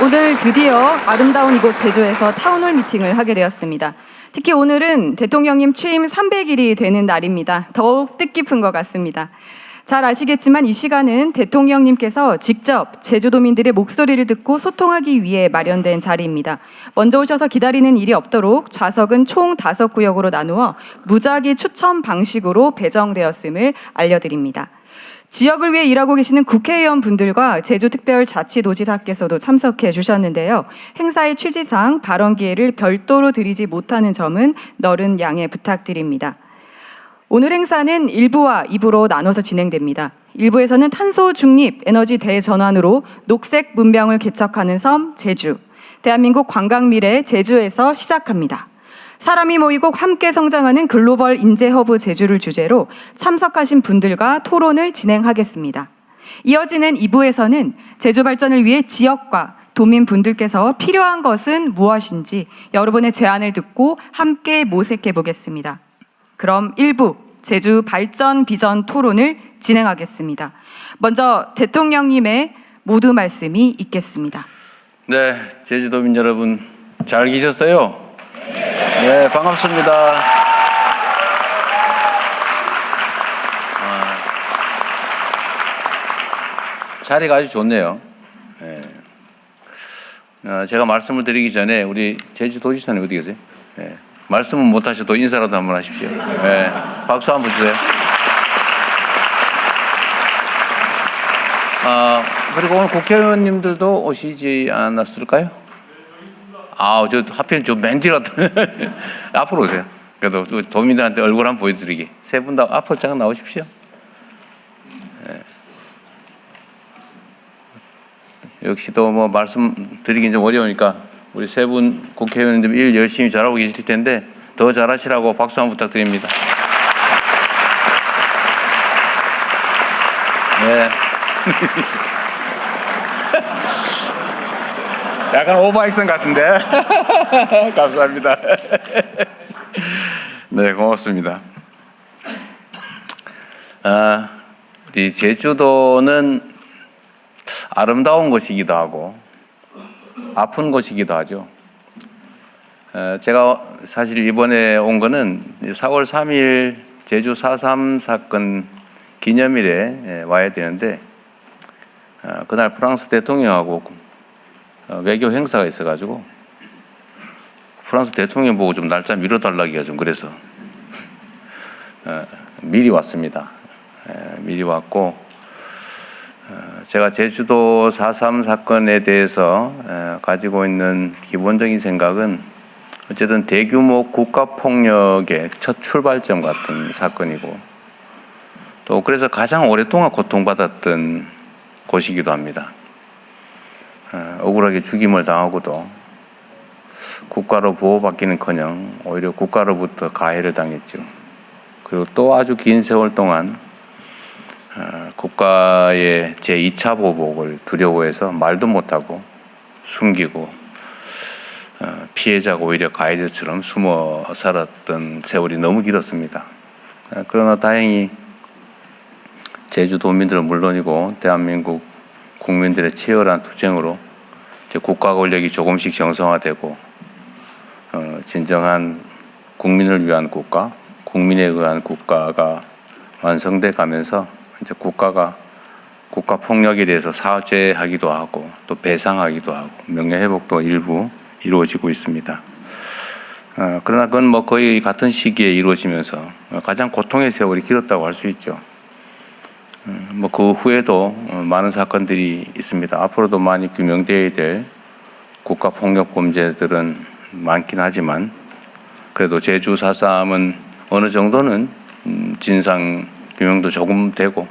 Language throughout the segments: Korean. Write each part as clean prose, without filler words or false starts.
오늘 드디어 아름다운 이곳 제주에서 타운홀 미팅을 하게 되었습니다. 특히 오늘은 대통령님 취임 300일이 되는 날입니다. 더욱 뜻깊은 것 같습니다. 잘 아시겠지만 이 시간은 대통령님께서 직접 제주도민들의 목소리를 듣고 소통하기 위해 마련된 자리입니다. 먼저 오셔서 기다리는 일이 없도록 좌석은 총 5구역으로 나누어 무작위 추첨 방식으로 배정되었음을 알려드립니다. 지역을 위해 일하고 계시는 국회의원 분들과 제주특별자치도지사께서도 참석해 주셨는데요. 행사의 취지상 발언 기회를 별도로 드리지 못하는 점은 너른 양해 부탁드립니다. 오늘 행사는 1부와 2부로 나눠서 진행됩니다. 1부에서는 탄소 중립 에너지 대전환으로 녹색 문명을 개척하는 섬 제주, 대한민국 관광 미래 제주에서 시작합니다. 사람이 모이고 함께 성장하는 글로벌 인재 허브 제주를 주제로 참석하신 분들과 토론을 진행하겠습니다. 이어지는 2부에서는 제주 발전을 위해 지역과 도민분들께서 필요한 것은 무엇인지 여러분의 제안을 듣고 함께 모색해 보겠습니다. 그럼 1부 제주 발전 비전 토론을 진행하겠습니다. 먼저 대통령님의 모두 말씀이 있겠습니다. 네, 제주도민 여러분 잘 계셨어요? 네, 반갑습니다. 자리가 아주 좋네요. 네. 제가 말씀을 드리기 전에 우리 제주도지사님 어디 계세요? 네. 말씀은 못 하셔도 인사라도 한번 하십시오. 네. 박수 한번 주세요. 그리고 오늘 국회의원님들도 오시지 않았을까요? 저 하필 좀 맨질 같은 앞으로 오세요. 그래도 도민들한테 얼굴 한번 보여드리기. 세 분 다 앞으로 잠깐 나오십시오. 네. 역시 또 뭐 말씀드리긴 좀 어려우니까 우리 세 분 국회의원님들 일 열심히 잘하고 계실 텐데 더 잘하시라고 박수 한번 부탁드립니다. 네. 약간 오버액션 같은데. 감사합니다. 네, 고맙습니다. 우리 제주도는 아름다운 곳이기도 하고 아픈 곳이기도 하죠. 제가 사실 이번에 온 거는 4월 3일 제주 4.3 사건 기념일에 와야 되는데 그날 프랑스 대통령하고 외교 행사가 있어가지고 프랑스 대통령 보고 좀 날짜 미뤄달라기가 좀 그래서 미리 왔습니다. 미리 왔고 제가 제주도 4.3 사건에 대해서 가지고 있는 기본적인 생각은 어쨌든 대규모 국가폭력의 첫 출발점 같은 사건이고 또 그래서 가장 오랫동안 고통받았던 곳이기도 합니다. 억울하게 죽임을 당하고도 국가로 보호받기는커녕 오히려 국가로부터 가해를 당했죠. 그리고 또 아주 긴 세월 동안 국가의 제2차 보복을 두려워해서 말도 못하고 숨기고 피해자가 오히려 가해자처럼 숨어 살았던 세월이 너무 길었습니다. 그러나 다행히 제주도민들은 물론이고 대한민국 국민들의 치열한 투쟁으로 국가 권력이 조금씩 정상화되고 진정한 국민을 위한 국가, 국민에 의한 국가가 완성돼 가면서 이제 국가가 국가 폭력에 대해서 사죄하기도 하고 또 배상하기도 하고 명예회복도 일부 이루어지고 있습니다. 그러나 그건 뭐 거의 같은 시기에 이루어지면서 가장 고통의 세월이 길었다고 할 수 있죠. 뭐 그 후에도 많은 사건들이 있습니다. 앞으로도 많이 규명되어야 될 국가 폭력 범죄들은 많긴 하지만 그래도 제주 4.3은 어느 정도는 진상 규명도 조금 되고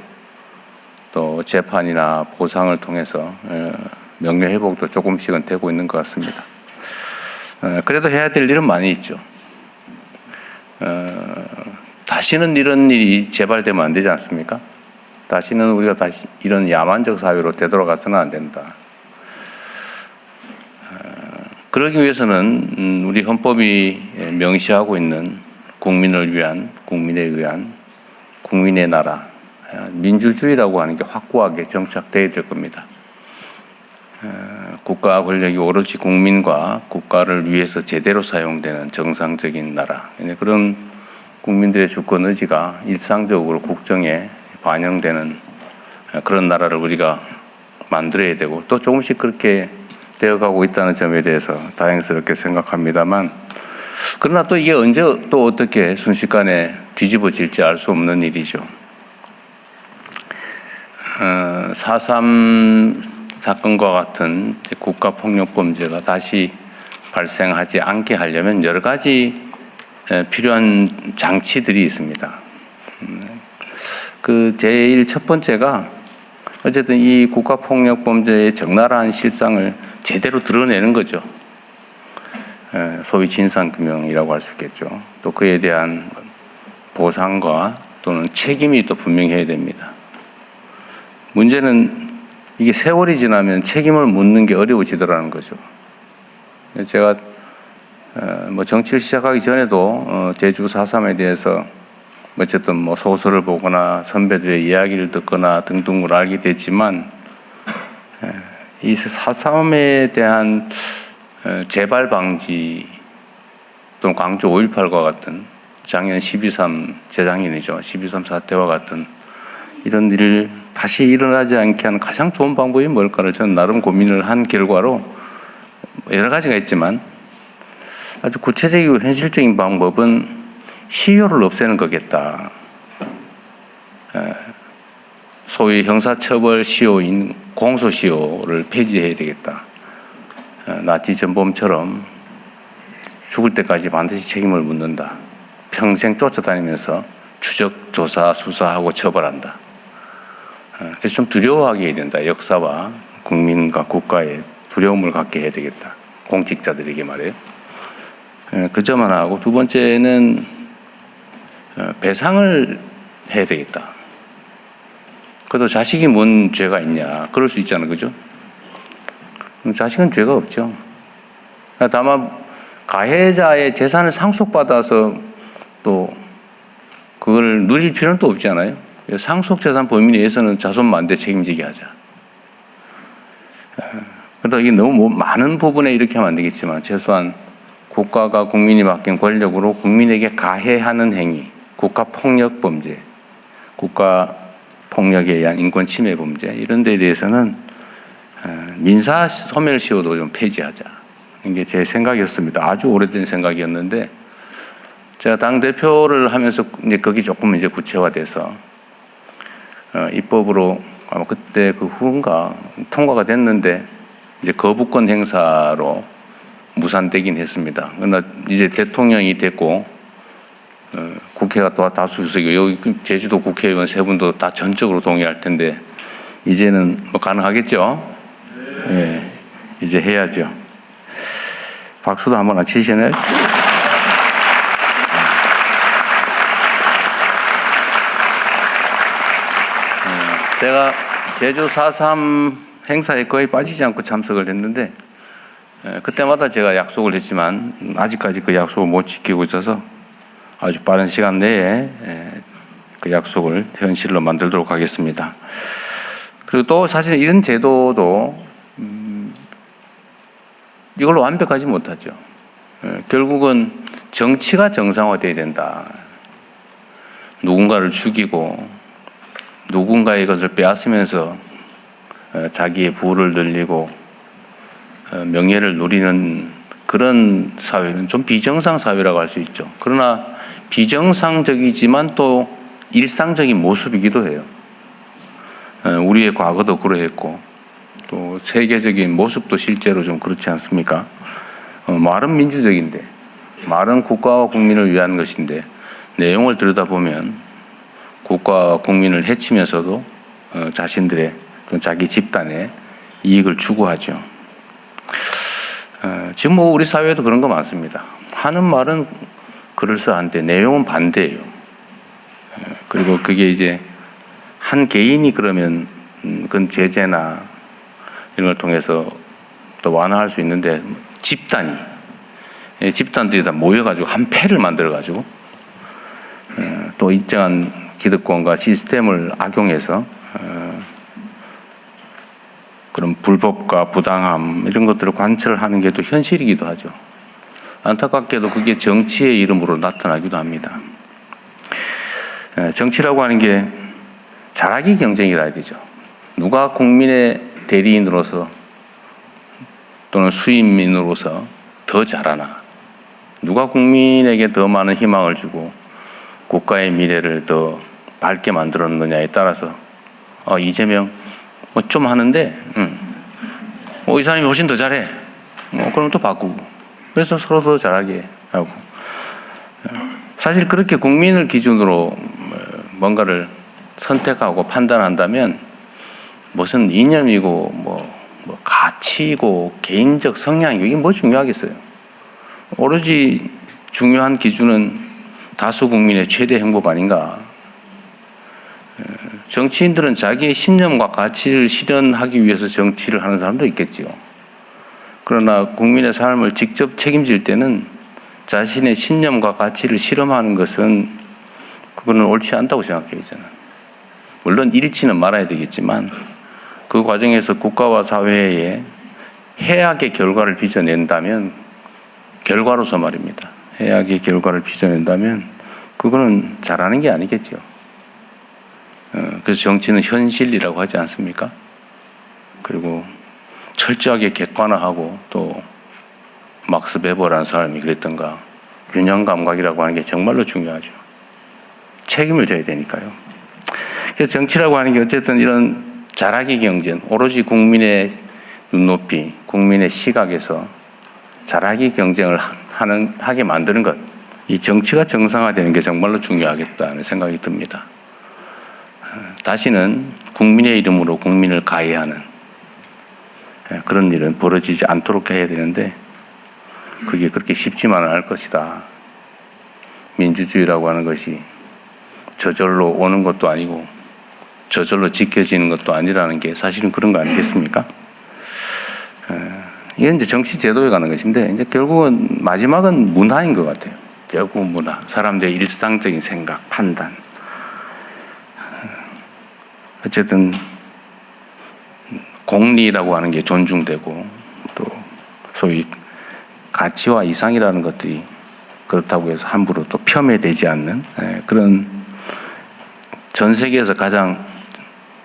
또 재판이나 보상을 통해서 명예회복도 조금씩은 되고 있는 것 같습니다. 그래도 해야 될 일은 많이 있죠. 다시는 이런 일이 재발되면 안 되지 않습니까? 다시는 우리가 다시 이런 야만적 사회로 되돌아가서는 안 된다. 그러기 위해서는 우리 헌법이 명시하고 있는 국민을 위한, 국민에 의한, 국민의 나라, 민주주의라고 하는 게 확고하게 정착되어야 될 겁니다. 국가 권력이 오로지 국민과 국가를 위해서 제대로 사용되는 정상적인 나라, 그런 국민들의 주권 의지가 일상적으로 국정에 반영되는 그런 나라를 우리가 만들어야 되고, 또 조금씩 그렇게 되어가고 있다는 점에 대해서 다행스럽게 생각합니다만, 그러나 또 이게 언제 또 어떻게 순식간에 뒤집어질지 알 수 없는 일이죠. 4.3 사건과 같은 국가폭력범죄가 다시 발생하지 않게 하려면 여러 가지 필요한 장치들이 있습니다. 그 제일 첫 번째가 어쨌든 이 국가폭력범죄의 적나라한 실상을 제대로 드러내는 거죠. 소위 진상규명이라고 할 수 있겠죠. 또 그에 대한 보상과 또는 책임이 또 분명해야 됩니다. 문제는 이게 세월이 지나면 책임을 묻는 게 어려워지더라는 거죠. 제가 뭐 정치를 시작하기 전에도 제주 4.3에 대해서 어쨌든 뭐 소설을 보거나 선배들의 이야기를 듣거나 등등을 알게 됐지만, 이 4.3에 대한 재발 방지 또는 광주 5.18과 같은 작년 12.3 재작년이죠. 12.3 사태와 같은 이런 일을 다시 일어나지 않게 하는 가장 좋은 방법이 뭘까를 저는 나름 고민을 한 결과로, 여러 가지가 있지만 아주 구체적이고 현실적인 방법은 시효를 없애는 거겠다. 소위 형사처벌 시효인 공소시효를 폐지해야 되겠다. 나치 전범처럼 죽을 때까지 반드시 책임을 묻는다. 평생 쫓아다니면서 추적, 조사, 수사하고 처벌한다. 그래서 좀 두려워하게 해야 된다. 역사와 국민과 국가에 두려움을 갖게 해야 되겠다. 공직자들에게 말이에요. 그 점 하나 하고, 두 번째는 배상을 해야 되겠다. 그래도 자식이 뭔 죄가 있냐. 그럴 수 있잖아요. 그죠? 자식은 죄가 없죠. 다만 가해자의 재산을 상속받아서 또 그걸 누릴 필요는 또 없잖아요. 상속재산 범위 내에서는 자손만대 책임지게 하자. 그러다 이게 너무 많은 부분에 이렇게 하면 안 되겠지만, 최소한 국가가 국민이 맡긴 권력으로 국민에게 가해하는 행위, 국가폭력범죄, 국가폭력에 의한 인권침해 범죄, 이런 데에 대해서는 민사소멸시효도 좀 폐지하자. 이게 제 생각이었습니다. 아주 오래된 생각이었는데, 제가 당대표를 하면서 이제 거기 조금 이제 구체화돼서 입법으로 아마 그때 그 후인가 통과가 됐는데, 이제 거부권 행사로 무산되긴 했습니다. 그러나 이제 대통령이 됐고, 국회가 또 다수의석이고, 여기 제주도 국회의원 세 분도 다 전적으로 동의할 텐데, 이제는 뭐 가능하겠죠? 네, 이제 해야죠. 박수도 한번 안 치시나요? 제가 제주 4.3 행사에 거의 빠지지 않고 참석을 했는데, 그때마다 제가 약속을 했지만 아직까지 그 약속을 못 지키고 있어서 아주 빠른 시간 내에 그 약속을 현실로 만들도록 하겠습니다. 그리고 또 사실 이런 제도도 이걸로 완벽하지 못하죠. 결국은 정치가 정상화돼야 된다. 누군가를 죽이고 누군가의 것을 빼앗으면서 자기의 부를 늘리고 명예를 누리는 그런 사회는 좀 비정상 사회라고 할 수 있죠. 그러나 비정상적이지만 또 일상적인 모습이기도 해요. 우리의 과거도 그러했고 또 세계적인 모습도 실제로 좀 그렇지 않습니까? 말은 민주적인데, 말은 국가와 국민을 위한 것인데, 내용을 들여다보면 국가와 국민을 해치면서도 자신들의 또 자기 집단의 이익을 추구하죠. 지금 뭐 우리 사회에도 그런 거 많습니다. 하는 말은 그럴싸한데 내용은 반대예요. 그리고 그게 이제 한 개인이 그러면 그건 제재나 이런 걸 통해서 또 완화할 수 있는데, 집단들이 다 모여가지고 한 패를 만들어가지고 또 일정한 기득권과 시스템을 악용해서 그런 어떤 불법과 부당함 이런 것들을 관철하는 게 또 현실이기도 하죠. 안타깝게도 그게 정치의 이름으로 나타나기도 합니다. 정치라고 하는 게 잘하기 경쟁이라 해야 되죠. 누가 국민의 대리인으로서 또는 수인민으로서 더 잘하나, 누가 국민에게 더 많은 희망을 주고 국가의 미래를 더 밝게 만들었느냐에 따라서 이재명 뭐 좀 하는데 이 사람이 훨씬 더 잘해. 그럼 또 바꾸고. 그래서 서로 더 잘하게 하고. 사실 그렇게 국민을 기준으로 뭔가를 선택하고 판단한다면 무슨 이념이고 뭐 가치고 개인적 성향이고 이게 뭐 중요하겠어요. 오로지 중요한 기준은 다수 국민의 최대 행복 아닌가. 정치인들은 자기의 신념과 가치를 실현하기 위해서 정치를 하는 사람도 있겠지요. 그러나 국민의 삶을 직접 책임질 때는 자신의 신념과 가치를 실험하는 것은 그거는 옳지 않다고 생각해요, 저는. 물론 잃지는 말아야 되겠지만 그 과정에서 국가와 사회에 해악의 결과를 빚어낸다면, 결과로서 말입니다. 해악의 결과를 빚어낸다면 그거는 잘하는 게 아니겠죠. 그래서 정치는 현실이라고 하지 않습니까? 그리고 철저하게 객관화하고 또 막스 베버라는 사람이 그랬던가 균형 감각이라고 하는 게 정말로 중요하죠. 책임을 져야 되니까요. 그래서 정치라고 하는 게 어쨌든 이런 잘하기 경쟁, 오로지 국민의 눈높이, 국민의 시각에서 잘하기 경쟁을 하게 만드는 것, 이 정치가 정상화되는 게 정말로 중요하겠다는 생각이 듭니다. 다시는 국민의 이름으로 국민을 가해하는 그런 일은 벌어지지 않도록 해야 되는데 그게 그렇게 쉽지만은 않을 것이다. 민주주의라고 하는 것이 저절로 오는 것도 아니고 저절로 지켜지는 것도 아니라는 게 사실은 그런 거 아니겠습니까? 이건 이제 정치 제도에 가는 것인데 이제 결국은 마지막은 문화인 것 같아요. 결국은 문화, 사람들의 일상적인 생각, 판단. 어쨌든 공리라고 하는 게 존중되고 또 소위 가치와 이상이라는 것들이 그렇다고 해서 함부로 또 폄훼되지 않는 그런 전 세계에서 가장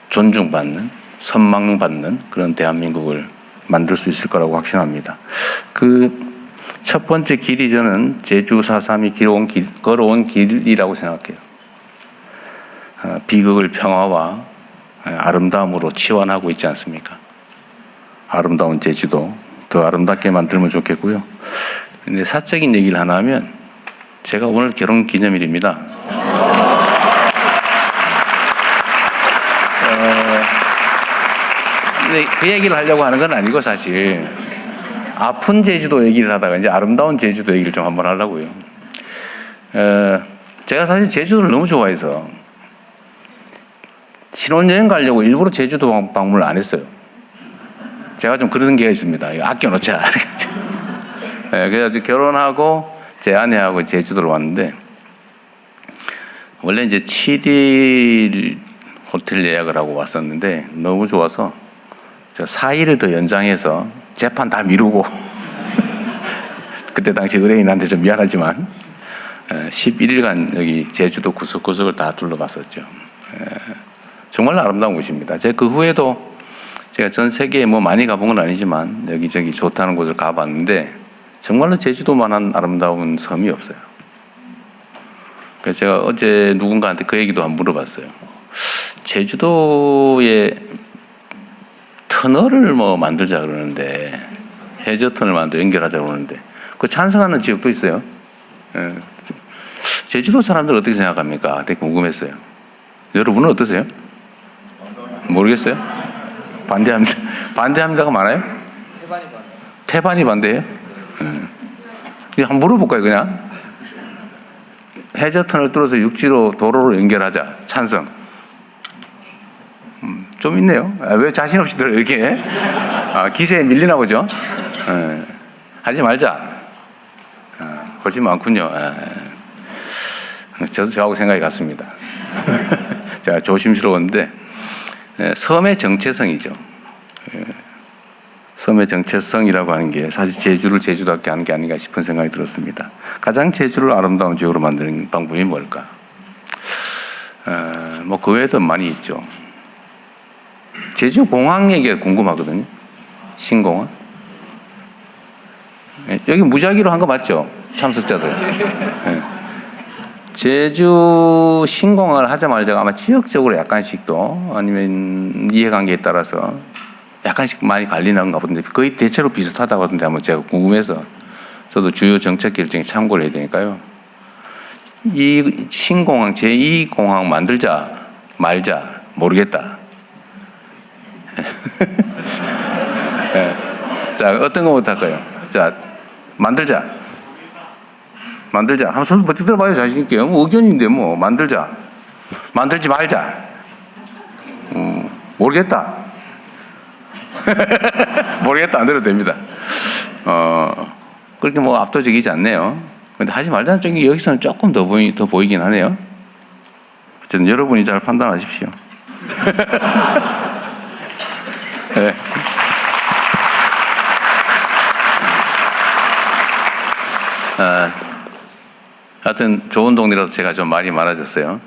존중받는, 선망받는 그런 대한민국을 만들 수 있을 거라고 확신합니다. 그 첫 번째 길이 저는 제주 4.3이 걸어온 길이라고 생각해요. 비극을 평화와 아름다움으로 치환하고 있지 않습니까? 아름다운 제주도 더 아름답게 만들면 좋겠고요. 근데 사적인 얘기를 하나 하면 제가 오늘 결혼 기념일입니다. 근데 그 얘기를 하려고 하는 건 아니고 사실 아픈 제주도 얘기를 하다가 이제 아름다운 제주도 얘기를 좀 한번 하려고요. 제가 사실 제주도를 너무 좋아해서 신혼여행 가려고 일부러 제주도 방문을 안 했어요. 제가 좀 그런 게 있습니다. 이거 아껴놓자. 그래서 결혼하고 제 아내하고 제주도로 왔는데 원래 이제 7일 호텔 예약을 하고 왔었는데 너무 좋아서 제가 4일을 더 연장해서 재판 다 미루고 그때 당시 의뢰인한테 좀 미안하지만 11일간 여기 제주도 구석구석을 다 둘러봤었죠. 정말 아름다운 곳입니다. 제가 그 후에도 제가 전 세계에 뭐 많이 가본 건 아니지만 여기저기 좋다는 곳을 가봤는데 정말로 제주도만한 아름다운 섬이 없어요. 그래서 제가 어제 누군가한테 그 얘기도 한번 물어봤어요. 제주도에 터널을 뭐 만들자 그러는데 해저터널 만들어 연결하자 그러는데 그 찬성하는 지역도 있어요. 제주도 사람들 어떻게 생각합니까? 되게 궁금했어요. 여러분은 어떠세요? 모르겠어요? 반대합니다가 많아요? 태반이 반대해요? 그냥 한번 물어볼까요, 그냥? 해저터널 뚫어서 육지로 도로로 연결하자. 찬성. 좀 있네요. 왜 자신 없이 들어요, 이렇게? 기세에 밀리나 보죠? 하지 말자. 훨씬 많군요. 저도 저하고 생각이 같습니다. 제가 조심스러웠는데 섬의 정체성이죠. 섬의 정체성이라고 하는 게 사실 제주를 제주답게 하는 게 아닌가 싶은 생각이 들었습니다. 가장 제주를 아름다운 지역으로 만드는 방법이 뭘까? 뭐 그 외에도 많이 있죠. 제주 공항 얘기가 궁금하거든요. 신공항. 여기 무작위로 한 거 맞죠? 참석자들. 네. 제주 신공항을 하자마자 아마 지역적으로 약간씩 또 아니면 이해관계에 따라서 약간씩 많이 갈리는가 보던데 거의 대체로 비슷하다고 하던데 한번 제가 궁금해서 저도 주요 정책 결정에 참고를 해야 되니까요. 이 신공항 제2공항 만들자 말자 모르겠다. 네. 자, 어떤 거부터 할까요? 자, 만들자. 한번 손 버뜩 들어봐요, 자신있게. 의견인데, 뭐, 만들자. 만들지 말자. 모르겠다. 모르겠다, 안 들어도 됩니다. 그렇게 뭐 압도적이지 않네요. 근데 하지 말자는 쪽이 여기서는 조금 더 보이긴 하네요. 어쨌든 여러분이 잘 판단하십시오. 네. 하여튼 좋은 동네라서 제가 좀 말이 많아졌어요.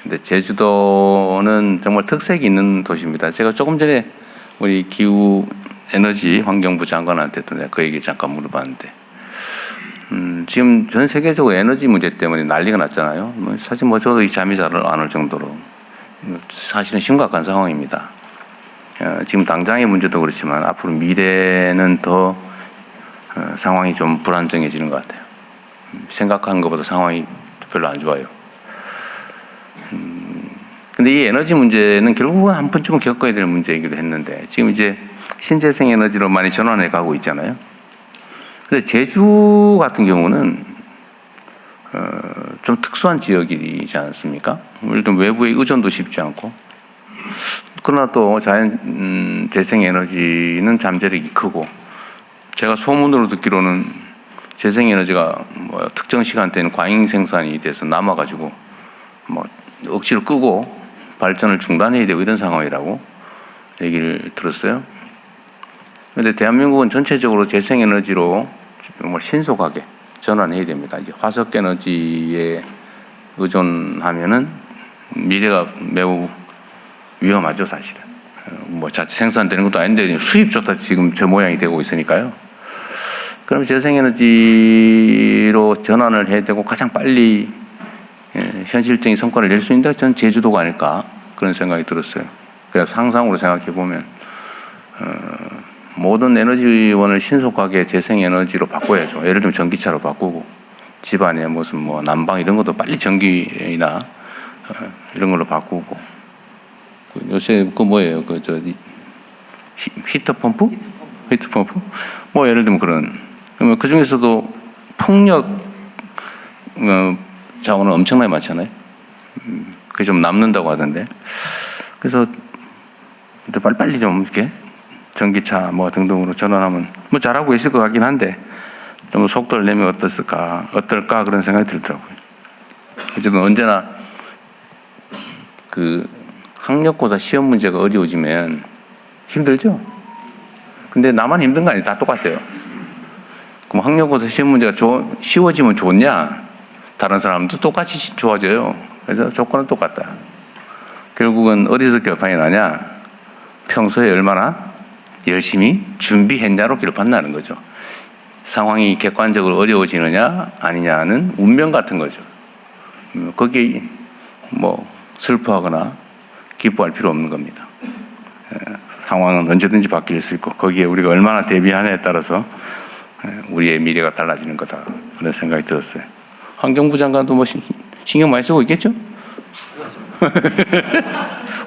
근데 제주도는 정말 특색이 있는 도시입니다. 제가 조금 전에 우리 기후 에너지 환경부 장관한테도 내가 그 얘기를 잠깐 물어봤는데, 지금 전 세계적으로 에너지 문제 때문에 난리가 났잖아요. 사실 뭐 저도 이 잠이 잘 안 올 정도로 사실은 심각한 상황입니다. 지금 당장의 문제도 그렇지만 앞으로 미래는 더 상황이 좀 불안정해지는 것 같아요. 생각하는 것보다 상황이 별로 안 좋아요. 근데 이 에너지 문제는 결국은 한 번쯤은 겪어야 될 문제이기도 했는데 지금 이제 신재생 에너지로 많이 전환해 가고 있잖아요. 근데 제주 같은 경우는 좀 특수한 지역이지 않습니까? 예를 들면 외부의 의존도 쉽지 않고, 그러나 또 자연 재생 에너지는 잠재력이 크고, 제가 소문으로 듣기로는 재생 에너지가 뭐 특정 시간대는 과잉 생산이 돼서 남아가지고 뭐 억지로 끄고 발전을 중단해야 되고 이런 상황이라고 얘기를 들었어요. 그런데 대한민국은 전체적으로 재생 에너지로 정말 신속하게 전환해야 됩니다. 이제 화석 에너지에 의존하면은 미래가 매우 위험하죠, 사실은. 뭐 자체 생산되는 것도 아닌데 수입조차 지금 저 모양이 되고 있으니까요. 그럼 재생에너지로 전환을 해야 되고 가장 빨리 현실적인 성과를 낼 수 있는 데가 전 제주도가 아닐까 그런 생각이 들었어요. 그래서 상상으로 생각해 보면 모든 에너지원을 신속하게 재생에너지로 바꿔야죠. 예를 들면 전기차로 바꾸고 집안에 무슨 뭐 난방 이런 것도 빨리 전기나 이런 걸로 바꾸고, 요새 그 뭐예요? 그 저 히터 펌프? 뭐 예를 들면 그러면 그 중에서도 풍력 자원은 엄청나게 많잖아요. 그게 좀 남는다고 하던데. 그래서 빨리 좀 이렇게 전기차 뭐 등등으로 전환하면 뭐 잘하고 계실 것 같긴 한데 좀 속도를 내면 어떨까 그런 생각이 들더라고요. 어쨌든 언제나 그 학력고사 시험 문제가 어려워지면 힘들죠. 근데 나만 힘든 거 아니에요. 다 똑같아요. 그럼 학력고사 시험 문제가 쉬워지면 좋냐? 다른 사람도 똑같이 좋아져요. 그래서 조건은 똑같다. 결국은 어디서 결판이 나냐? 평소에 얼마나 열심히 준비했냐로 결판나는 거죠. 상황이 객관적으로 어려워지느냐 아니냐는 운명 같은 거죠. 거기에 뭐 슬퍼하거나 기뻐할 필요 없는 겁니다. 상황은 언제든지 바뀔 수 있고 거기에 우리가 얼마나 대비하느냐에 따라서 우리의 미래가 달라지는 거다 그런 생각이 들었어요. 환경부 장관도 뭐 신경 많이 쓰고 있겠죠?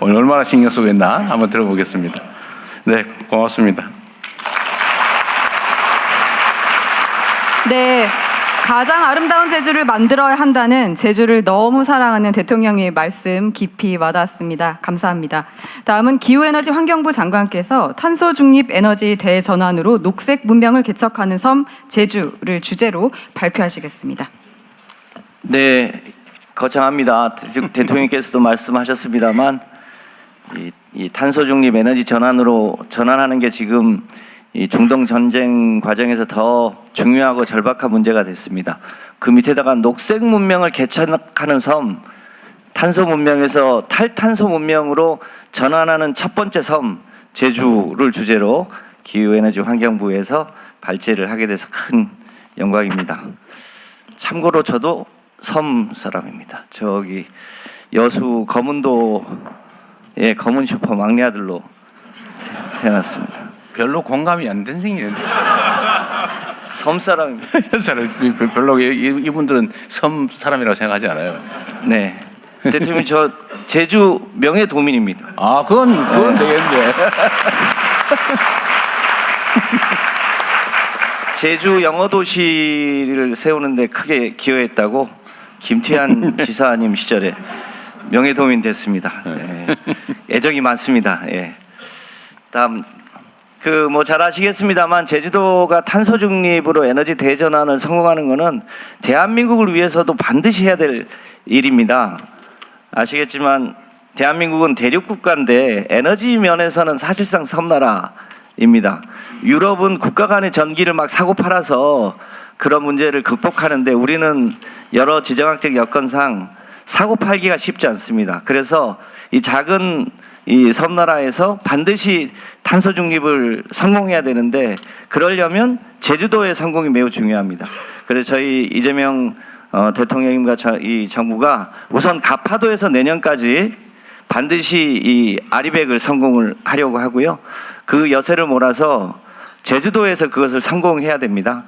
오늘 얼마나 신경 쓰고 있나 한번 들어보겠습니다. 네, 고맙습니다. 네, 가장 아름다운 제주를 만들어야 한다는 제주를 너무 사랑하는 대통령의 말씀 깊이 와닿았습니다. 감사합니다. 다음은 기후에너지 환경부 장관께서 탄소 중립 에너지 대전환으로 녹색 문명을 개척하는 섬 제주를 주제로 발표하시겠습니다. 네, 거창합니다. 대통령께서도 말씀하셨습니다만 이 이 탄소 중립 에너지 전환으로 전환하는 게 지금 이 중동 전쟁 과정에서 더 중요하고 절박한 문제가 됐습니다. 그 밑에다가 녹색 문명을 개척하는 섬, 탄소 문명에서 탈탄소 문명으로 전환하는 첫 번째 섬 제주를 주제로 기후에너지 환경부에서 발제를 하게 돼서 큰 영광입니다. 참고로 저도 섬 사람입니다. 저기 여수 검은도의 검은 슈퍼 막내 아들로 태어났습니다. 별로 공감이 안 되는 생이는데. 섬 사람입니다. 별로 이분들은 섬 사람이라고 생각하지 않아요. 네. 대통령님, 저 제주 명예도민입니다. 아, 그건 되겠는데. 제주 영어도시를 세우는데 크게 기여했다고 김태한 지사님 시절에 명예도민 됐습니다. 네. 애정이 많습니다. 예. 다음 잘 아시겠습니다만 제주도가 탄소 중립으로 에너지 대전환을 성공하는 것은 대한민국을 위해서도 반드시 해야 될 일입니다. 아시겠지만 대한민국은 대륙 국가인데 에너지 면에서는 사실상 섬나라입니다. 유럽은 국가 간의 전기를 막 사고 팔아서 그런 문제를 극복하는데 우리는 여러 지정학적 여건상 사고 팔기가 쉽지 않습니다. 그래서 이 작은 이 섬나라에서 반드시 탄소 중립을 성공해야 되는데 그러려면 제주도의 성공이 매우 중요합니다. 그래서 저희 이재명 대통령님과 이 정부가 우선 가파도에서 내년까지 반드시 이 아리백을 성공을 하려고 하고요. 그 여세를 몰아서 제주도에서 그것을 성공해야 됩니다.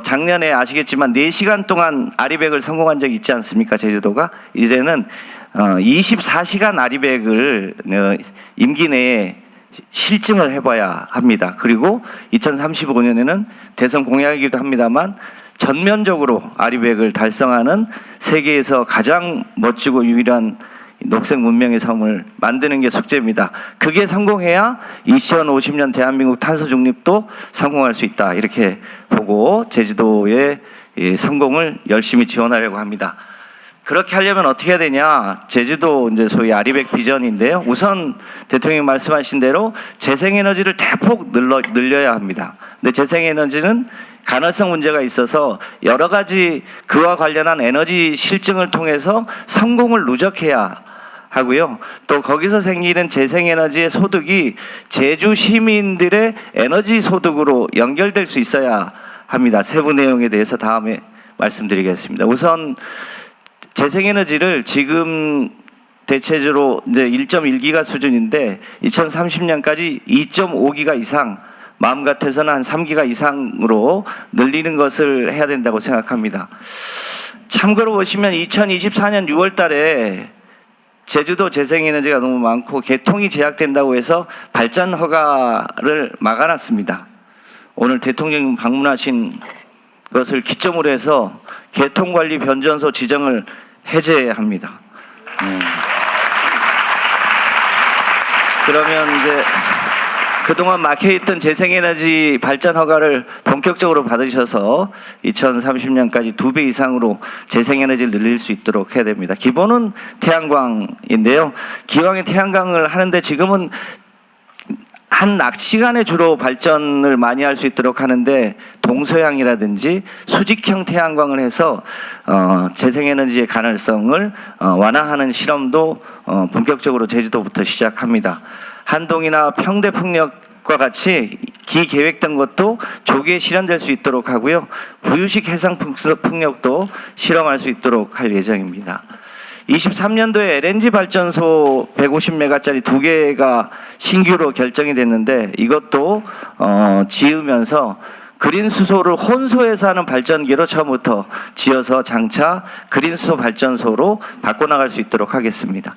작년에 아시겠지만 4시간 동안 아리백을 성공한 적이 있지 않습니까? 제주도가 이제는 24시간 아리백을 임기 내에 실증을 해봐야 합니다. 그리고 2035년에는 대선 공약이기도 합니다만 전면적으로 아리백을 달성하는 세계에서 가장 멋지고 유일한 녹색 문명의 섬을 만드는 게 숙제입니다. 그게 성공해야 2050년 대한민국 탄소 중립도 성공할 수 있다. 이렇게 보고 제주도의 성공을 열심히 지원하려고 합니다. 그렇게 하려면 어떻게 해야 되냐? 제주도 이제 소위 아리백 비전인데요. 우선 대통령이 말씀하신 대로 재생에너지를 대폭 늘려야 합니다. 근데 재생에너지는 간헐성 문제가 있어서 여러 가지 그와 관련한 에너지 실증을 통해서 성공을 누적해야 하고요. 또 거기서 생기는 재생에너지의 소득이 제주 시민들의 에너지 소득으로 연결될 수 있어야 합니다. 세부 내용에 대해서 다음에 말씀드리겠습니다. 우선 재생에너지를 지금 대체적으로 이제 1.1기가 수준인데 2030년까지 2.5기가 이상, 마음 같아서는 한 3기가 이상으로 늘리는 것을 해야 된다고 생각합니다. 참고로 보시면 2024년 6월 달에 제주도 재생에너지가 너무 많고 개통이 제약된다고 해서 발전 허가를 막아놨습니다. 오늘 대통령 방문하신 것을 기점으로 해서 개통관리 변전소 지정을 해제합니다. 그러면 이제 그동안 막혀있던 재생에너지 발전 허가를 본격적으로 받으셔서 2030년까지 2배 이상으로 재생에너지를 늘릴 수 있도록 해야 됩니다. 기본은 태양광인데요. 기왕에 태양광을 하는데 지금은 한 낮 시간에 주로 발전을 많이 할 수 있도록 하는데 동서양이라든지 수직형 태양광을 해서 재생에너지의 가능성을 완화하는 실험도 본격적으로 제주도부터 시작합니다. 한동이나 평대풍력과 같이 기계획된 것도 조기에 실현될 수 있도록 하고요. 부유식 해상풍력도 실험할 수 있도록 할 예정입니다. 23년도에 LNG 발전소 150메가짜리 2개가 신규로 결정이 됐는데 이것도 지으면서 그린 수소를 혼소해서 하는 발전기로 처음부터 지어서 장차 그린 수소 발전소로 바꿔나갈 수 있도록 하겠습니다.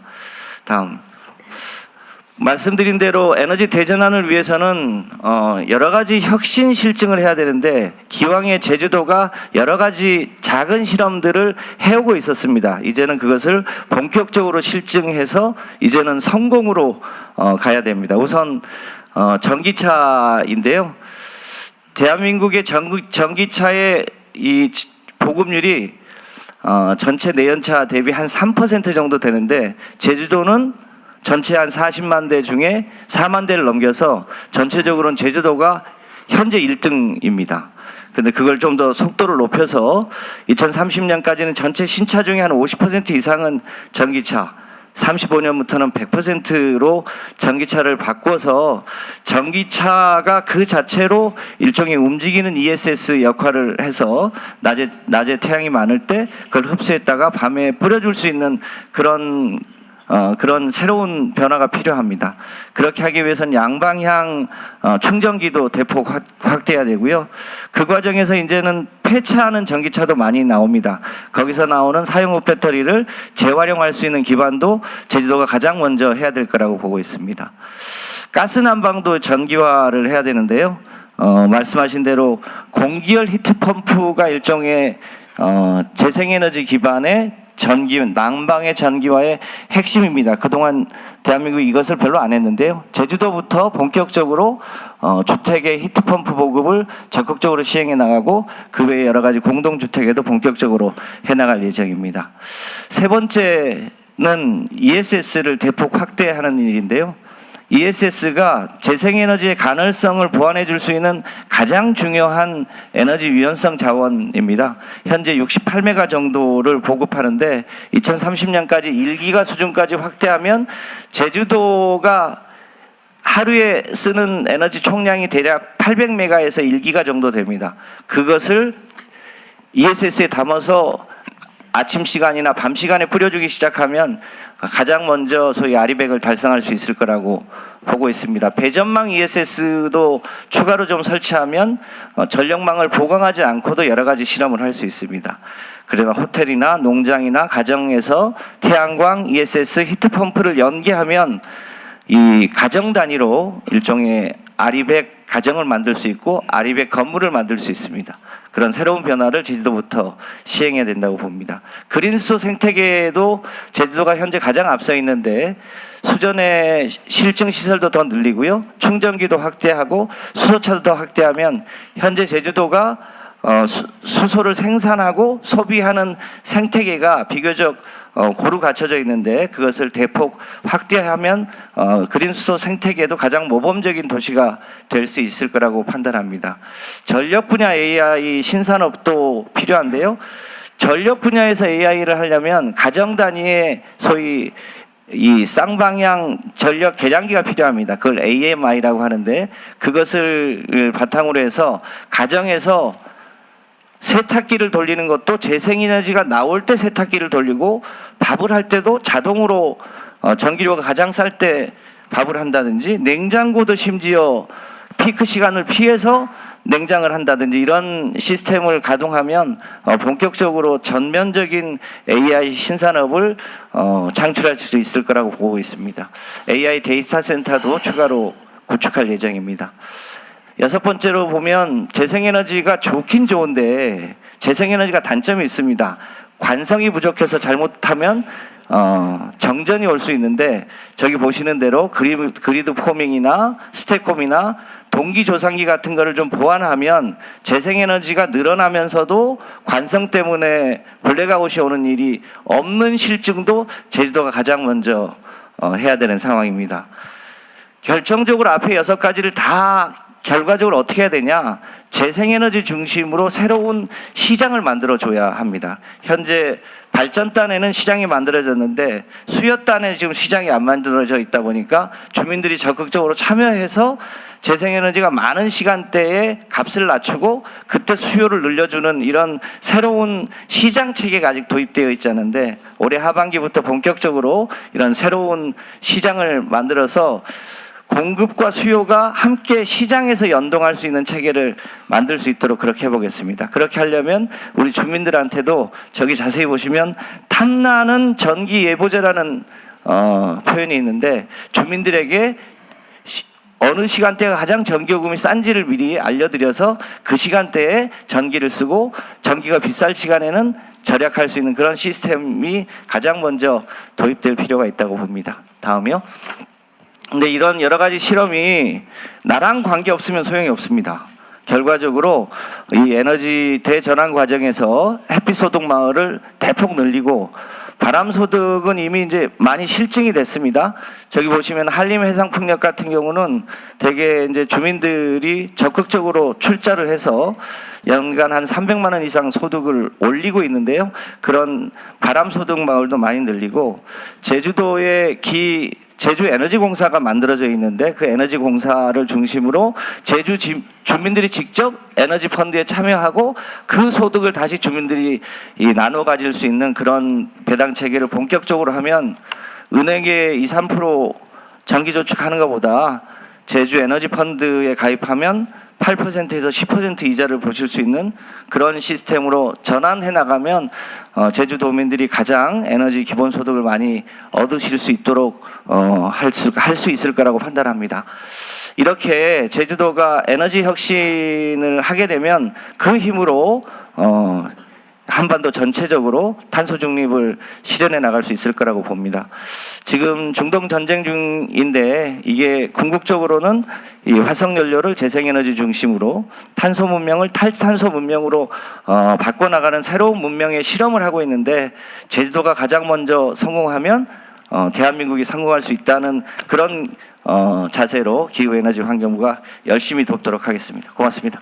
다음. 말씀드린 대로 에너지 대전환을 위해서는 여러 가지 혁신 실증을 해야 되는데 기왕에 제주도가 여러 가지 작은 실험들을 해오고 있었습니다. 이제는 그것을 본격적으로 실증해서 이제는 성공으로 가야 됩니다. 우선 전기차인데요. 대한민국의 전기차의 이 보급률이 전체 내연차 대비 한 3% 정도 되는데 제주도는 전체 한 40만 대 중에 4만 대를 넘겨서 전체적으로는 제주도가 현재 1등입니다. 근데 그걸 좀 더 속도를 높여서 2030년까지는 전체 신차 중에 한 50% 이상은 전기차, 35년부터는 100%로 전기차를 바꿔서 전기차가 그 자체로 일종의 움직이는 ESS 역할을 해서 낮에 태양이 많을 때 그걸 흡수했다가 밤에 뿌려줄 수 있는 그런 새로운 변화가 필요합니다. 그렇게 하기 위해서는 양방향 충전기도 대폭 확대해야 되고요. 그 과정에서 이제는 폐차하는 전기차도 많이 나옵니다. 거기서 나오는 사용 후 배터리를 재활용할 수 있는 기반도 제주도가 가장 먼저 해야 될 거라고 보고 있습니다. 가스 난방도 전기화를 해야 되는데요. 말씀하신 대로 공기열 히트펌프가 일종의 재생에너지 기반의 난방의 전기화의 핵심입니다. 그동안 대한민국이 이것을 별로 안 했는데요. 제주도부터 본격적으로 주택의 히트펌프 보급을 적극적으로 시행해 나가고 그 외에 여러 가지 공동주택에도 본격적으로 해나갈 예정입니다. 세 번째는 ESS를 대폭 확대하는 일인데요. ESS가 재생에너지의 가능성을 보완해 줄 수 있는 가장 중요한 에너지 유연성 자원입니다. 현재 68메가 정도를 보급하는데 2030년까지 1기가 수준까지 확대하면 제주도가 하루에 쓰는 에너지 총량이 대략 800메가에서 1기가 정도 됩니다. 그것을 ESS에 담아서 아침 시간이나 밤 시간에 뿌려주기 시작하면 가장 먼저 소위 아리백을 달성할 수 있을 거라고 보고 있습니다. 배전망 ESS도 추가로 좀 설치하면 전력망을 보강하지 않고도 여러 가지 실험을 할 수 있습니다. 그러나 호텔이나 농장이나 가정에서 태양광 ESS 히트펌프를 연계하면 이 가정 단위로 일종의 아리백 가정을 만들 수 있고 아리백 건물을 만들 수 있습니다. 그런 새로운 변화를 제주도부터 시행해야 된다고 봅니다. 그린수소 생태계에도 제주도가 현재 가장 앞서 있는데 수전의 실증 시설도 더 늘리고요. 충전기도 확대하고 수소차도 더 확대하면 현재 제주도가 수소를 생산하고 소비하는 생태계가 비교적 고루 갖춰져 있는데 그것을 대폭 확대하면 그린수소 생태계도 가장 모범적인 도시가 될 수 있을 거라고 판단합니다. 전력 분야 AI 신산업도 필요한데요. 전력 분야에서 AI를 하려면 가정 단위의 소위 이 쌍방향 전력 계량기가 필요합니다. 그걸 AMI라고 하는데 그것을 바탕으로 해서 가정에서 세탁기를 돌리는 것도 재생에너지가 나올 때 세탁기를 돌리고 밥을 할 때도 자동으로 전기료가 가장 쌀 때 밥을 한다든지 냉장고도 심지어 피크 시간을 피해서 냉장을 한다든지 이런 시스템을 가동하면 본격적으로 전면적인 AI 신산업을 창출할 수 있을 거라고 보고 있습니다. AI 데이터 센터도 추가로 구축할 예정입니다. 여섯 번째로 보면 재생에너지가 좋긴 좋은데 재생에너지가 단점이 있습니다. 관성이 부족해서 잘못하면 정전이 올 수 있는데 저기 보시는 대로 그리드 포밍이나 스태콤이나 동기 조상기 같은 거를 좀 보완하면 재생에너지가 늘어나면서도 관성 때문에 블랙아웃이 오는 일이 없는 실증도 제주도가 가장 먼저 해야 되는 상황입니다. 결정적으로 앞에 6가지를 다 결과적으로 어떻게 해야 되냐? 재생에너지 중심으로 새로운 시장을 만들어줘야 합니다. 현재 발전단에는 시장이 만들어졌는데 수요단에 지금 시장이 안 만들어져 있다 보니까 주민들이 적극적으로 참여해서 재생에너지가 많은 시간대에 값을 낮추고 그때 수요를 늘려주는 이런 새로운 시장 체계가 아직 도입되어 있지 않은데 올해 하반기부터 본격적으로 이런 새로운 시장을 만들어서 공급과 수요가 함께 시장에서 연동할 수 있는 체계를 만들 수 있도록 그렇게 해보겠습니다. 그렇게 하려면 우리 주민들한테도 저기 자세히 보시면 탐나는 전기 예보제라는 표현이 있는데 주민들에게 어느 시간대가 가장 전기요금이 싼지를 미리 알려드려서 그 시간대에 전기를 쓰고 전기가 비쌀 시간에는 절약할 수 있는 그런 시스템이 가장 먼저 도입될 필요가 있다고 봅니다. 다음이요. 근데 이런 여러 가지 실험이 나랑 관계 없으면 소용이 없습니다. 결과적으로 이 에너지 대전환 과정에서 햇빛 소득 마을을 대폭 늘리고 바람 소득은 이미 이제 많이 실증이 됐습니다. 저기 보시면 한림 해상풍력 같은 경우는 대개 이제 주민들이 적극적으로 출자를 해서 연간 한 300만 원 이상 소득을 올리고 있는데요. 그런 바람 소득 마을도 많이 늘리고, 제주도의 제주 에너지 공사가 만들어져 있는데, 그 에너지 공사를 중심으로 제주 주민들이 직접 에너지 펀드에 참여하고 그 소득을 다시 주민들이 나눠 가질 수 있는 그런 배당 체계를 본격적으로 하면, 은행에 2, 3% 정기 저축하는 것보다 제주 에너지 펀드에 가입하면 8%에서 10% 이자를 보실 수 있는 그런 시스템으로 전환해 나가면 제주도민들이 가장 에너지 기본소득을 많이 얻으실 수 있도록 할 수 있을 거라고 판단합니다. 이렇게 제주도가 에너지 혁신을 하게 되면 그 힘으로 한반도 전체적으로 탄소 중립을 실현해 나갈 수 있을 거라고 봅니다. 지금 중동 전쟁 중인데, 이게 궁극적으로는 이 화석 연료를 재생에너지 중심으로 탄소 문명을 탈탄소 문명으로 바꿔나가는 새로운 문명의 실험을 하고 있는데, 제주도가 가장 먼저 성공하면 대한민국이 성공할 수 있다는 그런 자세로 기후에너지 환경부가 열심히 돕도록 하겠습니다. 고맙습니다.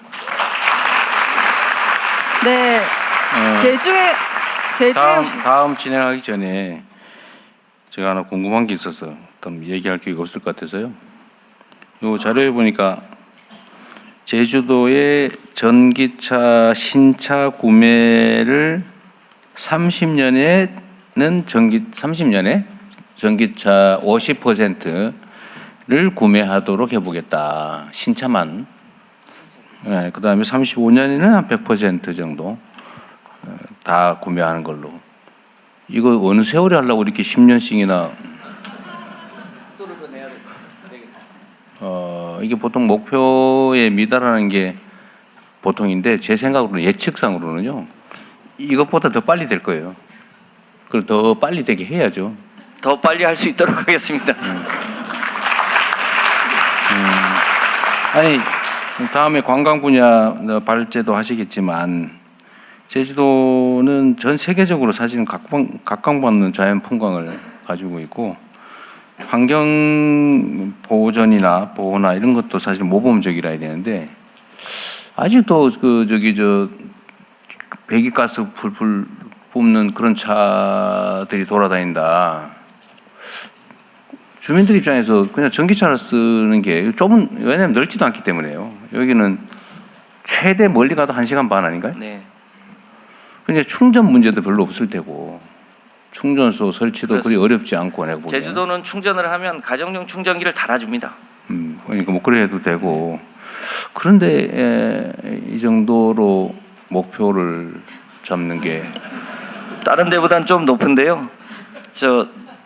네. 제주에 다음 진행하기 전에 제가 하나 궁금한 게 있어서 좀 얘기할 기회가 없을 것 같아서요. 이 자료에 보니까 제주도의 전기차 신차 구매를 30년에 전기차 50%를 구매하도록 해보겠다. 신차만. 네, 그다음에 35년에는 한 100% 정도 다 구매하는 걸로. 이거 어느 세월에 하려고 이렇게 10년씩이나 이게 보통 목표에 미달하는 게 보통인데, 제 생각으로는 예측상으로는요, 이것보다 더 빨리 될 거예요. 그리고 더 빨리 되게 해야죠. 더 빨리 할 수 있도록 하겠습니다. 아니, 다음에 관광 분야 발제도 하시겠지만, 제주도는 전 세계적으로 사실은 각광받는 자연 풍광을 가지고 있고, 환경 보전이나 보호나 이런 것도 사실 모범적이라 해야 되는데, 아직도 배기가스 풀 뿜는 그런 차들이 돌아다닌다. 주민들 입장에서 그냥 전기차를 쓰는 게 왜냐면 넓지도 않기 때문에요. 여기는 최대 멀리 가도 1시간 반 아닌가요? 네. 근데 충전 문제도 별로 없을 테고, 충전소 설치도 그리 어렵지 않고, 내가 보기에는. 제주도는 충전을 하면 가정용 충전기를 달아줍니다. 그러니까 뭐 그래도 되고. 그런데 이 정도로 목표를 잡는 게 다른 데보다는 좀 높은데요.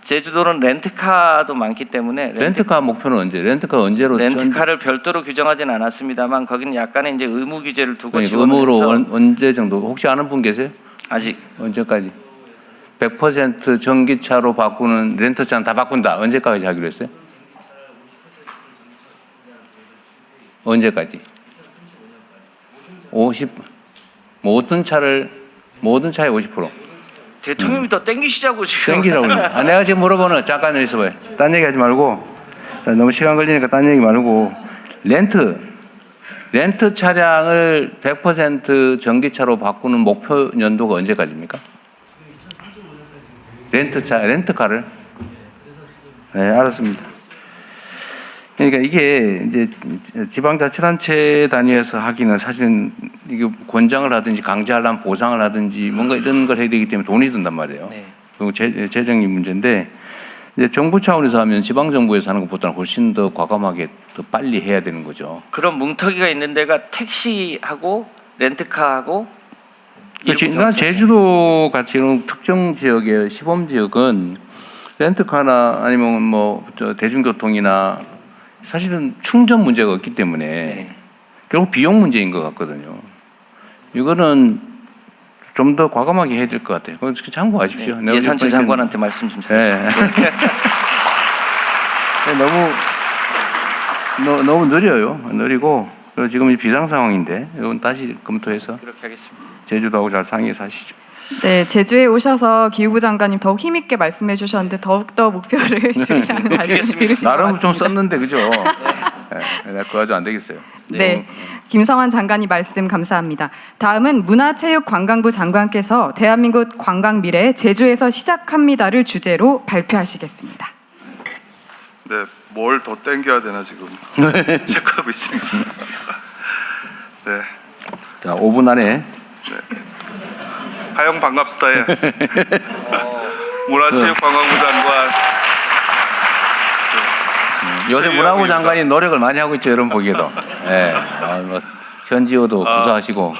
제주도는 렌트카도 많기 때문에 렌트카 목표는 언제? 렌트카 언제로? 렌트카를 별도로 규정하지는 않았습니다만, 거기는 약간의 이제 의무 규제를 두고 그러니까 지원을 의무로 해서 언제 정도? 혹시 아는 분 계세요? 아직 언제까지? 100% 전기차로 바꾸는, 렌트차는 다 바꾼다. 언제까지 하기로 했어요? 언제까지? 50, 모든 차에 50%. 대통령이 더 땡기시자고 지금. 땡기라고. 내가 지금 물어보는, 잠깐 있어봐요. 딴 얘기 하지 말고, 너무 시간 걸리니까 딴 얘기 말고, 렌트 차량을 100% 전기차로 바꾸는 목표 연도가 언제까지입니까? 렌트카를? 네, 알았습니다. 그러니까 이게 이제 지방자치단체 단위에서 하기는 사실은 이게 권장을 하든지 강제하려면 보상을 하든지 뭔가 이런 걸 해야 되기 때문에 돈이 든단 말이에요. 네. 그리고 재정이 문제인데, 이제 정부 차원에서 하면 지방 정부에서 하는 것보다는 훨씬 더 과감하게 더 빨리 해야 되는 거죠. 그런 뭉터기가 있는 데가 택시하고 렌트카하고. 그렇지. 난 제주도 같이 이런 특정 지역의 시범 지역은 렌트카나 아니면 뭐 대중교통이나 사실은 충전 문제가 없기 때문에 네. 결국 비용 문제인 것 같거든요. 이거는 좀 더 과감하게 해야 될 것 같아요. 그거 참고하십시오. 네. 예산처 장관한테 말씀 좀 네. 너무 느려요. 느리고, 그리고 지금 비상 상황인데 이건 다시 검토해서 그렇게 하겠습니다. 제주도하고 잘 상의해서 하시죠. 네, 제주에 오셔서 기후부 장관님 더욱 힘있게 말씀해 주셨는데 더욱더 목표를 줄이라는 말씀을 드리신 것 나름 좀 같습니다. 썼는데 그죠? 네, 그거 가지고 안 되겠어요. 네, 김성환 장관님 말씀 감사합니다. 다음은 문화체육관광부 장관께서 대한민국 관광 미래 제주에서 시작합니다를 주제로 발표하시겠습니다. 네, 뭘 더 땡겨야 되나 지금 체크하고 있습니다. 네, 자, 5분 안에 하영 반갑스타의 문화체육관광부 장관. 요새 최영입니다. 문화부 장관이 노력을 많이 하고 있죠. 여러분 보기에도. 네, 뭐 현지어도 구사하시고.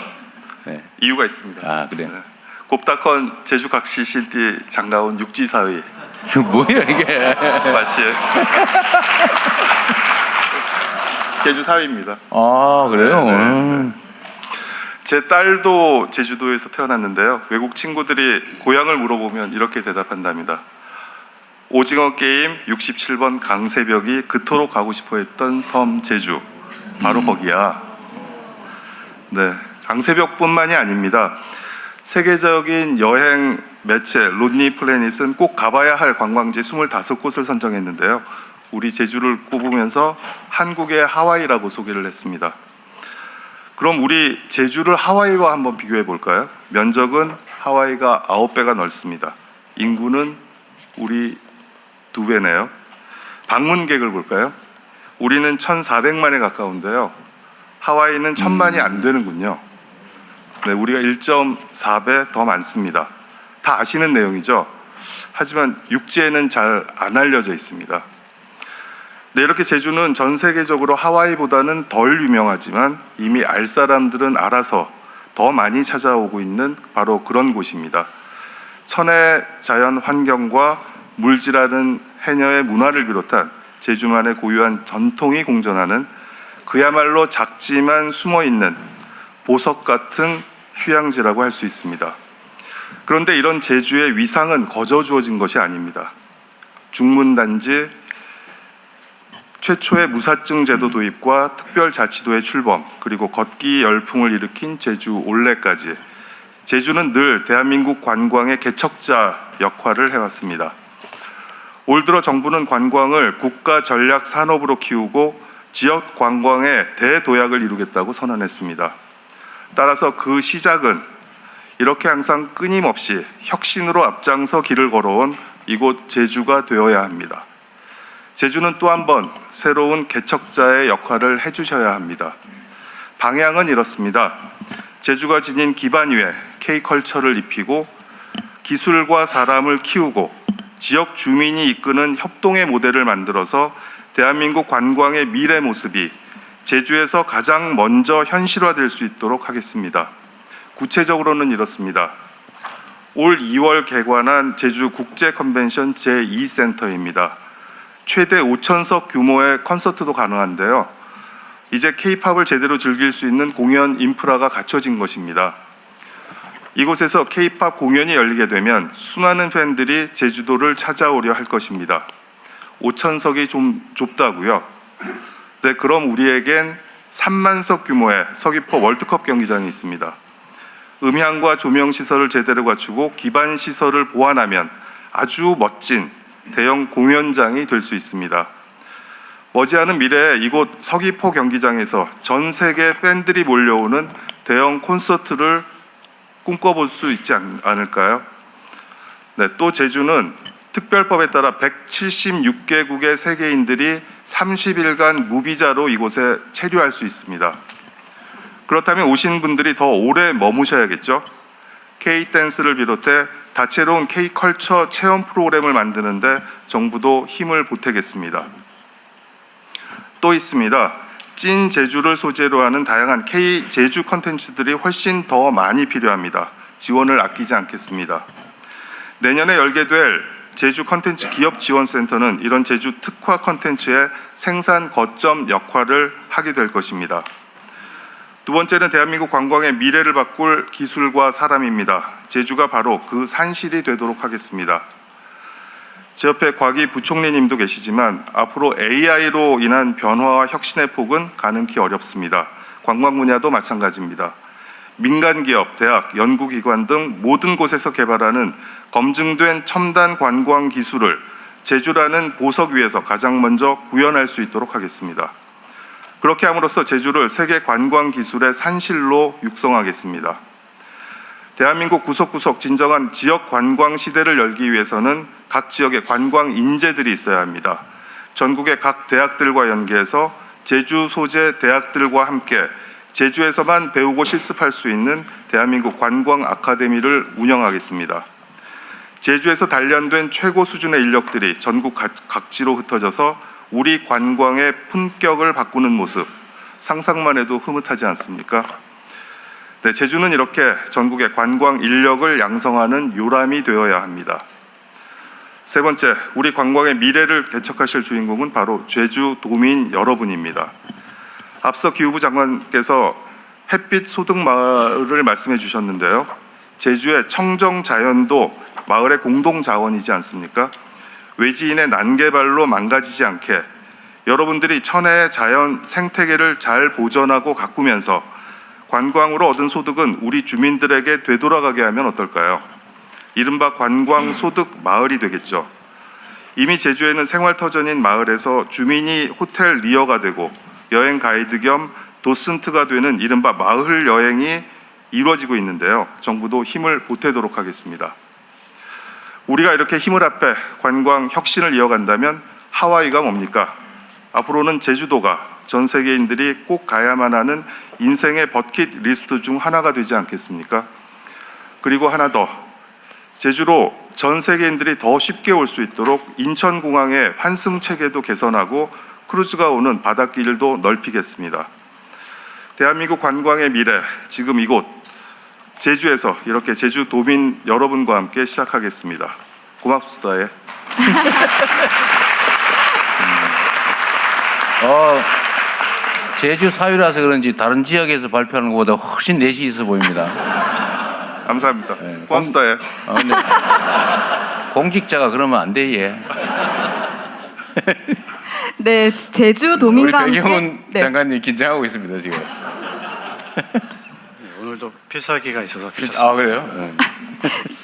네. 이유가 있습니다. 아, 그래. 네. 곱다컨 제주각시실티 장가온 육지사의 이거 뭐야 이게? 마씨 제주 사위입니다. 아, 그래요? 네. 제 딸도 제주도에서 태어났는데요. 외국 친구들이 고향을 물어보면 이렇게 대답한답니다. 오징어 게임 67번 강새벽이 그토록 가고 싶어 했던 섬 제주. 바로 거기야. 네, 강새벽뿐만이 아닙니다. 세계적인 여행 매체 론리 플래닛은 꼭 가봐야 할 관광지 25곳을 선정했는데요. 우리 제주를 꼽으면서 한국의 하와이라고 소개를 했습니다. 그럼 우리 제주를 하와이와 한번 비교해 볼까요? 면적은 하와이가 9배가 넓습니다. 인구는 우리 2배네요. 방문객을 볼까요? 우리는 1,400만에 가까운데요. 하와이는 1,000만이 안 되는군요. 네, 우리가 1.4배 더 많습니다. 다 아시는 내용이죠. 하지만 육지에는 잘 안 알려져 있습니다. 네, 이렇게 제주는 전 세계적으로 하와이보다는 덜 유명하지만 이미 알 사람들은 알아서 더 많이 찾아오고 있는 바로 그런 곳입니다. 천혜 자연 환경과 물질하는 해녀의 문화를 비롯한 제주만의 고유한 전통이 공존하는 그야말로 작지만 숨어있는 보석 같은 휴양지라고 할 수 있습니다. 그런데 이런 제주의 위상은 거저 주어진 것이 아닙니다. 중문단지 최초의 무사증 제도 도입과 특별자치도의 출범, 그리고 걷기 열풍을 일으킨 제주 올레까지 제주는 늘 대한민국 관광의 개척자 역할을 해왔습니다. 올 들어 정부는 관광을 국가 전략 산업으로 키우고 지역 관광의 대도약을 이루겠다고 선언했습니다. 따라서 그 시작은 이렇게 항상 끊임없이 혁신으로 앞장서 길을 걸어온 이곳 제주가 되어야 합니다. 제주는 또 한 번 새로운 개척자의 역할을 해주셔야 합니다. 방향은 이렇습니다. 제주가 지닌 기반 위에 K컬처를 입히고 기술과 사람을 키우고 지역 주민이 이끄는 협동의 모델을 만들어서 대한민국 관광의 미래 모습이 제주에서 가장 먼저 현실화될 수 있도록 하겠습니다. 구체적으로는 이렇습니다. 올 2월 개관한 제주 국제 컨벤션 제2센터입니다. 최대 5,000석 규모의 콘서트도 가능한데요. 이제 K-팝을 제대로 즐길 수 있는 공연 인프라가 갖춰진 것입니다. 이곳에서 K-팝 공연이 열리게 되면 수많은 팬들이 제주도를 찾아오려 할 것입니다. 5,000석이 좀 좁다고요? 네, 그럼 우리에겐 3만석 규모의 서귀포 월드컵 경기장이 있습니다. 음향과 조명 시설을 제대로 갖추고 기반 시설을 보완하면 아주 멋진 대형 공연장이 될 수 있습니다. 머지않은 미래에 이곳 서귀포 경기장에서 전 세계 팬들이 몰려오는 대형 콘서트를 꿈꿔볼 수 있지 않을까요? 네, 또 제주는 특별법에 따라 176개국의 세계인들이 30일간 무비자로 이곳에 체류할 수 있습니다. 그렇다면 오신 분들이 더 오래 머무셔야겠죠? K-댄스를 비롯해 다채로운 K-컬처 체험 프로그램을 만드는데 정부도 힘을 보태겠습니다. 또 있습니다. 찐 제주를 소재로 하는 다양한 K-제주 컨텐츠들이 훨씬 더 많이 필요합니다. 지원을 아끼지 않겠습니다. 내년에 열게 될 제주 컨텐츠 기업 지원센터는 이런 제주 특화 컨텐츠의 생산 거점 역할을 하게 될 것입니다. 두 번째는 대한민국 관광의 미래를 바꿀 기술과 사람입니다. 제주가 바로 그 산실이 되도록 하겠습니다. 제 옆에 곽이 부총리님도 계시지만 앞으로 AI로 인한 변화와 혁신의 폭은 가늠키 어렵습니다. 관광 분야도 마찬가지입니다. 민간 기업, 대학, 연구기관 등 모든 곳에서 개발하는 검증된 첨단 관광 기술을 제주라는 보석 위에서 가장 먼저 구현할 수 있도록 하겠습니다. 그렇게 함으로써 제주를 세계 관광 기술의 산실로 육성하겠습니다. 대한민국 구석구석 진정한 지역 관광 시대를 열기 위해서는 각 지역에 관광 인재들이 있어야 합니다. 전국의 각 대학들과 연계해서 제주 소재 대학들과 함께 제주에서만 배우고 실습할 수 있는 대한민국 관광 아카데미를 운영하겠습니다. 제주에서 단련된 최고 수준의 인력들이 전국 각지로 흩어져서 우리 관광의 품격을 바꾸는 모습, 상상만 해도 흐뭇하지 않습니까? 네, 제주는 이렇게 전국의 관광 인력을 양성하는 요람이 되어야 합니다. 세 번째, 우리 관광의 미래를 개척하실 주인공은 바로 제주도민 여러분입니다. 앞서 기후부 장관께서 햇빛 소득 마을을 말씀해 주셨는데요. 제주의 청정 자연도 마을의 공동 자원이지 않습니까? 외지인의 난개발로 망가지지 않게 여러분들이 천혜의 자연 생태계를 잘 보존하고 가꾸면서 관광으로 얻은 소득은 우리 주민들에게 되돌아가게 하면 어떨까요? 이른바 관광 소득 마을이 되겠죠. 이미 제주에는 생활터전인 마을에서 주민이 호텔 리어가 되고 여행 가이드 겸 도슨트가 되는 이른바 마을 여행이 이루어지고 있는데요. 정부도 힘을 보태도록 하겠습니다. 우리가 이렇게 힘을 합해 관광 혁신을 이어간다면 하와이가 뭡니까? 앞으로는 제주도가 전 세계인들이 꼭 가야만 하는 인생의 버킷 리스트 중 하나가 되지 않겠습니까? 그리고 하나 더, 제주로 전 세계인들이 더 쉽게 올 수 있도록 인천공항의 환승 체계도 개선하고 크루즈가 오는 바닷길도 넓히겠습니다. 대한민국 관광의 미래, 지금 이곳 제주에서 이렇게 제주도민 여러분과 함께 시작하겠습니다. 고맙습니다. 예. 제주 사유라서 그런지 다른 지역에서 발표하는 것보다 훨씬 내시 있어 보입니다. 감사합니다. 네, 고맙습니다. 예. 근데 공직자가 그러면 안 돼, 예. 네, 제주 우리 도민과 함께 백영훈 네. 장관님 긴장하고 있습니다, 지금. 오늘도 필살기가 있어서 괜찮습니다. 아, 그래요?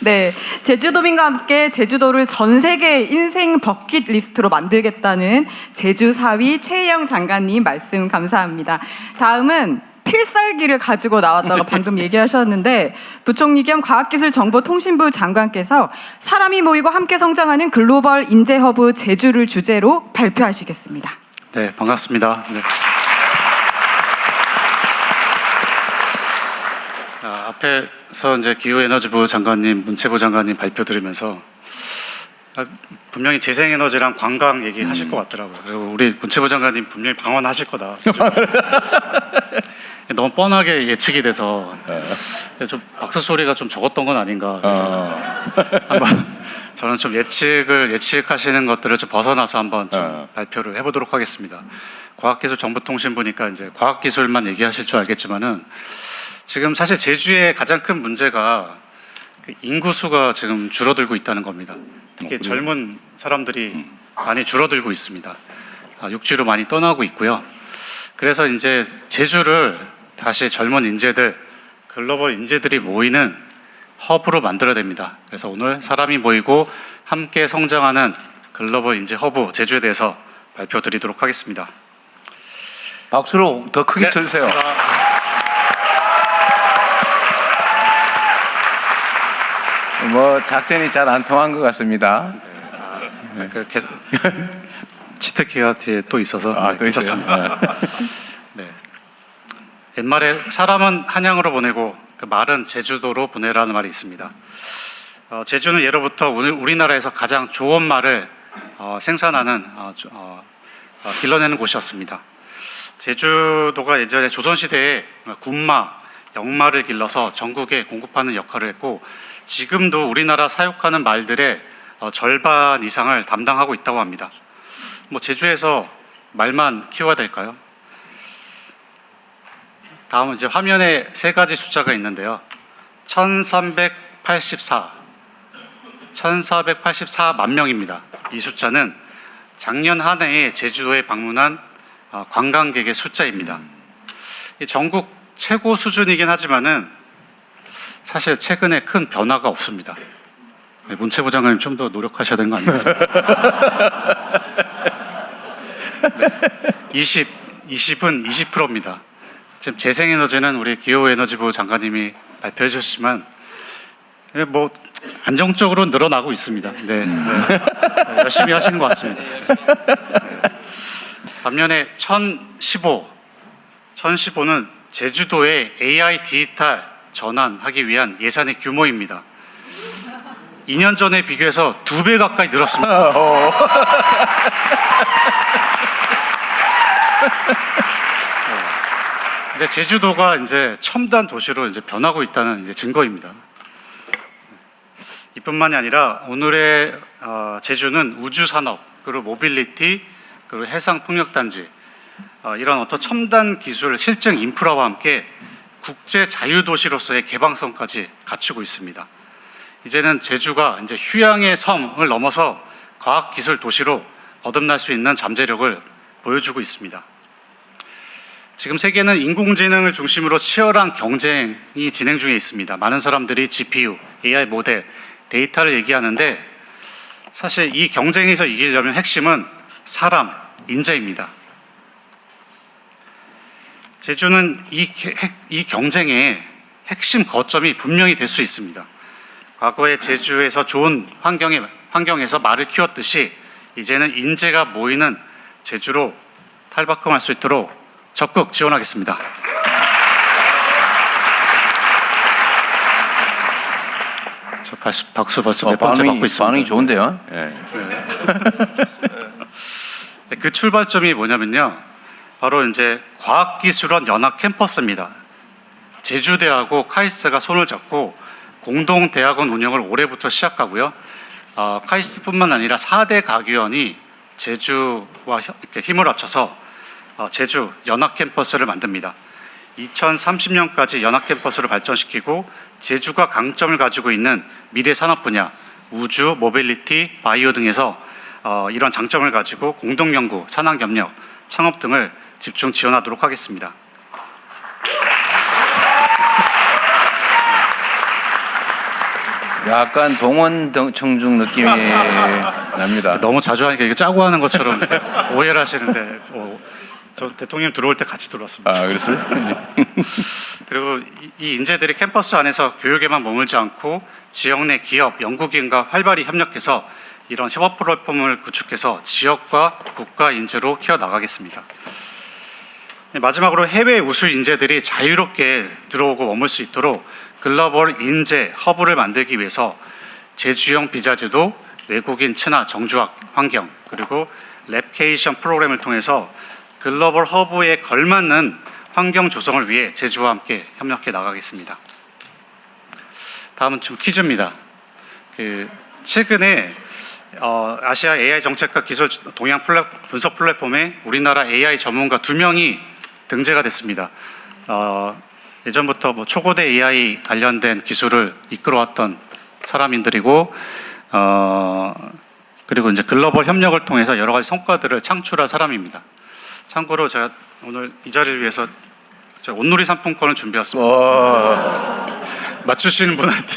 네, 제주도민과 함께 제주도를 전 세계 인생 버킷리스트로 만들겠다는 제주사위 최혜영 장관님 말씀 감사합니다. 다음은 필살기를 가지고 나왔다고 방금 얘기하셨는데 부총리 겸 과학기술정보통신부 장관께서 사람이 모이고 함께 성장하는 글로벌 인재허브 제주를 주제로 발표하시겠습니다. 네, 반갑습니다. 네. 앞에서 이제 기후에너지부 장관님, 문체부 장관님 발표 들으면서 분명히 재생에너지랑 관광 얘기하실 것 같더라고요. 그리고 우리 문체부 장관님 분명히 방언하실 거다. 너무 뻔하게 예측이 돼서 좀 박수 소리가 좀 적었던 건 아닌가. 그래서 한번 저는 좀 예측하시는 것들을 좀 벗어나서 한번 좀 발표를 해보도록 하겠습니다. 과학기술정보통신부니까 이제 과학기술만 얘기하실 줄 알겠지만은 지금 사실 제주의 가장 큰 문제가 그 인구수가 지금 줄어들고 있다는 겁니다. 특히 젊은 사람들이 많이 줄어들고 있습니다. 육지로 많이 떠나고 있고요. 그래서 이제 제주를 다시 젊은 인재들, 글로벌 인재들이 모이는 허브로 만들어야 됩니다. 그래서 오늘 사람이 모이고 함께 성장하는 글로벌 인재 허브 제주에 대해서 발표드리도록 하겠습니다. 박수로 더 크게 쳐주세요. 뭐 작전이 잘 안 통한 것 같습니다. 치트키가 뒤에 또 있어서 또 괜찮습니다. 네. 옛말에 사람은 한양으로 보내고 그 말은 제주도로 보내라는 말이 있습니다. 제주는 예로부터 우리나라에서 가장 좋은 말을 생산하는 길러내는 곳이었습니다. 제주도가 예전에 조선시대에 군마, 영마를 길러서 전국에 공급하는 역할을 했고 지금도 우리나라 사육하는 말들의 절반 이상을 담당하고 있다고 합니다. 뭐 제주에서 말만 키워야 될까요? 다음은 이제 화면에 세 가지 숫자가 있는데요. 1484만 명입니다. 이 숫자는 작년 한 해에 제주도에 방문한 관광객의 숫자입니다. 전국 최고 수준이긴 하지만은 사실 최근에 큰 변화가 없습니다. 네, 문체부 장관님 좀 더 노력하셔야 되는 거 아니겠습니까? 네, 20은 20%입니다. 지금 재생에너지는 우리 기후에너지부 장관님이 발표해 주셨지만 뭐 안정적으로 늘어나고 있습니다. 네, 열심히 하시는 것 같습니다. 네. 반면에 1015는 제주도의 AI 디지털 전환하기 위한 예산의 규모입니다. 2년 전에 비교해서 2배 가까이 늘었습니다. 근데 제주도가 이제 첨단 도시로 이제 변하고 있다는 이제 증거입니다. 이뿐만이 아니라 오늘의 제주는 우주 산업, 그리고 모빌리티, 그리고 해상 풍력 단지 이런 어떤 첨단 기술, 실증 인프라와 함께 국제 자유 도시로서의 개방성까지 갖추고 있습니다. 이제는 제주가 이제 휴양의 섬을 넘어서 과학 기술 도시로 거듭날 수 있는 잠재력을 보여주고 있습니다. 지금 세계는 인공지능을 중심으로 치열한 경쟁이 진행 중에 있습니다. 많은 사람들이 GPU, AI 모델, 데이터를 얘기하는데 사실 이 경쟁에서 이기려면 핵심은 사람, 인재입니다. 제주는 이 경쟁의 핵심 거점이 분명히 될 수 있습니다. 과거에 제주에서 좋은 환경에서 말을 키웠듯이 이제는 인재가 모이는 제주로 탈바꿈할 수 있도록 적극 지원하겠습니다. 저 박수 벌써 몇 번째 받고 있습니다. 반응이 좋은데요? 예. 그 출발점이 뭐냐면요, 바로 이제 과학기술원 연합 캠퍼스입니다. 제주대하고 카이스트가 손을 잡고 공동 대학원 운영을 올해부터 시작하고요. 카이스트뿐만 아니라 4대 가교원이 제주와 이렇게 힘을 합쳐서 제주 연합 캠퍼스를 만듭니다. 2030년까지 연합 캠퍼스를 발전시키고 제주가 강점을 가지고 있는 미래 산업 분야, 우주, 모빌리티, 바이오 등에서 이런 장점을 가지고 공동 연구, 산학 협력, 창업 등을 집중 지원하도록 하겠습니다. 약간 동원 청중 느낌이 납니다. 너무 자주 하니까 이거 짜고 하는 것처럼 오해를 하시는데 저 대통령 들어올 때 같이 들어왔습니다. 아, 그랬어요? 그리고 이 인재들이 캠퍼스 안에서 교육에만 머물지 않고 지역 내 기업, 연구기관과 활발히 협력해서 이런 협업 플랫폼을 구축해서 지역과 국가 인재로 키워나가겠습니다. 마지막으로 해외 우수 인재들이 자유롭게 들어오고 머물 수 있도록 글로벌 인재 허브를 만들기 위해서 제주형 비자제도, 외국인 친화 정주학 환경, 그리고 랩케이션 프로그램을 통해서 글로벌 허브에 걸맞는 환경 조성을 위해 제주와 함께 협력해 나가겠습니다. 다음은 좀 퀴즈입니다. 최근에 아시아 AI 정책과 기술 동향 분석 플랫폼에 우리나라 AI 전문가 2명이 등재가 됐습니다. 예전부터 초고대 AI 관련된 기술을 이끌어왔던 사람인들이고, 그리고 이제 글로벌 협력을 통해서 여러 가지 성과들을 창출한 사람입니다. 참고로 제가 오늘 이 자리를 위해서 온누리 상품권을 준비했습니다. 맞추시는 분한테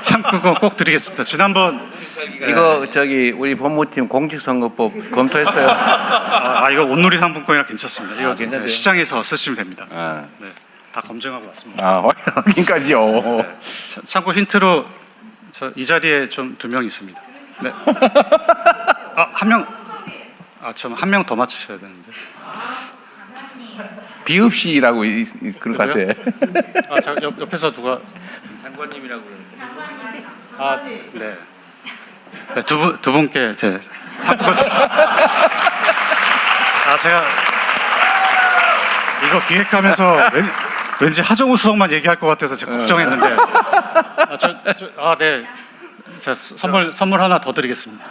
상품권 꼭 드리겠습니다. 지난번 이거 우리 법무팀 공직선거법 검토했어요? 이거 온누리 상품권이라 괜찮습니다. 이거 괜찮대요? 시장에서 쓰시면 됩니다. 네. 다 검증하고 왔습니다. 확인까지요. 네. 참고 힌트로 이 자리에 좀 2명 있습니다. 네. 한 명, 좀 한 명 더 맞추셔야 되는데. 비읍시라고 그럴 것 같아. 저 옆에서 누가 장관님이라고 그러는데. 네. 네, 두 분께 제 상품권 드리겠습니다. 제가 이거 기획하면서 왠지 하정우 수석만 얘기할 것 같아서 제가 걱정했는데. 네. 제가 선물 하나 더 드리겠습니다.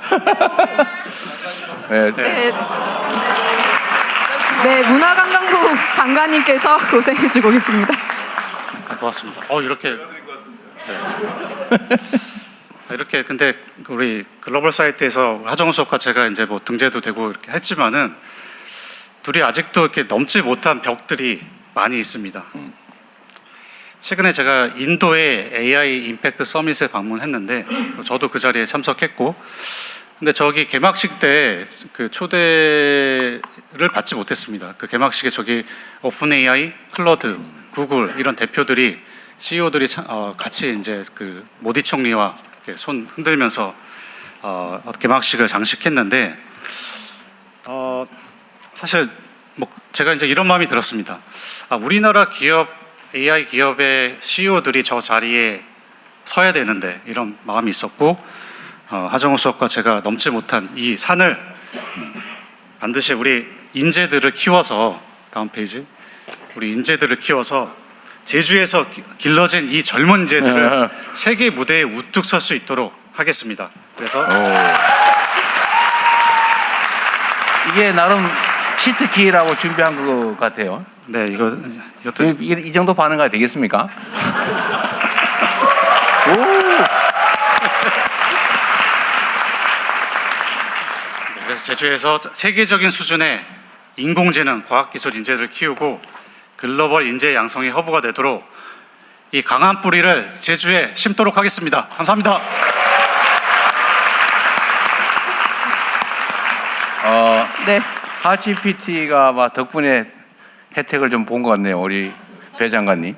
네, 문화관광부 장관님께서 고생해주고 계십니다. 고맙습니다. 이렇게. 이렇게 근데 우리 글로벌 사이트에서 하정우 수석과 제가 이제 등재도 되고 이렇게 했지만은 둘이 아직도 이렇게 넘지 못한 벽들이 많이 있습니다. 최근에 제가 인도의 AI 임팩트 서밋에 방문했는데 저도 그 자리에 참석했고, 근데 저기 개막식 때 그 초대를 받지 못했습니다. 그 개막식에 저기 오픈 AI, 클로드, 구글 이런 대표들이 CEO들이 같이 이제 그 모디 총리와 이렇게 손 흔들면서 개막식을 장식했는데 사실 뭐 제가 이제 이런 마음이 들었습니다. 우리나라 기업 AI 기업의 CEO들이 저 자리에 서야 되는데 이런 마음이 있었고, 하정우 수석과 제가 넘지 못한 이 산을 반드시 우리 인재들을 키워서, 다음 페이지, 우리 인재들을 키워서 제주에서 길러진 이 젊은 인재들을 세계 무대에 우뚝 설 수 있도록 하겠습니다. 그래서 이게 나름 치트키라고 준비한 것 같아요. 네, 이것도 이 정도 반응가 되겠습니까? 그래서 제주에서 세계적인 수준의 인공지능, 과학기술 인재를 키우고 글로벌 인재 양성의 허브가 되도록 이 강한 뿌리를 제주에 심도록 하겠습니다. 감사합니다. 네. 하치PT가 덕분에 혜택을 좀 본 것 같네요. 우리 배 장관님.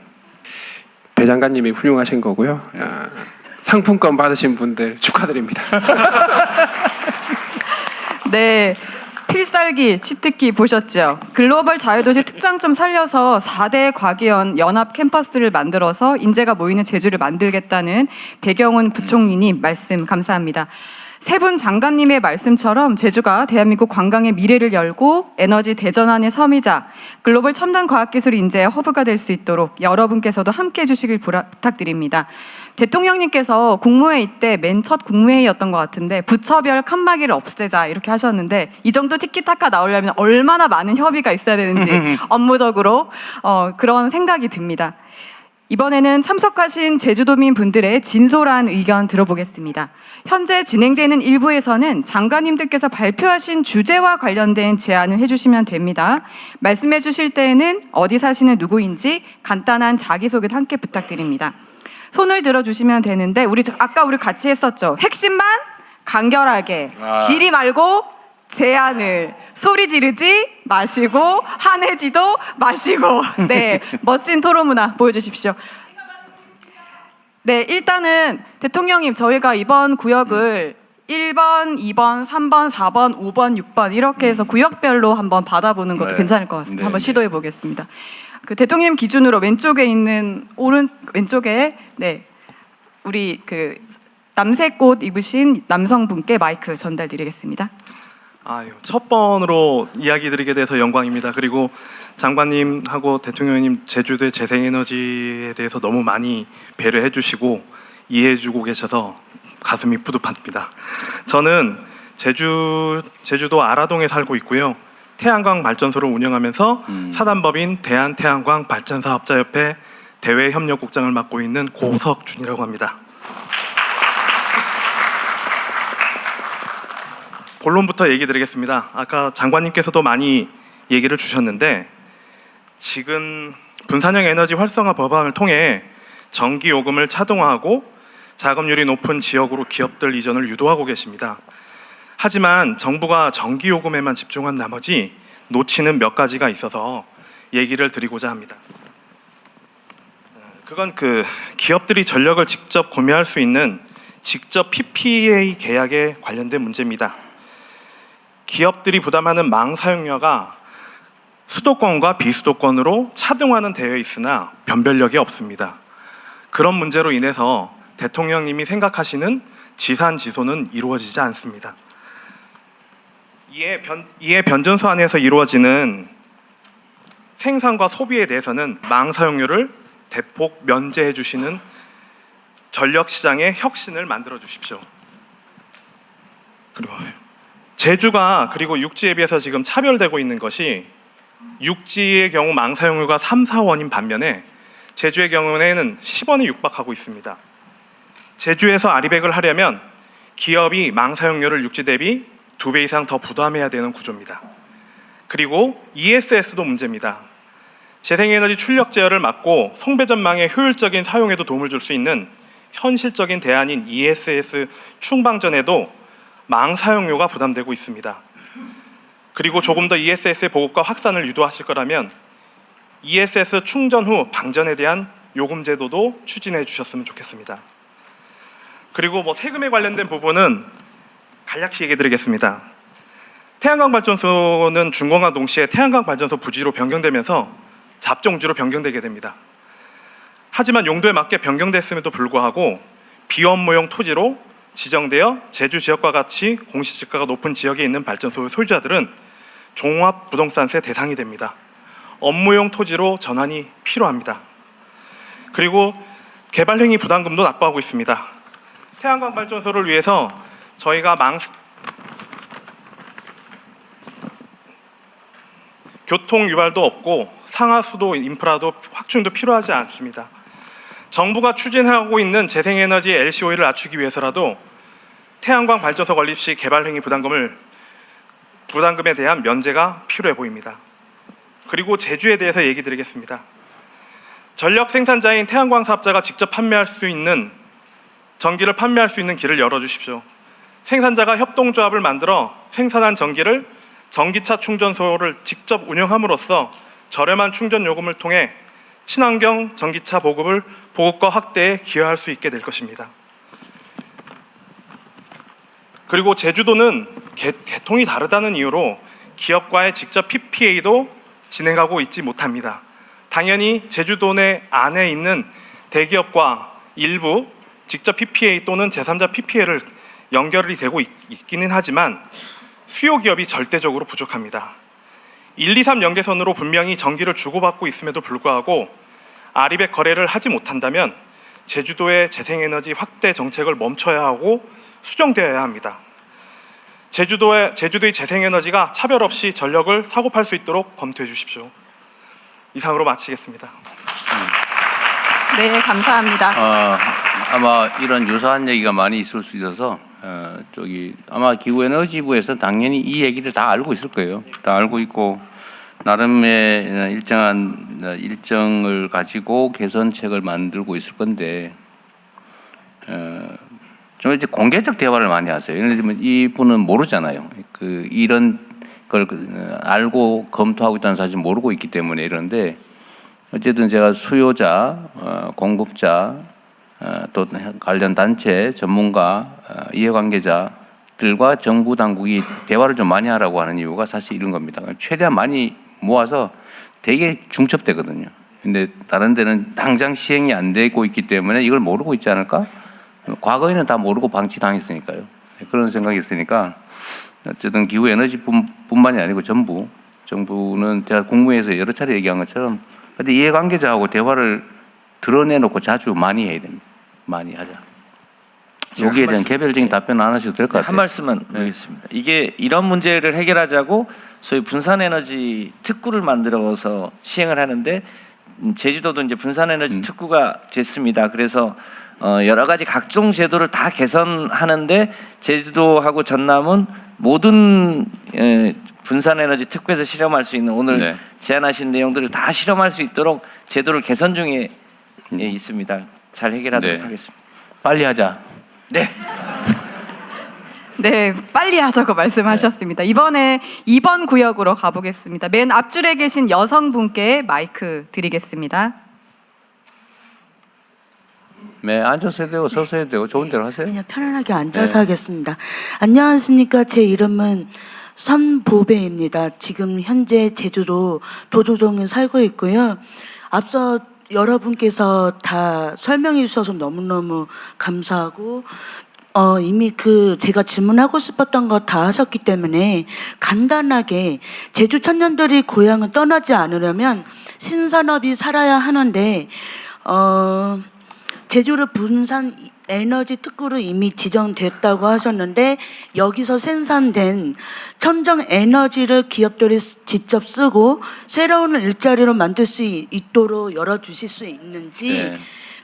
배 장관님이 훌륭하신 거고요. 상품권 받으신 분들 축하드립니다. 네. 필살기, 치트키 보셨죠? 글로벌 자유도시 특장점 살려서 4대 과기연 연합 캠퍼스를 만들어서 인재가 모이는 제주를 만들겠다는 배경훈 부총리님 말씀 감사합니다. 세 분 장관님의 말씀처럼 제주가 대한민국 관광의 미래를 열고 에너지 대전환의 섬이자 글로벌 첨단 과학기술 인재의 허브가 될 수 있도록 여러분께서도 함께 해주시길 부탁드립니다. 대통령님께서 국무회의 때 맨 첫 국무회의였던 것 같은데 부처별 칸막이를 없애자 이렇게 하셨는데 이 정도 티키타카 나오려면 얼마나 많은 협의가 있어야 되는지 업무적으로 그런 생각이 듭니다. 이번에는 참석하신 제주도민 분들의 진솔한 의견 들어보겠습니다. 현재 진행되는 일부에서는 장관님들께서 발표하신 주제와 관련된 제안을 해주시면 됩니다. 말씀해 주실 때에는 어디 사시는 누구인지 간단한 자기소개도 함께 부탁드립니다. 손을 들어주시면 되는데 아까 우리 같이 했었죠. 핵심만 간결하게 지리 말고 제안을 소리 지르지 마시고 화내지도 마시고 네 멋진 토론 문화 보여주십시오. 네 일단은 대통령님 저희가 이번 구역을 1번, 2번, 3번, 4번, 5번, 6번 이렇게 해서 구역별로 한번 받아보는 것도 괜찮을 것 같습니다. 한번 시도해 보겠습니다. 그 대통령 기준으로 왼쪽에 있는 왼쪽에 네 우리 그 남색 옷 입으신 남성분께 마이크 전달드리겠습니다. 첫 번으로 이야기 드리게 돼서 영광입니다. 그리고 장관님하고 대통령님 제주도의 재생에너지에 대해서 너무 많이 배려해 주시고 이해해 주고 계셔서 가슴이 뿌듯합니다. 저는 제주도 아라동에 살고 있고요. 태양광 발전소를 운영하면서 사단법인 대한태양광 발전사업자협회 대외협력국장을 맡고 있는 고석준이라고 합니다. 본론부터 얘기 드리겠습니다. 아까 장관님께서도 많이 얘기를 주셨는데 지금 분산형 에너지 활성화 법안을 통해 전기 요금을 차등화하고 자금률이 높은 지역으로 기업들 이전을 유도하고 계십니다. 하지만 정부가 전기 요금에만 집중한 나머지 놓치는 몇 가지가 있어서 얘기를 드리고자 합니다. 그건 기업들이 전력을 직접 구매할 수 있는 직접 PPA 계약에 관련된 문제입니다. 기업들이 부담하는 망 사용료가 수도권과 비수도권으로 차등화는 되어 있으나 변별력이 없습니다. 그런 문제로 인해서 대통령님이 생각하시는 지산지소는 이루어지지 않습니다. 이에 변전소 안에서 이루어지는 생산과 소비에 대해서는 망 사용료를 대폭 면제해 주시는 전력시장의 혁신을 만들어 주십시오. 그리고 제주가 그리고 육지에 비해서 지금 차별되고 있는 것이 육지의 경우 망 사용료가 3, 4원인 반면에 제주의 경우에는 10원에 육박하고 있습니다. 제주에서 아리백을 하려면 기업이 망 사용료를 육지 대비 2배 이상 더 부담해야 되는 구조입니다. 그리고 ESS도 문제입니다. 재생에너지 출력 제어를 막고 송배전망의 효율적인 사용에도 도움을 줄 수 있는 현실적인 대안인 ESS 충방전에도 망 사용료가 부담되고 있습니다. 그리고 조금 더 ESS의 보급과 확산을 유도하실 거라면 ESS 충전 후 방전에 대한 요금 제도도 추진해 주셨으면 좋겠습니다. 그리고 세금에 관련된 부분은 간략히 얘기 드리겠습니다. 태양광 발전소는 준공과 동시에 태양광 발전소 부지로 변경되면서 잡종지로 변경되게 됩니다. 하지만 용도에 맞게 변경됐음에도 불구하고 비업무용 토지로 지정되어 제주 지역과 같이 공시지가가 높은 지역에 있는 발전소 소유자들은 종합부동산세 대상이 됩니다. 업무용 토지로 전환이 필요합니다. 그리고 개발행위 부담금도 납부하고 있습니다. 태양광 발전소를 위해서 저희가 교통 유발도 없고 상하수도 인프라도 확충도 필요하지 않습니다. 정부가 추진하고 있는 재생에너지 LCOE를 낮추기 위해서라도 태양광 발전소 건립 시 개발행위 부담금에 대한 면제가 필요해 보입니다. 그리고 제주에 대해서 얘기 드리겠습니다. 전력 생산자인 태양광 사업자가 직접 판매할 수 있는 전기를 판매할 수 있는 길을 열어주십시오. 생산자가 협동조합을 만들어 생산한 전기를 전기차 충전소를 직접 운영함으로써 저렴한 충전 요금을 통해 친환경 전기차 보급과 확대에 기여할 수 있게 될 것입니다. 그리고 제주도는 계통이 다르다는 이유로 기업과의 직접 PPA도 진행하고 있지 못합니다. 당연히 제주도 내 안에 있는 대기업과 일부 직접 PPA 또는 제3자 PPA를 연결이 되고 있기는 하지만 수요 기업이 절대적으로 부족합니다. 1, 2, 3 연계선으로 분명히 전기를 주고받고 있음에도 불구하고 아리백 거래를 하지 못한다면 제주도의 재생에너지 확대 정책을 멈춰야 하고 수정되어야 합니다. 제주도의 재생에너지가 차별 없이 전력을 사고팔 수 있도록 검토해 주십시오. 이상으로 마치겠습니다. 네, 감사합니다. 아마 이런 유사한 얘기가 많이 있을 수 있어서 아마 기후에너지부에서 당연히 이 얘기를 다 알고 있을 거예요. 다 알고 있고 나름의 일정한 일정을 가지고 개선책을 만들고 있을 건데 좀 이제 공개적 대화를 많이 하세요. 예를 들면 이분은 모르잖아요. 이런 걸 알고 검토하고 있다는 사실 모르고 있기 때문에 이런데 어쨌든 제가 수요자, 공급자, 또 관련 단체, 전문가, 이해관계자들과 정부 당국이 대화를 좀 많이 하라고 하는 이유가 사실 이런 겁니다. 최대한 많이 모아서 되게 중첩되거든요. 근데 다른 데는 당장 시행이 안 되고 있기 때문에 이걸 모르고 있지 않을까? 과거에는 다 모르고 방치당했으니까요. 그런 생각이 있으니까 어쨌든 기후에너지뿐만이 아니고 정부는 제가 국무회에서 여러 차례 얘기한 것처럼 근데 이해관계자하고 대화를 드러내놓고 자주 많이 해야 됩니다. 많이 하자. 여기에 대한 개별적인 답변 안 하셔도 될 것 같아요. 한 말씀만 드리겠습니다. 이게 이런 문제를 해결하자고 소위 분산에너지 특구를 만들어서 시행을 하는데 제주도도 이제 분산에너지 특구가 됐습니다. 그래서 여러 가지 각종 제도를 다 개선하는데 제주도하고 전남은 모든 분산에너지 특구에서 실험할 수 있는 오늘 제안하신 내용들을 다 실험할 수 있도록 제도를 개선 중에 있습니다. 잘 해결하도록 하겠습니다. 빨리 하자. 네. 네, 빨리 하자고 말씀하셨습니다. 이번에 2번 구역으로 가보겠습니다. 맨 앞줄에 계신 여성분께 마이크 드리겠습니다. 네, 앉아서 해도 되고 서서 해도 되고 좋은 대로 하세요. 그냥 편안하게 앉아서 하겠습니다. 안녕하십니까. 제 이름은 선보배입니다. 지금 현재 제주도 도조동에 살고 있고요. 앞서 여러분께서 다 설명해 주셔서 너무너무 감사하고 이미 제가 질문하고 싶었던 거 다 하셨기 때문에 간단하게 제주 청년들이 고향을 떠나지 않으려면 신산업이 살아야 하는데 제주를 분산 에너지 특구로 이미 지정됐다고 하셨는데 여기서 생산된 천정 에너지를 기업들이 직접 쓰고 새로운 일자리로 만들 수 있도록 열어주실 수 있는지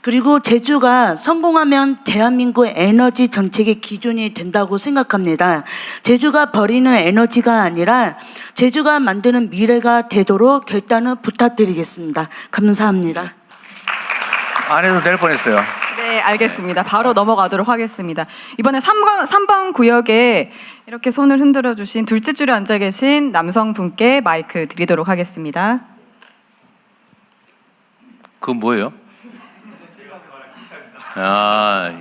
그리고 제주가 성공하면 대한민국 에너지 정책의 기준이 된다고 생각합니다. 제주가 버리는 에너지가 아니라 제주가 만드는 미래가 되도록 결단을 부탁드리겠습니다. 감사합니다. 안 해도 될 뻔했어요. 네, 알겠습니다. 바로 넘어가도록 하겠습니다. 이번에 3번 구역에 이렇게 손을 흔들어 주신 둘째 줄에 앉아 계신 남성분께 마이크 드리도록 하겠습니다. 그건 뭐예요? 아,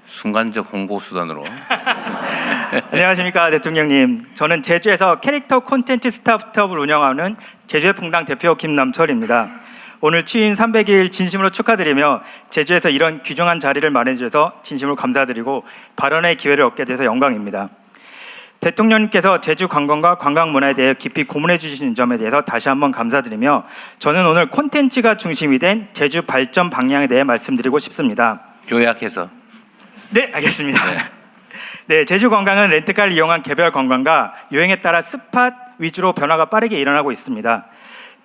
순간적 홍보 수단으로. 안녕하십니까 대통령님. 저는 제주에서 캐릭터 콘텐츠 스타트업을 운영하는 제주의 풍당 대표 김남철입니다. 오늘 취임 300일 진심으로 축하드리며 제주에서 이런 귀중한 자리를 마련해 주셔서 진심으로 감사드리고 발언의 기회를 얻게 돼서 영광입니다. 대통령님께서 제주 관광과 관광 문화에 대해 깊이 고문해 주신 점에 대해서 다시 한번 감사드리며 저는 오늘 콘텐츠가 중심이 된 제주 발전 방향에 대해 말씀드리고 싶습니다. 요약해서. 네, 알겠습니다. 네, 제주 관광은 렌트카를 이용한 개별 관광과 유행에 따라 스팟 위주로 변화가 빠르게 일어나고 있습니다.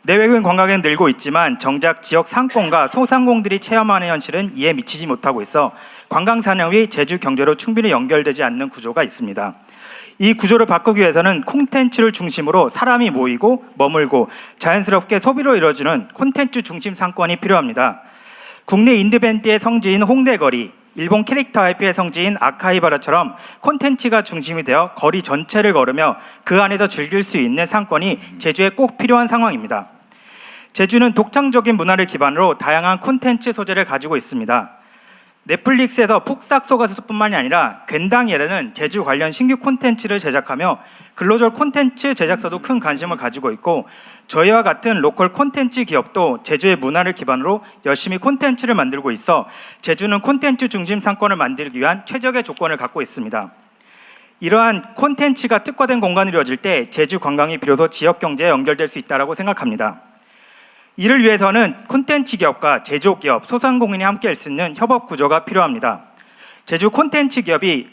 내외국인 관광은 늘고 있지만 정작 지역 상권과 소상공들이 체험하는 현실은 이에 미치지 못하고 있어 관광 산업이 제주 경제로 충분히 연결되지 않는 구조가 있습니다. 이 구조를 바꾸기 위해서는 콘텐츠를 중심으로 사람이 모이고 머물고 자연스럽게 소비로 이루어지는 콘텐츠 중심 상권이 필요합니다. 국내 인디밴드의 성지인 홍대거리, 일본 캐릭터 IP의 성지인 아카이바라처럼 콘텐츠가 중심이 되어 거리 전체를 걸으며 그 안에서 즐길 수 있는 상권이 제주에 꼭 필요한 상황입니다. 제주는 독창적인 문화를 기반으로 다양한 콘텐츠 소재를 가지고 있습니다. 넷플릭스에서 푹싹 속았을뿐만이 아니라 괜당이라는 제주 관련 신규 콘텐츠를 제작하며 글로벌 콘텐츠 제작사도 큰 관심을 가지고 있고 저희와 같은 로컬 콘텐츠 기업도 제주의 문화를 기반으로 열심히 콘텐츠를 만들고 있어 제주는 콘텐츠 중심 상권을 만들기 위한 최적의 조건을 갖고 있습니다. 이러한 콘텐츠가 특화된 공간이 이루어질 때 제주 관광이 비로소 지역 경제에 연결될 수 있다고 생각합니다. 이를 위해서는 콘텐츠 기업과 제조기업, 소상공인이 함께 할 수 있는 협업 구조가 필요합니다. 제주 콘텐츠 기업이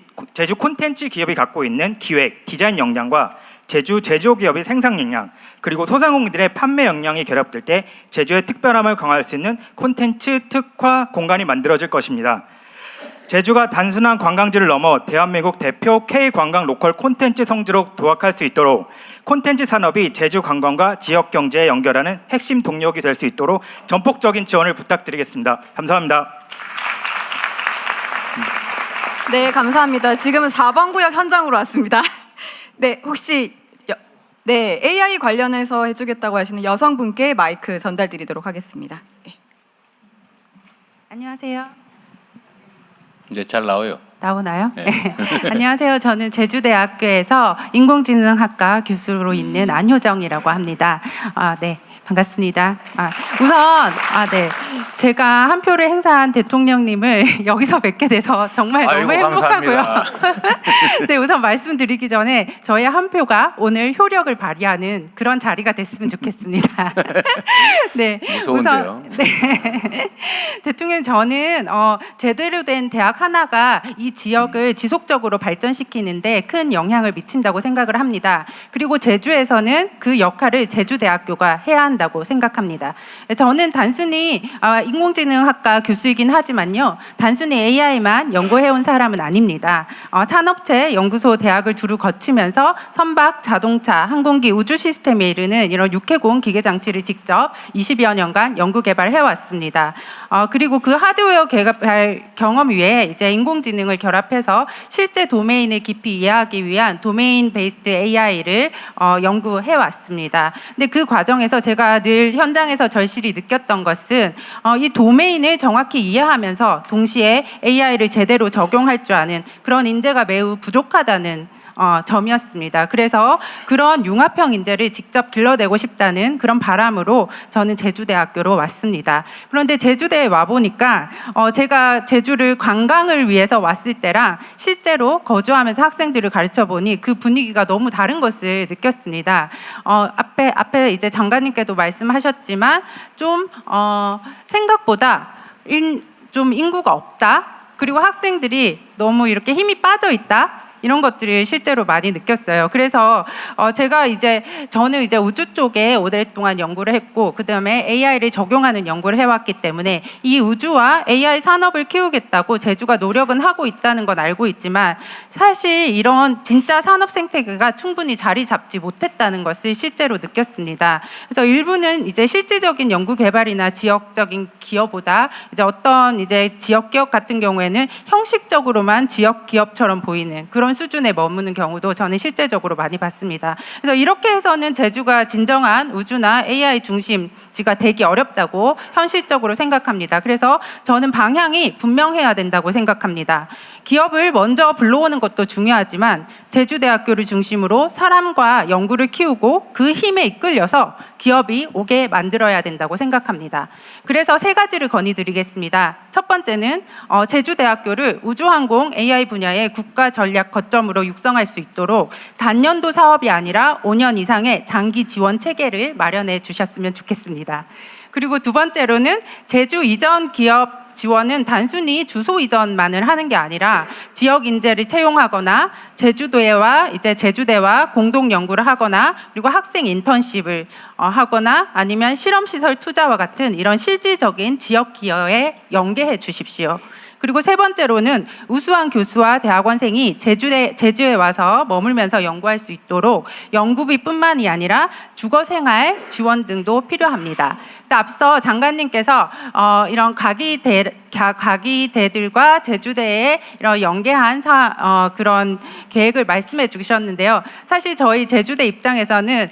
갖고 있는 기획, 디자인 역량과 제주 제조기업의 생산 역량, 그리고 소상공인들의 판매 역량이 결합될 때 제주의 특별함을 강화할 수 있는 콘텐츠 특화 공간이 만들어질 것입니다. 제주가 단순한 관광지를 넘어 대한민국 대표 K-관광 로컬 콘텐츠 성지로 도약할 수 있도록 콘텐츠 산업이 제주 관광과 지역 경제에 연결하는 핵심 동력이 될 수 있도록 전폭적인 지원을 부탁드리겠습니다. 감사합니다. 네, 감사합니다. 지금은 4번 구역 현장으로 왔습니다. 네, 혹시 AI 관련해서 해주겠다고 하시는 여성분께 마이크 전달드리도록 하겠습니다. 네. 안녕하세요. 이제 잘 나와요. 나오나요? 네. 안녕하세요. 저는 제주대학교에서 인공지능학과 교수로 있는 안효정이라고 합니다. 네. 반갑습니다. 우선 네. 제가 한 표를 행사한 대통령님을 여기서 뵙게 돼서 정말 너무 행복하고요. 네, 우선 말씀드리기 전에 저의 한 표가 오늘 효력을 발휘하는 그런 자리가 됐으면 좋겠습니다. 네, 무서운데요. 우선 네. 대통령 저는 제대로 된 대학 하나가 이 지역을 지속적으로 발전시키는데 큰 영향을 미친다고 생각을 합니다. 그리고 제주에서는 그 역할을 제주대학교가 해야 한다고 생각합니다. 저는 단순히 인공지능학과 교수이긴 하지만요, 단순히 AI만 연구해온 사람은 아닙니다. 산업체, 연구소, 대학을 두루 거치면서 선박, 자동차, 항공기, 우주 시스템에 이르는 이런 육해공 기계장치를 직접 20여 년간 연구 개발해왔습니다. 그리고 그 하드웨어 개발 경험 위에 이제 인공지능을 결합해서 실제 도메인을 깊이 이해하기 위한 도메인 베이스드 AI를 연구해왔습니다. 근데 그 과정에서 제가 늘 현장에서 절실히 느꼈던 것은 이 도메인을 정확히 이해하면서 동시에 AI를 제대로 적용할 줄 아는 그런 인재가 매우 부족하다는 점이었습니다. 그래서 그런 융합형 인재를 직접 길러내고 싶다는 그런 바람으로 저는 제주대학교로 왔습니다. 그런데 제주대에 와보니까 제가 제주를 관광을 위해서 왔을 때랑 실제로 거주하면서 학생들을 가르쳐보니 그 분위기가 너무 다른 것을 느꼈습니다. 앞에 이제 장관님께도 말씀하셨지만 좀 생각보다 좀 인구가 없다. 그리고 학생들이 너무 이렇게 힘이 빠져 있다. 이런 것들을 실제로 많이 느꼈어요. 그래서 저는 이제 우주 쪽에 오랫동안 연구를 했고 그다음에 AI를 적용하는 연구를 해왔기 때문에 이 우주와 AI 산업을 키우겠다고 제주가 노력은 하고 있다는 건 알고 있지만 사실 이런 진짜 산업 생태계가 충분히 자리 잡지 못했다는 것을 실제로 느꼈습니다. 그래서 일부는 이제 실질적인 연구 개발이나 지역적인 기여보다 이제 어떤 이제 지역 기업 같은 경우에는 형식적으로만 지역 기업처럼 보이는 그런 수준에 머무는 경우도 저는 실제적으로 많이 봤습니다. 그래서 이렇게 해서는 제주가 진정한 우주나 AI 중심지가 되기 어렵다고 현실적으로 생각합니다. 그래서 저는 방향이 분명해야 된다고 생각합니다. 기업을 먼저 불러오는 것도 중요하지만 제주대학교를 중심으로 사람과 연구를 키우고 그 힘에 이끌려서 기업이 오게 만들어야 된다고 생각합니다. 그래서 3가지를 건의드리겠습니다. 첫 번째는 제주대학교를 우주항공 AI 분야의 국가 전략 거점으로 육성할 수 있도록 단년도 사업이 아니라 5년 이상의 장기 지원 체계를 마련해 주셨으면 좋겠습니다. 그리고 두 번째로는 제주 이전 기업 지원은 단순히 주소 이전만을 하는 게 아니라 지역 인재를 채용하거나 제주대와 공동 연구를 하거나 그리고 학생 인턴십을 하거나 아니면 실험시설 투자와 같은 이런 실질적인 지역 기여에 연계해 주십시오. 그리고 3번째로는 우수한 교수와 대학원생이 제주에 와서 머물면서 연구할 수 있도록 연구비뿐만이 아니라 주거생활 지원 등도 필요합니다. 앞서 장관님께서 이런 가기대들과 제주대에 이런 연계한 그런 계획을 말씀해 주셨는데요. 사실 저희 제주대 입장에서는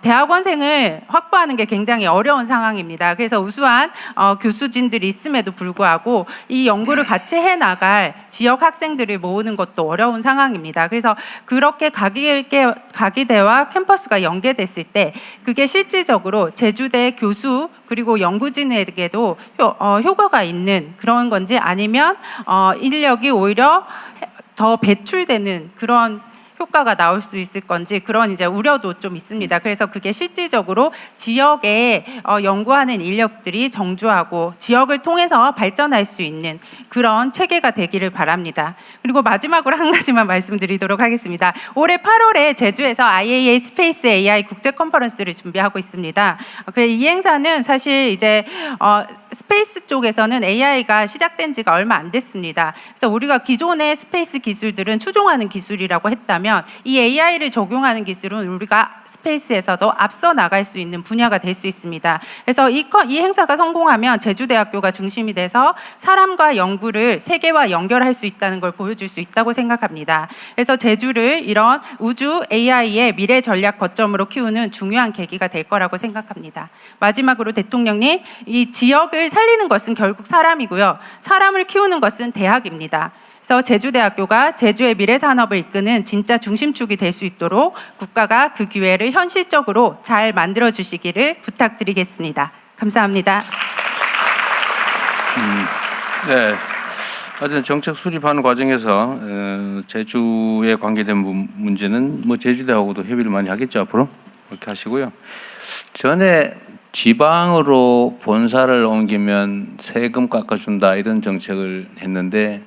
대학원생을 확보하는 게 굉장히 어려운 상황입니다. 그래서 우수한 교수진들이 있음에도 불구하고 이 연구를 같이 해나갈 지역 학생들을 모으는 것도 어려운 상황입니다. 그래서 그렇게 가기대와 캠퍼스가 연계됐을 때 그게 실질적으로 제주대 교수 그리고 연구진에게도 효과가 있는 그런 건지 아니면 인력이 오히려 더 배출되는 그런 효과가 나올 수 있을 건지 그런 이제 우려도 좀 있습니다. 그래서 그게 실질적으로 지역에 연구하는 인력들이 정주하고 지역을 통해서 발전할 수 있는 그런 체계가 되기를 바랍니다. 그리고 마지막으로 한 가지만 말씀드리도록 하겠습니다. 올해 8월에 제주에서 IAA 스페이스 AI 국제 컨퍼런스를 준비하고 있습니다. 이 행사는 사실 이제 스페이스 쪽에서는 AI가 시작된 지가 얼마 안 됐습니다. 그래서 우리가 기존의 스페이스 기술들은 추종하는 기술이라고 했다면 이 AI를 적용하는 기술은 우리가 스페이스에서도 앞서 나갈 수 있는 분야가 될 수 있습니다. 그래서 이 행사가 성공하면 제주대학교가 중심이 돼서 사람과 연구를 세계와 연결할 수 있다는 걸 보여줄 수 있다고 생각합니다. 그래서 제주를 이런 우주 AI의 미래 전략 거점으로 키우는 중요한 계기가 될 거라고 생각합니다. 마지막으로 대통령님, 이 지역을 살리는 것은 결국 사람이고요. 사람을 키우는 것은 대학입니다. 그래서 제주대학교가 제주의 미래 산업을 이끄는 진짜 중심축이 될 수 있도록 국가가 그 기회를 현실적으로 잘 만들어 주시기를 부탁드리겠습니다. 감사합니다. 네. 하여튼 정책 수립하는 과정에서 제주에 관계된 문제는 뭐 제주대하고도 협의를 많이 하겠죠, 앞으로. 그렇게 하시고요. 전에 지방으로 본사를 옮기면 세금 깎아준다 이런 정책을 했는데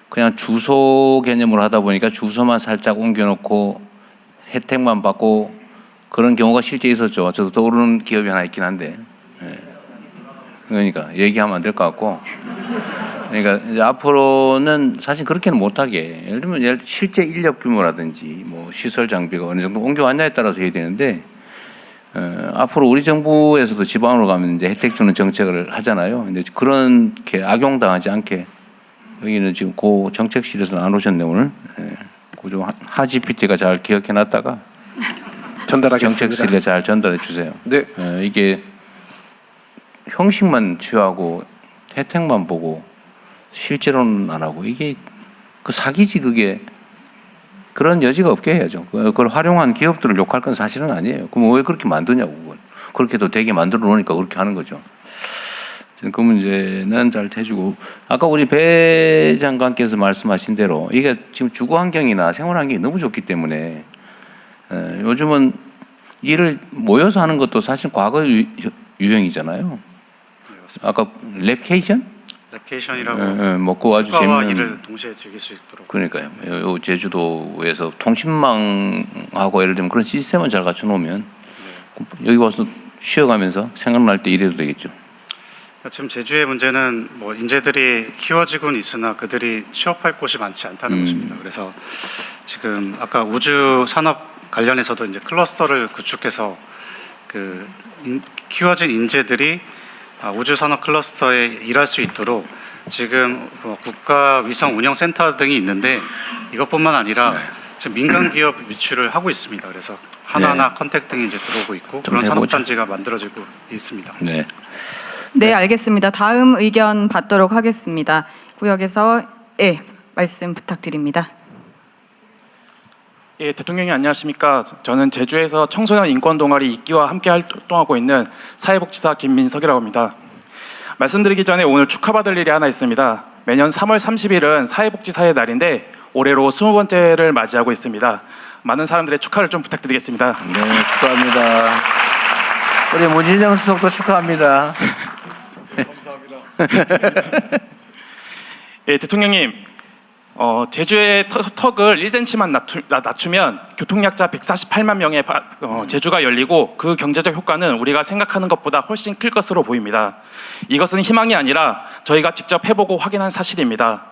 그냥 주소 개념으로 하다 보니까 주소만 살짝 옮겨놓고 혜택만 받고 그런 경우가 실제 있었죠. 저도 떠오르는 기업이 하나 있긴 한데. 그러니까 얘기하면 안 될 것 같고. 그러니까 이제 앞으로는 사실 그렇게는 못하게, 예를 들면 실제 인력 규모라든지 뭐 시설 장비가 어느 정도 옮겨왔냐에 따라서 해야 되는데, 앞으로 우리 정부에서도 지방으로 가면 이제 혜택 주는 정책을 하잖아요. 근데 그렇게 악용당하지 않게 여기는 지금 고 정책실에서는 안 오셨네 오늘. 좀 하지 PT가 잘 기억해 놨다가 전달하겠습니다. 정책실에 잘 전달해 주세요. 네. 이게 형식만 취하고 혜택만 보고 실제로는 안 하고 이게 그 사기지. 그게 그런 여지가 없게 해야죠. 그걸 활용한 기업들을 욕할 건 사실은 아니에요. 그럼 왜 그렇게 만드냐고. 그건. 그렇게도 되게 만들어 놓으니까 그렇게 하는 거죠. 그 문제는 잘 해주고, 아까 우리 배 장관께서 말씀하신 대로 이게 지금 주거 환경이나 생활 환경이 너무 좋기 때문에 요즘은 일을 모여서 하는 것도 사실 과거 유행이잖아요. 아까 랩케이션? 레케이션이라고 먹고 아주 휴가와 재밌는 일을 동시에 즐길 수 있도록. 그러니까요. 요 제주도에서 통신망하고 예를 들면 그런 시스템을 잘 갖춰 놓으면 여기 와서 쉬어가면서 생각날 때 일해도 되겠죠. 지금 제주의 문제는 뭐 인재들이 키워지고는 있으나 그들이 취업할 곳이 많지 않다는 것입니다. 그래서 지금 아까 우주 산업 관련해서도 이제 클러스터를 구축해서 그 키워진 인재들이 우주 산업 클러스터에 일할 수 있도록 지금 국가 위성 운영 센터 등이 있는데 이것뿐만 아니라 지금 민간 기업 유치를 하고 있습니다. 그래서 하나하나 컨택 등이 이제 들어오고 있고 그런 산업 단지가 만들어지고 있습니다. 네. 네, 알겠습니다. 다음 의견 받도록 하겠습니다. 구역에서 말씀 부탁드립니다. 예, 대통령님 안녕하십니까? 저는 제주에서 청소년 인권 동아리 이끼와 함께 활동하고 있는 사회복지사 김민석이라고 합니다. 말씀드리기 전에 오늘 축하받을 일이 하나 있습니다. 매년 3월 30일은 사회복지사의 날인데 올해로 20번째를 맞이하고 있습니다. 많은 사람들의 축하를 좀 부탁드리겠습니다. 네, 축하합니다. 우리 문진영 수석도 축하합니다. 예, 대통령님, 제주의 턱을 1cm만 낮추면 교통약자 148만 명의 제주가 열리고 그 경제적 효과는 우리가 생각하는 것보다 훨씬 클 것으로 보입니다. 이것은 희망이 아니라 저희가 직접 해보고 확인한 사실입니다.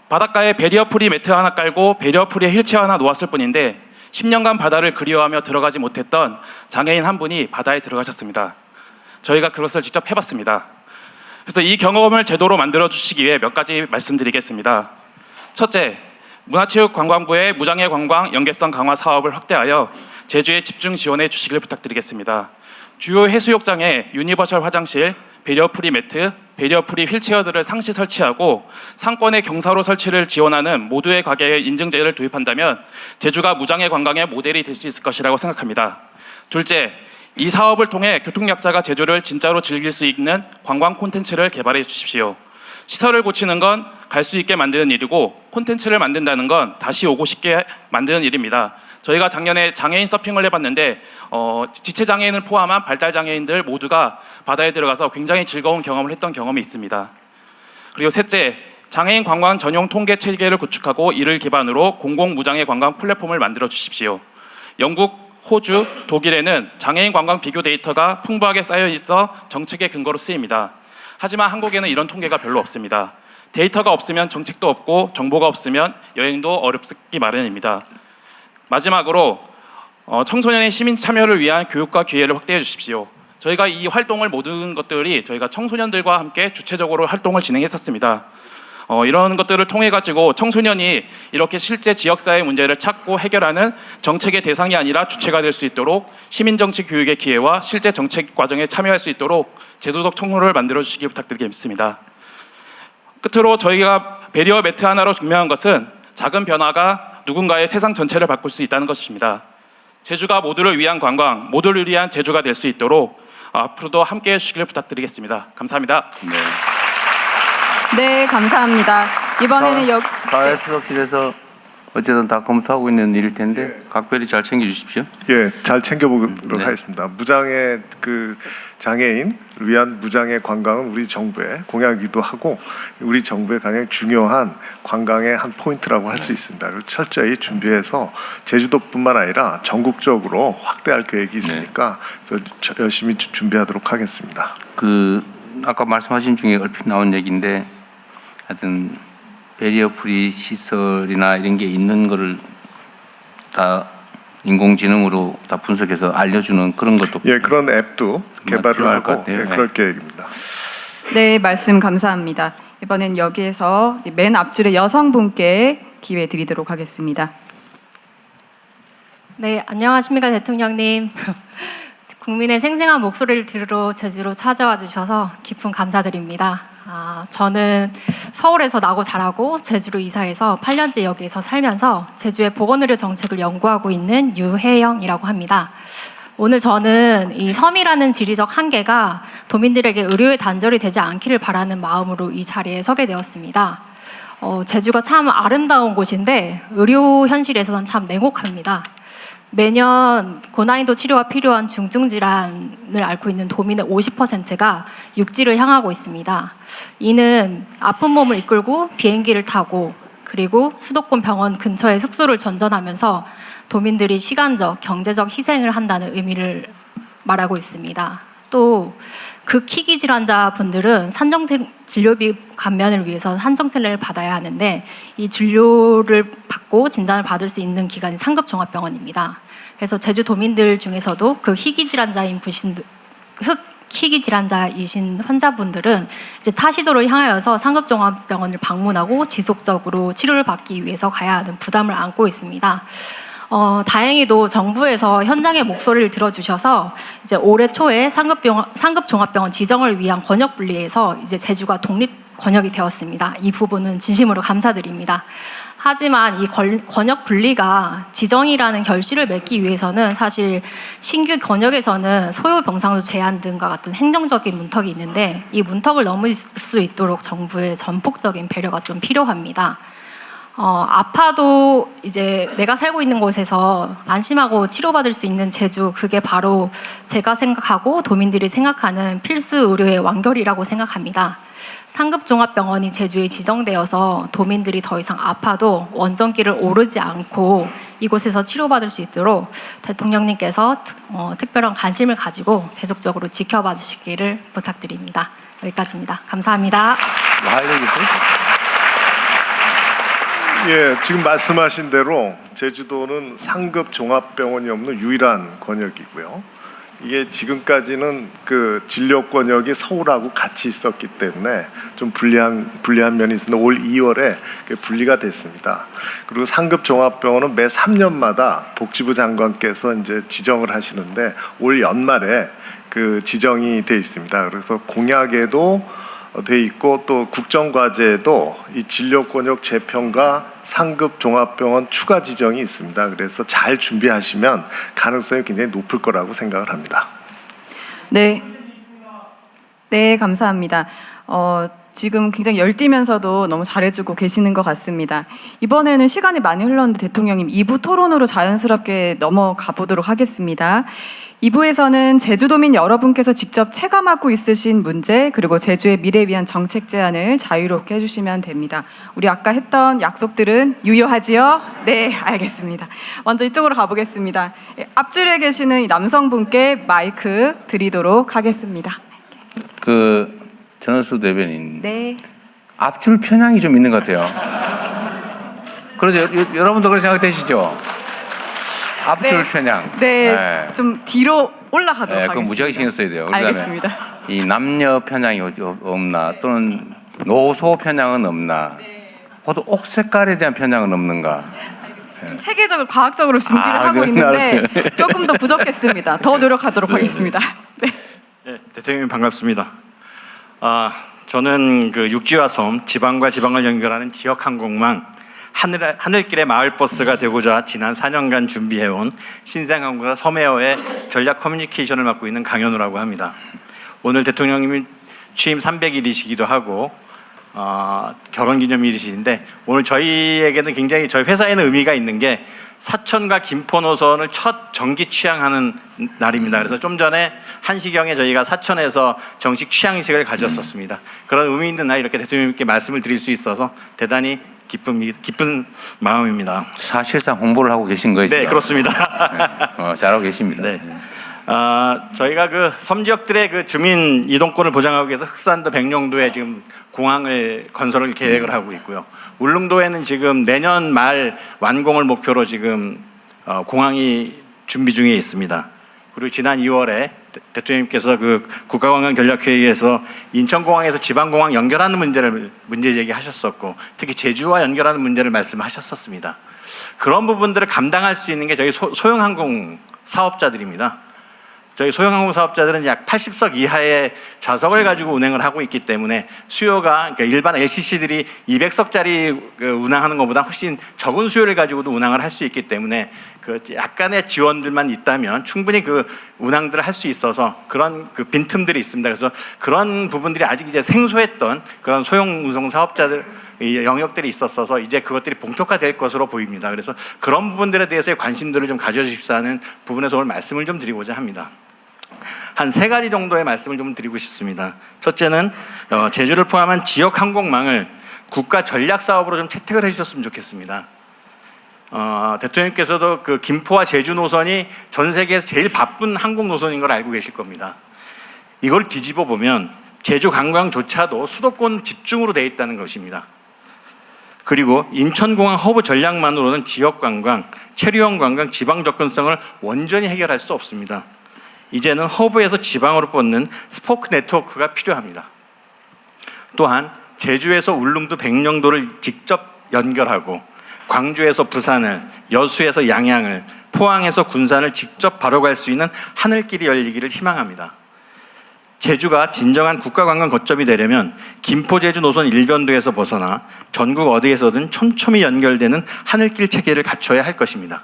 바닷가에 베리어프리 매트 하나 깔고 베리어프리에 휠체어 하나 놓았을 뿐인데 10년간 바다를 그리워하며 들어가지 못했던 장애인 한 분이 바다에 들어가셨습니다. 저희가 그것을 직접 해봤습니다. 그래서 이 경험을 제도로 만들어 주시기 위해 몇 가지 말씀드리겠습니다. 첫째, 문화체육관광부의 무장애 관광 연계성 강화 사업을 확대하여 제주에 집중 지원해 주시길 부탁드리겠습니다. 주요 해수욕장에 유니버셜 화장실, 베리어프리 매트, 베리어프리 휠체어들을 상시 설치하고 상권의 경사로 설치를 지원하는 모두의 가게 인증제를 도입한다면 제주가 무장애 관광의 모델이 될 수 있을 것이라고 생각합니다. 둘째, 이 사업을 통해 교통약자가 제주를 진짜로 즐길 수 있는 관광 콘텐츠를 개발해 주십시오. 시설을 고치는 건 갈 수 있게 만드는 일이고 콘텐츠를 만든다는 건 다시 오고 싶게 만드는 일입니다. 저희가 작년에 장애인 서핑을 해봤는데 지체장애인을 포함한 발달장애인들 모두가 바다에 들어가서 굉장히 즐거운 경험을 했던 경험이 있습니다. 그리고 셋째, 장애인 관광 전용 통계 체계를 구축하고 이를 기반으로 공공무장애 관광 플랫폼을 만들어 주십시오. 영국, 호주, 독일에는 장애인 관광 비교 데이터가 풍부하게 쌓여 있어 정책의 근거로 쓰입니다. 하지만 한국에는 이런 통계가 별로 없습니다. 데이터가 없으면 정책도 없고 정보가 없으면 여행도 어렵기 마련입니다. 마지막으로 청소년의 시민 참여를 위한 교육과 기회를 확대해 주십시오. 저희가 이 활동을 모든 것들이 저희가 청소년들과 함께 주체적으로 활동을 진행했었습니다. 이런 것들을 통해 가지고 청소년이 이렇게 실제 지역사회 문제를 찾고 해결하는 정책의 대상이 아니라 주체가 될 수 있도록 시민정치 교육의 기회와 실제 정책 과정에 참여할 수 있도록 제도적 통로를 만들어 주시기 부탁드리겠습니다. 끝으로 저희가 베리어 매트 하나로 증명한 것은 작은 변화가 누군가의 세상 전체를 바꿀 수 있다는 것입니다. 제주가 모두를 위한 관광, 모두를 위한 제주가 될 수 있도록 앞으로도 함께해 주시길 부탁드리겠습니다. 감사합니다. 네, 감사합니다. 이번에는 사회수석실에서 어쨌든 다 검토하고 있는 일일 텐데 각별히 잘 챙겨주십시오. 예, 잘 챙겨보도록 하겠습니다. 무장애 장애인 위한 무장애 관광은 우리 정부의 공약이기도 하고 우리 정부의 가장 중요한 관광의 한 포인트라고 할 수 있습니다. 그리고 철저히 준비해서 제주도뿐만 아니라 전국적으로 확대할 계획이 있으니까 열심히 준비하도록 하겠습니다. 아까 말씀하신 중에 얼핏 나온 얘기인데 하여튼 베리어프리 시설이나 이런 게 있는 거를 다 인공지능으로 다 분석해서 알려주는 그런 것도 그런 앱도 개발을 하고 그럴 계획입니다. 네, 말씀 감사합니다. 이번엔 여기에서 맨 앞줄의 여성분께 기회 드리도록 하겠습니다. 네, 안녕하십니까 대통령님. 국민의 생생한 목소리를 들으러 제주로 찾아와 주셔서 깊은 감사드립니다. 저는 서울에서 나고 자라고 제주로 이사해서 8년째 여기에서 살면서 제주의 보건의료 정책을 연구하고 있는 유혜영이라고 합니다. 오늘 저는 이 섬이라는 지리적 한계가 도민들에게 의료의 단절이 되지 않기를 바라는 마음으로 이 자리에 서게 되었습니다. 제주가 참 아름다운 곳인데 의료 현실에서는 참 냉혹합니다. 매년 고난이도 치료가 필요한 중증 질환을 앓고 있는 도민의 50%가 육지를 향하고 있습니다. 이는 아픈 몸을 이끌고 비행기를 타고 그리고 수도권 병원 근처에 숙소를 전전하면서 도민들이 시간적, 경제적 희생을 한다는 의미를 말하고 있습니다. 또 극희귀 질환자 분들은 진료비 감면을 위해서 산정특례를 받아야 하는데 이 진료를 받고 진단을 받을 수 있는 기관이 상급종합병원입니다. 그래서 제주 도민들 중에서도 그 희귀 질환자인 희귀 질환자이신 환자분들은 이제 타시도를 향하여서 상급종합병원을 방문하고 지속적으로 치료를 받기 위해서 가야 하는 부담을 안고 있습니다. 다행히도 정부에서 현장의 목소리를 들어주셔서 이제 올해 초에 상급종합병원 지정을 위한 권역 분리에서 이제 제주가 독립 권역이 되었습니다. 이 부분은 진심으로 감사드립니다. 하지만 이 권역 분리가 지정이라는 결실을 맺기 위해서는 사실 신규 권역에서는 소요 병상수 제한 등과 같은 행정적인 문턱이 있는데 이 문턱을 넘을 수 있도록 정부의 전폭적인 배려가 좀 필요합니다. 아파도 이제 내가 살고 있는 곳에서 안심하고 치료받을 수 있는 제주, 그게 바로 제가 생각하고 도민들이 생각하는 필수 의료의 완결이라고 생각합니다. 상급종합병원이 제주에 지정되어서 도민들이 더 이상 아파도 원정길을 오르지 않고 이곳에서 치료받을 수 있도록 대통령님께서 특별한 관심을 가지고 계속적으로 지켜봐 주시기를 부탁드립니다. 여기까지입니다. 감사합니다. 예, 지금 말씀하신 대로 제주도는 상급 종합병원이 없는 유일한 권역이고요. 이게 지금까지는 그 진료 권역이 서울하고 같이 있었기 때문에 좀 불리한 면이 있었는데 올 2월에 분리가 됐습니다. 그리고 상급 종합병원은 매 3년마다 복지부 장관께서 이제 지정을 하시는데 올 연말에 그 지정이 돼 있습니다. 그래서 공약에도 돼 있고 또 국정과제에도 이 진료권역 재편과 상급 종합병원 추가 지정이 있습니다. 그래서 잘 준비하시면 가능성이 굉장히 높을 거라고 생각을 합니다. 네, 감사합니다. 지금 굉장히 열띠면서도 너무 잘해주고 계시는 것 같습니다. 이번에는 시간이 많이 흘렀는데 대통령님 2부 토론으로 자연스럽게 넘어가 보도록 하겠습니다. 2부에서는 제주도민 여러분께서 직접 체감하고 있으신 문제 그리고 제주의 미래 위한 정책 제안을 자유롭게 해주시면 됩니다. 우리 아까 했던 약속들은 유효하지요? 네, 알겠습니다. 먼저 이쪽으로 가보겠습니다. 앞줄에 계시는 이 남성분께 마이크 드리도록 하겠습니다. 전원수 대변인. 네. 앞줄 편향이 좀 있는 것 같아요. 그래서 여러분도 그렇게 생각되시죠? 앞줄 편향. 네, 좀 뒤로 올라가도록 하겠습니다. 그건 무지하게 신경 써야 돼요. 그다음에 알겠습니다. 이 남녀 편향이 없나 또는 노소 편향은 없나 혹은 옷 색깔에 대한 편향은 없는가. 체계적으로 과학적으로 준비를 하고 있는데 조금 더 부족했습니다. 더 노력하도록 하겠습니다. 네. 네, 대통령님 반갑습니다. 저는 그 육지와 섬, 지방과 지방을 연결하는 지역 항공망 하늘길의 마을버스가 되고자 지난 4년간 준비해온 신생항공사 섬에어의 전략 커뮤니케이션을 맡고 있는 강현우라고 합니다. 오늘 대통령님이 취임 300일이시기도 하고 결혼기념일이신데 오늘 저희에게는 굉장히 저희 회사에는 의미가 있는 게 사천과 김포 노선을 첫 정기 취항하는 날입니다. 그래서 좀 전에 1시경에 저희가 사천에서 정식 취항식을 가졌었습니다. 그런 의미 있는 날 이렇게 대통령님께 말씀을 드릴 수 있어서 대단히 기쁜 마음입니다. 사실상 홍보를 하고 계신 거예요? 네, 그렇습니다. 네. 잘하고 계십니다. 네. 저희가 그 섬 지역들의 그 주민 이동권을 보장하기 위해서 흑산도 백령도에 지금 공항을 건설을 계획을 하고 있고요. 울릉도에는 지금 내년 말 완공을 목표로 지금 공항이 준비 중에 있습니다. 그리고 지난 2월에 대통령님께서 그 국가관광전략회의에서 인천공항에서 지방공항 연결하는 문제 제기하셨었고 특히 제주와 연결하는 문제를 말씀하셨었습니다. 그런 부분들을 감당할 수 있는 게 저희 소형항공 사업자들입니다. 저희 소형항공 사업자들은 약 80석 이하의 좌석을 가지고 운행을 하고 있기 때문에 수요가 그러니까 일반 LCC들이 200석짜리 운항하는 것보다 훨씬 적은 수요를 가지고도 운항을 할 수 있기 때문에 그 약간의 지원들만 있다면 충분히 그 운항들을 할 수 있어서 그런 그 빈틈들이 있습니다. 그래서 그런 부분들이 아직 이제 생소했던 그런 소형 운송 사업자들 이 영역들이 있었어서 이제 그것들이 본격화될 것으로 보입니다. 그래서 그런 부분들에 대해서의 관심들을 좀 가져주십사는 부분에서 오늘 말씀을 좀 드리고자 합니다. 한 3가지 정도의 말씀을 좀 드리고 싶습니다. 첫째는 제주를 포함한 지역 항공망을 국가 전략 사업으로 좀 채택을 해주셨으면 좋겠습니다. 대통령께서도 그 김포와 제주 노선이 전 세계에서 제일 바쁜 항공 노선인 걸 알고 계실 겁니다. 이걸 뒤집어 보면 제주 관광조차도 수도권 집중으로 되어 있다는 것입니다. 그리고 인천공항 허브 전략만으로는 지역 관광, 체류형 관광, 지방 접근성을 완전히 해결할 수 없습니다. 이제는 허브에서 지방으로 뻗는 스포크 네트워크가 필요합니다. 또한 제주에서 울릉도 백령도를 직접 연결하고 광주에서 부산을, 여수에서 양양을, 포항에서 군산을 직접 바로 갈 수 있는 하늘길이 열리기를 희망합니다. 제주가 진정한 국가관광 거점이 되려면 김포 제주 노선 일변도에서 벗어나 전국 어디에서든 촘촘히 연결되는 하늘길 체계를 갖춰야 할 것입니다.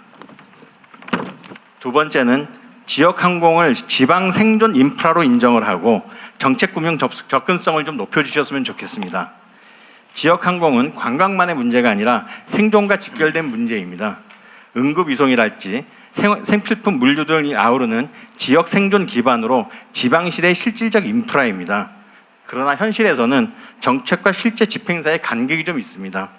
두 번째는 지역 항공을 지방 생존 인프라로 인정을 하고 정책 금융 접근성을 좀 높여주셨으면 좋겠습니다. 지역 항공은 관광만의 문제가 아니라 생존과 직결된 문제입니다. 응급 이송이랄지 생필품 물류 등이 아우르는 지역 생존 기반으로 지방시대의 실질적 인프라입니다. 그러나 현실에서는 정책과 실제 집행사의 간격이 좀 있습니다.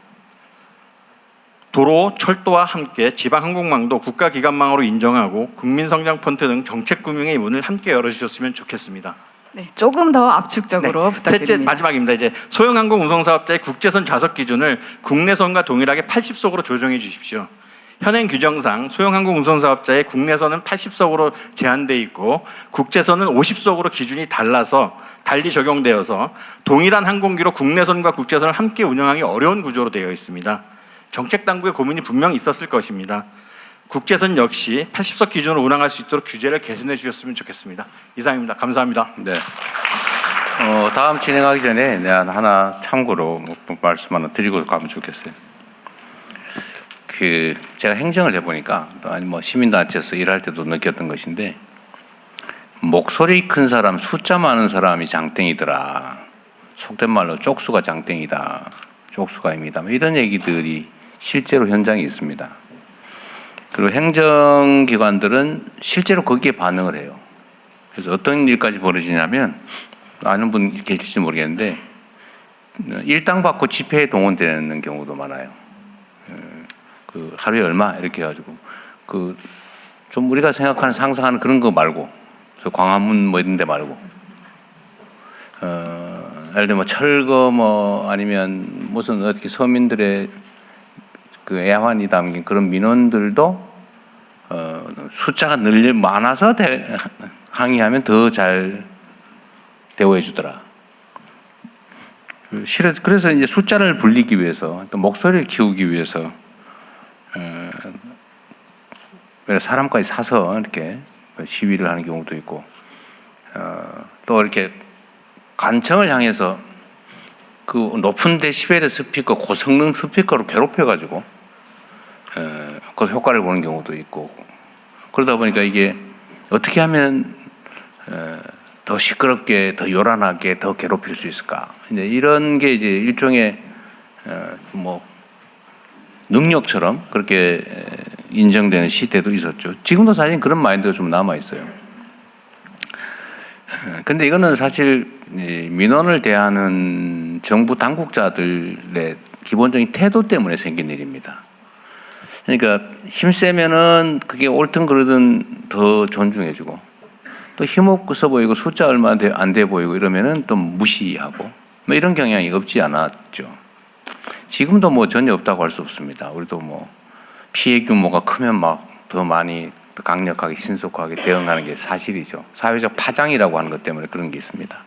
도로, 철도와 함께 지방항공망도 국가기관망으로 인정하고 국민성장펀드 등 정책금융의 문을 함께 열어주셨으면 좋겠습니다. 네, 조금 더 압축적으로 부탁드립니다. 셋째, 마지막입니다. 이제 소형항공 운송사업자의 국제선 좌석 기준을 국내선과 동일하게 80석으로 조정해 주십시오. 현행 규정상 소형항공 운송사업자의 국내선은 80석으로 제한되어 있고 국제선은 50석으로 기준이 달리 적용되어서 동일한 항공기로 국내선과 국제선을 함께 운영하기 어려운 구조로 되어 있습니다. 정책당국의 고민이 분명히 있었을 것입니다. 국제선 역시 80석 기준으로 운항할 수 있도록 규제를 개선해 주셨으면 좋겠습니다. 이상입니다. 감사합니다. 네. 다음 진행하기 전에 내가 하나 참고로 말씀 하나 드리고 가면 좋겠어요. 제가 행정을 해보니까 아니 시민단체에서 일할 때도 느꼈던 것인데 목소리 큰 사람, 숫자 많은 사람이 장땡이더라. 속된 말로 쪽수가 장땡이다. 쪽수가입니다. 이런 얘기들이 실제로 현장에 있습니다. 그리고 행정기관들은 실제로 거기에 반응을 해요. 그래서 어떤 일까지 벌어지냐면 아는 분 계실지 모르겠는데 일당 받고 집회에 동원되는 경우도 많아요. 하루에 얼마 이렇게 해가지고 좀 우리가 생각하는 상상하는 그런 거 말고 광화문 이런 데 말고 예를 들면 철거 아니면 무슨 어떻게 서민들의 애환이 담긴 그런 민원들도 숫자가 많아서 항의하면 더 잘 대우해 주더라. 그래서 이제 숫자를 불리기 위해서 또 목소리를 키우기 위해서 사람까지 사서 이렇게 시위를 하는 경우도 있고 또 이렇게 관청을 향해서 그 높은 데시벨의 스피커, 고성능 스피커로 괴롭혀가지고 그 효과를 보는 경우도 있고 그러다 보니까 이게 어떻게 하면 더 시끄럽게, 더 요란하게, 더 괴롭힐 수 있을까? 이제 이런 게 이제 일종의 능력처럼 그렇게 인정되는 시대도 있었죠. 지금도 사실 그런 마인드가 좀 남아 있어요. 근데 이거는 사실 민원을 대하는 정부 당국자들의 기본적인 태도 때문에 생긴 일입니다. 그러니까 힘세면은 그게 옳든 그러든 더 존중해주고 또 힘없어 보이고 숫자 얼마 안 돼 보이고 이러면은 또 무시하고 이런 경향이 없지 않았죠. 지금도 전혀 없다고 할 수 없습니다. 우리도 피해 규모가 크면 더 많이 더 강력하게 신속하게 대응하는 게 사실이죠. 사회적 파장이라고 하는 것 때문에 그런 게 있습니다.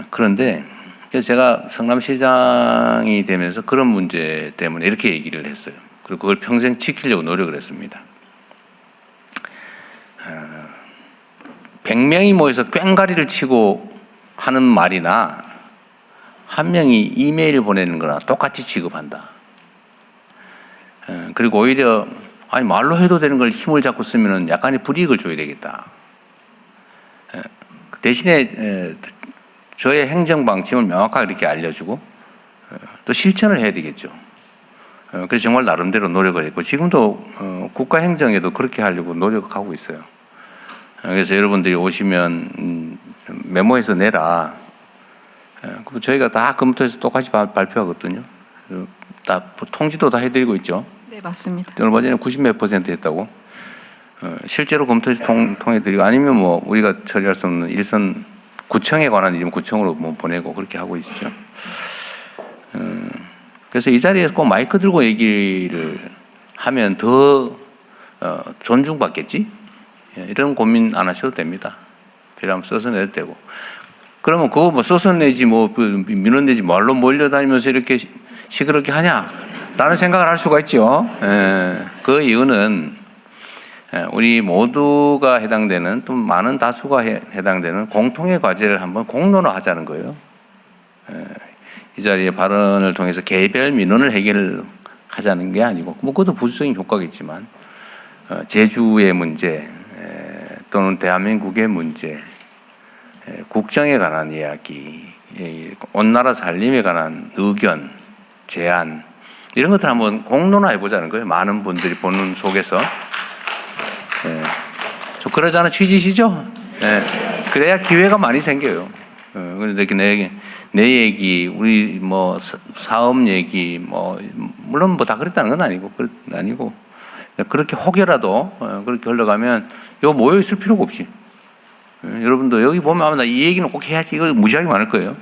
그런데 그래서 제가 성남시장이 되면서 그런 문제 때문에 이렇게 얘기를 했어요. 그리고 그걸 평생 지키려고 노력을 했습니다. 100명이 모여서 꽹가리를 치고 하는 말이나 한 명이 이메일을 보내는 거나 똑같이 취급한다. 그리고 오히려 말로 해도 되는 걸 힘을 잡고 쓰면 약간의 불이익을 줘야 되겠다. 대신에 저의 행정 방침을 명확하게 이렇게 알려주고 또 실천을 해야 되겠죠. 그래서 정말 나름대로 노력을 했고 지금도 국가 행정에도 그렇게 하려고 노력하고 있어요. 그래서 여러분들이 오시면 메모해서 내라. 그럼 저희가 다 검토해서 똑같이 발표하거든요. 다 통지도 다 해드리고 있죠. 네, 맞습니다. 얼마 전에 90몇 % 했다고. 실제로 검토해서 통해드리고 아니면 뭐 우리가 처리할 수 없는 일선 구청에 관한 일이면 구청으로 뭐 보내고 그렇게 하고 있죠. 그래서 이 자리에서 꼭 마이크 들고 얘기를 하면 더 존중받겠지? 이런 고민 안 하셔도 됩니다. 필요하면 써서 내도 되고. 그러면 그거 뭐 써서 내지 뭐 민원 내지 말로 몰려다니면서 이렇게 시끄럽게 하냐라는 생각을 할 수가 있죠. 그 이유는 우리 모두가 해당되는 또 많은 다수가 해당되는 공통의 과제를 한번 공론화하자는 거예요. 이 자리에 발언을 통해서 개별 민원을 해결하자는 게 아니고 뭐 그것도 부수적인 효과겠지만 제주의 문제 또는 대한민국의 문제, 국정에 관한 이야기, 온 나라 살림에 관한 의견, 제안 이런 것들 한번 공론화해 보자는 거예요. 많은 분들이 보는 속에서. 좀 그러자는 취지시죠? 그래야 기회가 많이 생겨요. 그런데 내 얘기, 우리 뭐 사업 얘기, 뭐 물론 뭐 다 그랬다는 건 아니고 그렇게 혹여라도 그렇게 흘러가면 요 모여 있을 필요가 없지. 여러분도 여기 보면 아마 나 이 얘기는 꼭 해야지 이거 무지하게 많을 거예요.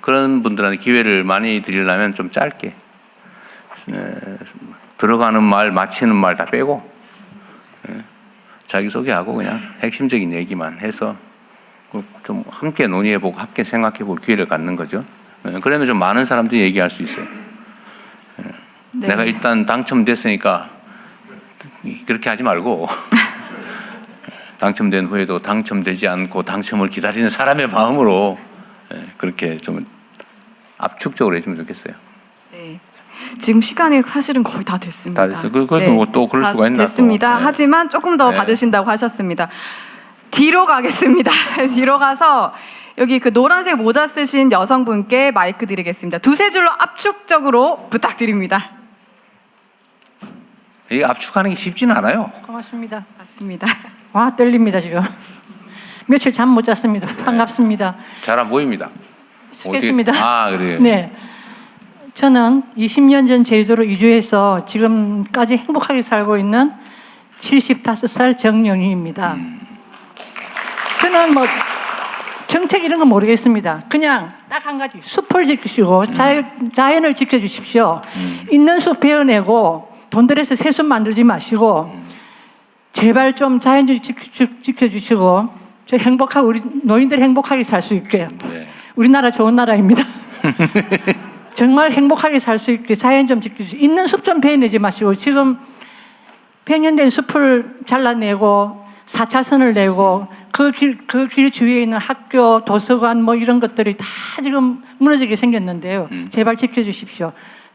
그런 분들한테 기회를 많이 드리려면 좀 짧게 들어가는 말, 마치는 말 다 빼고 자기소개하고 그냥 핵심적인 얘기만 해서 좀 함께 논의해보고 함께 생각해볼 기회를 갖는 거죠. 그러면 좀 많은 사람들이 얘기할 수 있어요. 네. 내가 일단 당첨됐으니까 그렇게 하지 말고 당첨된 후에도 당첨되지 않고 당첨을 기다리는 사람의 마음으로 그렇게 좀 압축적으로 해주면 좋겠어요. 네. 지금 시간이 사실은 거의 다 됐습니다. 다 됐어요. 그것도 뭐 또 그럴 수가 있나? 됐습니다. 또. 하지만 조금 더 네. 받으신다고 하셨습니다. 뒤로 가겠습니다. 뒤로 가서 여기 그 노란색 모자 쓰신 여성분께 마이크 드리겠습니다. 두세 줄로 압축적으로 부탁드립니다. 이게 압축하는 게 쉽지는 않아요. 고맙습니다. 맞습니다. 와 떨립니다 지금. 며칠 잠 못 잤습니다. 반갑습니다. 잘 안 보입니다. 쓰겠습니다. 그래요. 네. 저는 20년 전 제주도로 이주해서 지금까지 행복하게 살고 있는 75살 정영희입니다. 저는 뭐 정책 이런 건 모르겠습니다. 그냥 딱 한 가지 숲을 지키시고 자연을 지켜주십시오. 있는 숲 베어내고 돈 들여서 새숲 만들지 마시고 제발 좀 자연 좀 지켜주시고 저 행복하고 우리 노인들 행복하게 살 수 있게. 네. 우리나라 좋은 나라입니다. 정말 행복하게 살 수 있게 자연 좀 지켜주시고 있는 숲 좀 베어내지 마시고 지금 100년 된 숲을 잘라내고 4차선을 내고 그 길 주위에 있는 학교, 도서관 뭐 이런 것들이 다 지금 무너지게 생겼는데요. 제발 지켜주십시오.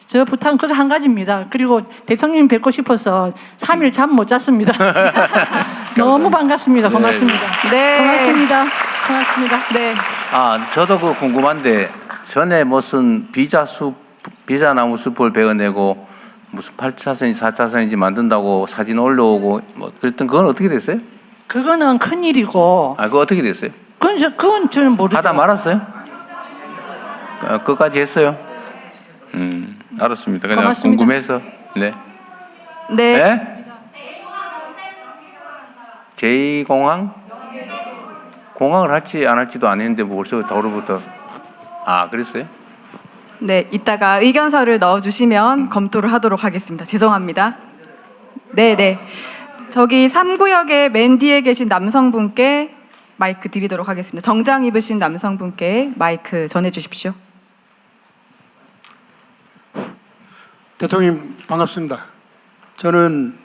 저 부탁은 그거 한 가지입니다. 그리고 대통령 뵙고 싶어서 3일 잠 못 잤습니다. 너무 반갑습니다. 고맙습니다. 네. 고맙습니다. 고맙습니다. 네. 저도 그 궁금한데 전에 무슨 비자나무 숲을 베어내고 무슨 8차선인지 4차선인지 만든다고 사진 올려오고 뭐 그랬던 그건 어떻게 됐어요? 그거는 큰일이고 그거 어떻게 됐어요? 그건 저는 모르죠. 하다 말았어요? 끝까지 했어요? 알았습니다. 그냥 고맙습니다. 궁금해서. 네. 네. 네? 제2공항? 공항을 할지 안 할지도 안 했는데 뭐 벌써 더로부터 그랬어요? 네, 이따가 의견서를 넣어주시면 검토를 하도록 하겠습니다. 죄송합니다. 네. 저기 3구역의 맨 뒤에 계신 남성분께 마이크 드리도록 하겠습니다. 정장 입으신 남성분께 마이크 전해주십시오. 대통령 반갑습니다. 저는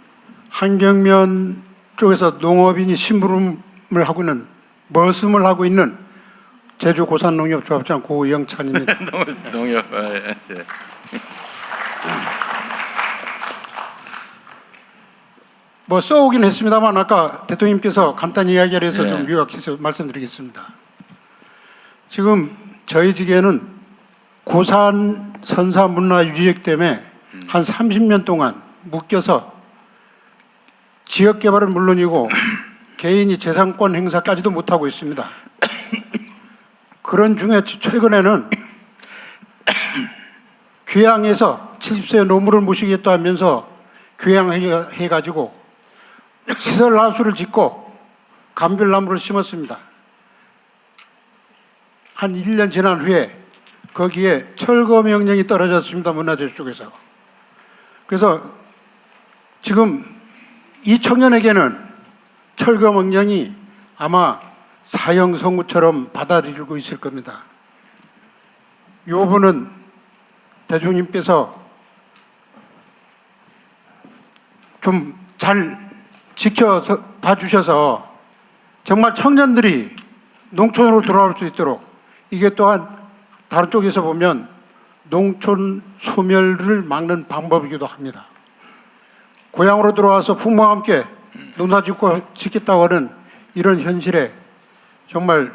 한경면 쪽에서 농업인이 심부름을 하고 있는 머슴을 하고 있는 제주 고산농협조합장 고영찬입니다. 농협. 뭐 써오긴 했습니다만 아까 대통령께서 간단히 이야기를 해서 좀 요약해서 말씀드리겠습니다. 지금 저희 지게는 고산 선사 문화 유지역 때문에 한 30년 동안 묶여서 지역 개발은 물론이고 개인이 재산권 행사까지도 못하고 있습니다. 그런 중에 최근에는 귀향해서 70세 노무를 모시겠다 하면서 귀향해가지고 시설하수를 짓고 감귤나무를 심었습니다. 한 1년 지난 후에 거기에 철거 명령이 떨어졌습니다. 문화재 쪽에서. 그래서 지금 이 청년에게는 철거 명령이 아마 사형 선고처럼 받아들이고 있을 겁니다. 이 부분은 대통령님께서 좀 잘 지켜서 봐주셔서 정말 청년들이 농촌으로 돌아올 수 있도록, 이게 또한 다른 쪽에서 보면 농촌 소멸을 막는 방법이기도 합니다. 고향으로 돌아와서 부모와 함께 농사 짓겠다고 하는 이런 현실에 정말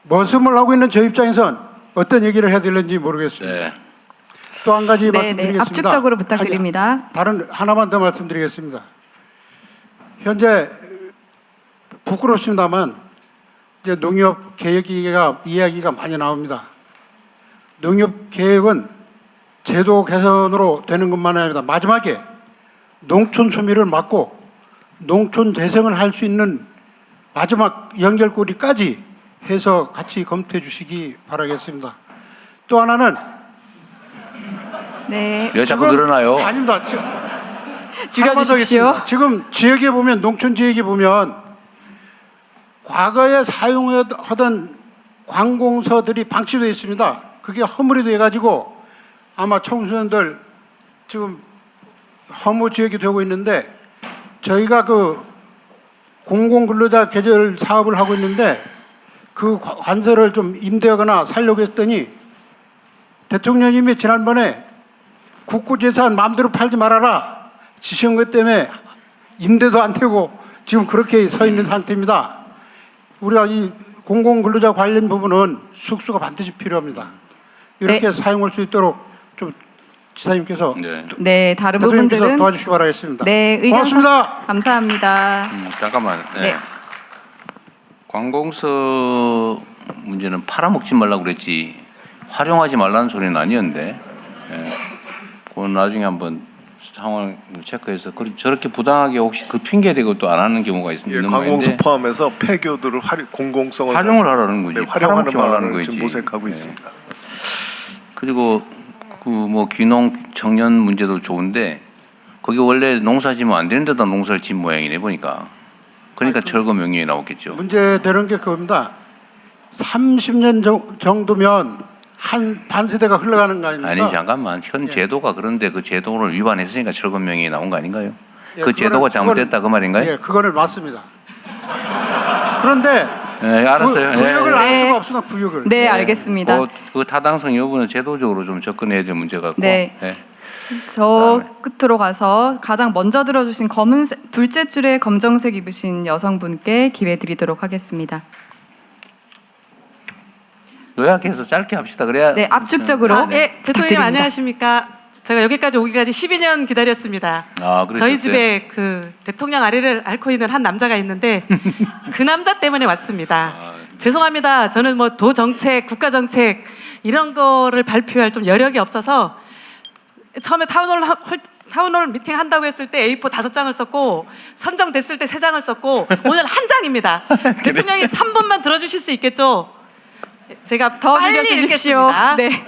머슴을 하고 있는 저 입장에선 어떤 얘기를 해야 되는지 모르겠습니다. 네. 또 한 가지 네, 말씀드리겠습니다. 압축적으로 부탁드립니다. 다른 하나만 더 말씀드리겠습니다. 현재 부끄럽습니다만 이제 농협 개혁 이야기가 많이 나옵니다. 농협 개혁은 제도 개선으로 되는 것만 아니라 마지막에 농촌 소멸을 막고 농촌 재생을 할 수 있는 마지막 연결고리까지 해서 같이 검토해 주시기 바라겠습니다. 또 하나는 네. 왜 자꾸 늘어나요? 아닙니다. 줄여주십시오. 지금 지역에 보면, 농촌 지역에 보면 과거에 사용하던 관공서들이 방치되어 있습니다. 그게 허물이 돼가지고 아마 청소년들 지금 허무 지역이 되고 있는데, 저희가 그 공공근로자 계절 사업을 하고 있는데 그 관서를 좀 임대하거나 살려고 했더니 대통령님이 지난번에 국고재산 마음대로 팔지 말아라 지시한 것 때문에 임대도 안 되고 지금 그렇게 서 있는 상태입니다. 우리가 이 공공근로자 관련 부분은 숙소가 반드시 필요합니다. 이렇게 사용할 수 있도록 좀 지사님께서 네, 다른 대통령께서 부분들은 도와주시기 바라겠습니다. 네, 의견 고맙습니다. 감사합니다. 잠깐만. 네. 네. 관공서 문제는 팔아먹지 말라고 그랬지 활용하지 말라는 소리는 아니었는데, 그건 나중에 한번 상황을 체크해서 저렇게 부당하게 혹시 그 핑계 대고 또 안 하는 경우가 있는 관공서 모양인데 포함해서 폐교들을 공공성을 활용을 하라는 거지. 네, 활용하는 팔아먹지 말라는 말을 거지. 지금 모색하고 있습니다. 그리고 그 뭐 귀농 청년 문제도 좋은데 거기 원래 농사 지면 안 되는 데다 농사를 진 모양이네 보니까. 그러니까 철거 명령이 나왔겠죠. 문제되는 게 그겁니다. 30년 정도면 한 반세대가 흘러가는 거 아닙니까? 아니 잠깐만, 현 제도가 그런데 그 제도를 위반했으니까 철거 명령이 나온 거 아닌가요? 예, 그 제도가 잘못됐다 그 말인가요? 예, 그거는 맞습니다. 그런데 네, 알았어요. 구역을 네. 알 수가 없습니다. 구역을. 네, 알겠습니다. 그 타당성 여부는 제도적으로 좀 접근해야 될 문제 같고. 네. 저 끝으로 가서 가장 먼저 들어주신 검은색 둘째 줄에 검정색 입으신 여성분께 기회 드리도록 하겠습니다. 요약해서 짧게 합시다. 그래야. 네, 압축적으로. 대통령님 부탁드립니다. 안녕하십니까? 제가 여기까지 오기까지 12년 기다렸습니다. 그러셨어요? 저희 집에 그 대통령 아래를 앓고 있는 한 남자가 있는데 그 남자 때문에 왔습니다. 죄송합니다. 저는 뭐 도 정책, 국가 정책 이런 거를 발표할 좀 여력이 없어서 처음에 타운홀 미팅 한다고 했을 때 A4 5장을 썼고 선정됐을 때 3장을 썼고 오늘 한 장입니다. 대통령이 3분만 들어주실 수 있겠죠? 제가 더 빨리 줄여주십시오. 읽겠습니다. 네.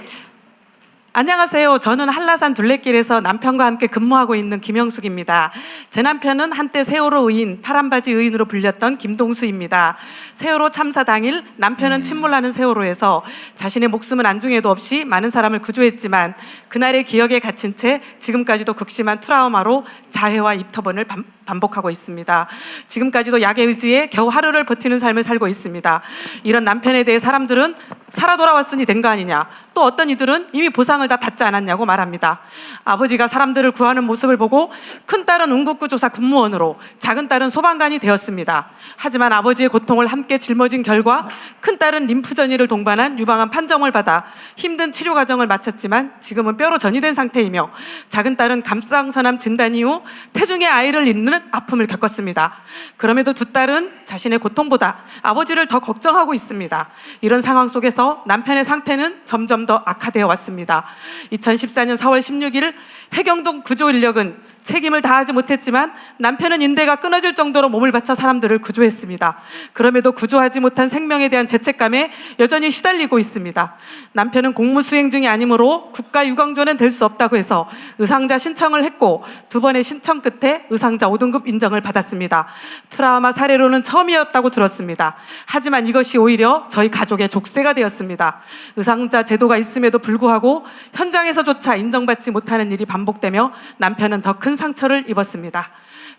안녕하세요. 저는 한라산 둘레길에서 남편과 함께 근무하고 있는 김영숙입니다. 제 남편은 한때 세월호 의인, 파란바지 의인으로 불렸던 김동수입니다. 세월호 참사 당일 남편은 침몰하는 세월호에서 자신의 목숨은 안중에도 없이 많은 사람을 구조했지만 그날의 기억에 갇힌 채 지금까지도 극심한 트라우마로 자해와 입터번을 반복하고 있습니다. 지금까지도 약에 의지해 겨우 하루를 버티는 삶을 살고 있습니다. 이런 남편에 대해 사람들은 살아 돌아왔으니 된 거 아니냐, 또 어떤 이들은 이미 보상을 다 받지 않았냐고 말합니다. 아버지가 사람들을 구하는 모습을 보고 큰딸은 운국구조사 군무원으로, 작은 딸은 소방관이 되었습니다. 하지만 아버지의 고통을 함께 짊어진 결과 큰딸은 림프전이를 동반한 유방암 판정을 받아 힘든 치료 과정을 마쳤지만 지금은 뼈로 전이된 상태이며, 작은 딸은 갑상선암 진단 이후 태중의 아이를 잃는 아픔을 겪었습니다. 그럼에도 두 딸은 자신의 고통보다 아버지를 더 걱정하고 있습니다. 이런 상황 속에서 남편의 상태는 점점 더 악화되어 왔습니다. 2014년 4월 16일 해경동 구조 인력은 책임을 다하지 못했지만 남편은 인대가 끊어질 정도로 몸을 바쳐 사람들을 구조했습니다. 그럼에도 구조하지 못한 생명에 대한 죄책감에 여전히 시달리고 있습니다. 남편은 공무 수행 중이 아니므로 국가 유공조는 될 수 없다고 해서 의상자 신청을 했고, 두 번의 신청 끝에 의상자 5등급 인정을 받았습니다. 트라우마 사례로는 처음이었다고 들었습니다. 하지만 이것이 오히려 저희 가족의 족쇄가 되었습니다. 의상자 제도가 있음에도 불구하고 현장에서조차 인정받지 못하는 일이 반복되며 남편은 더 큰 상처를 입었습니다.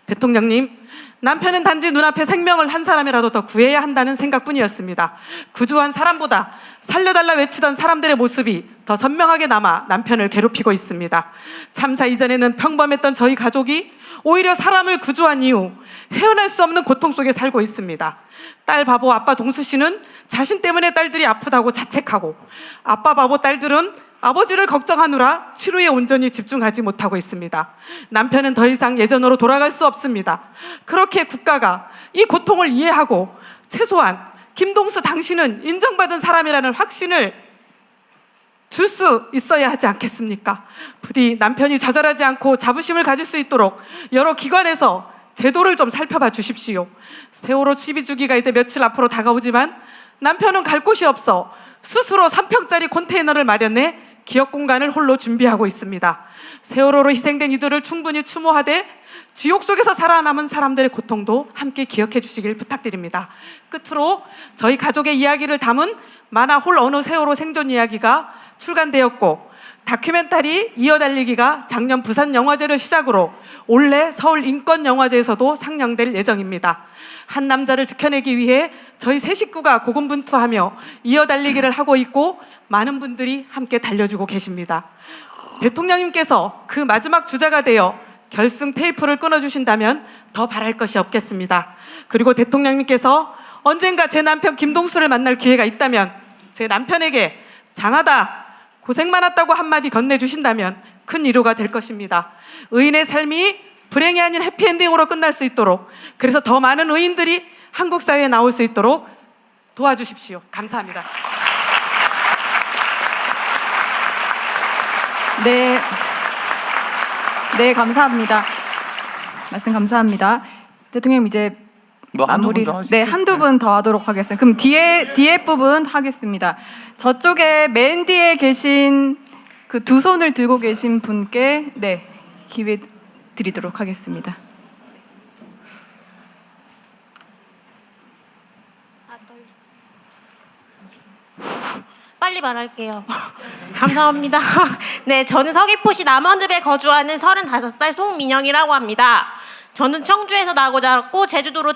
대통령님, 남편은 단지 눈앞에 생명을 한 사람이라도 더 구해야 한다는 생각뿐이었습니다. 구조한 사람보다 살려달라 외치던 사람들의 모습이 더 선명하게 남아 남편을 괴롭히고 있습니다. 참사 이전에는 평범했던 저희 가족이 오히려 사람을 구조한 이후 헤어날 수 없는 고통 속에 살고 있습니다. 딸 바보 아빠 동수 씨는 자신 때문에 딸들이 아프다고 자책하고, 아빠 바보 딸들은 아버지를 걱정하느라 치료에 온전히 집중하지 못하고 있습니다. 남편은 더 이상 예전으로 돌아갈 수 없습니다. 그렇게 국가가 이 고통을 이해하고 최소한 김동수 당신은 인정받은 사람이라는 확신을 줄 수 있어야 하지 않겠습니까? 부디 남편이 좌절하지 않고 자부심을 가질 수 있도록 여러 기관에서 제도를 좀 살펴봐 주십시오. 세월호 12주기가 이제 며칠 앞으로 다가오지만 남편은 갈 곳이 없어 스스로 3평짜리 컨테이너를 마련해 기억 공간을 홀로 준비하고 있습니다. 세월호로 희생된 이들을 충분히 추모하되 지옥 속에서 살아남은 사람들의 고통도 함께 기억해 주시길 부탁드립니다. 끝으로 저희 가족의 이야기를 담은 만화 홀 어느 세월호 생존 이야기가 출간되었고, 다큐멘터리 이어달리기가 작년 부산영화제를 시작으로 올해 서울인권영화제에서도 상영될 예정입니다. 한 남자를 지켜내기 위해 저희 세 식구가 고군분투하며 이어달리기를 하고 있고, 많은 분들이 함께 달려주고 계십니다. 대통령님께서 그 마지막 주자가 되어 결승 테이프를 끊어주신다면 더 바랄 것이 없겠습니다. 그리고 대통령님께서 언젠가 제 남편 김동수를 만날 기회가 있다면 제 남편에게 장하다, 고생 많았다고 한마디 건네주신다면 큰 위로가 될 것입니다. 의인의 삶이 불행이 아닌 해피엔딩으로 끝날 수 있도록, 그래서 더 많은 의인들이 한국 사회에 나올 수 있도록 도와주십시오. 감사합니다. 네, 감사합니다. 말씀 감사합니다. 대통령 이제 마무리, 한두 분 더 하도록 하겠습니다. 그럼 뒤에 부분 하겠습니다. 저쪽에 맨 뒤에 계신 그 두 손을 들고 계신 분께 기회 드리도록 하겠습니다. 빨리 말할게요. 감사합니다. 네, 저는 서귀포시 남원읍에 거주하는 35살 송민영이라고 합니다. 저는 청주에서 나고 자랐고 제주도로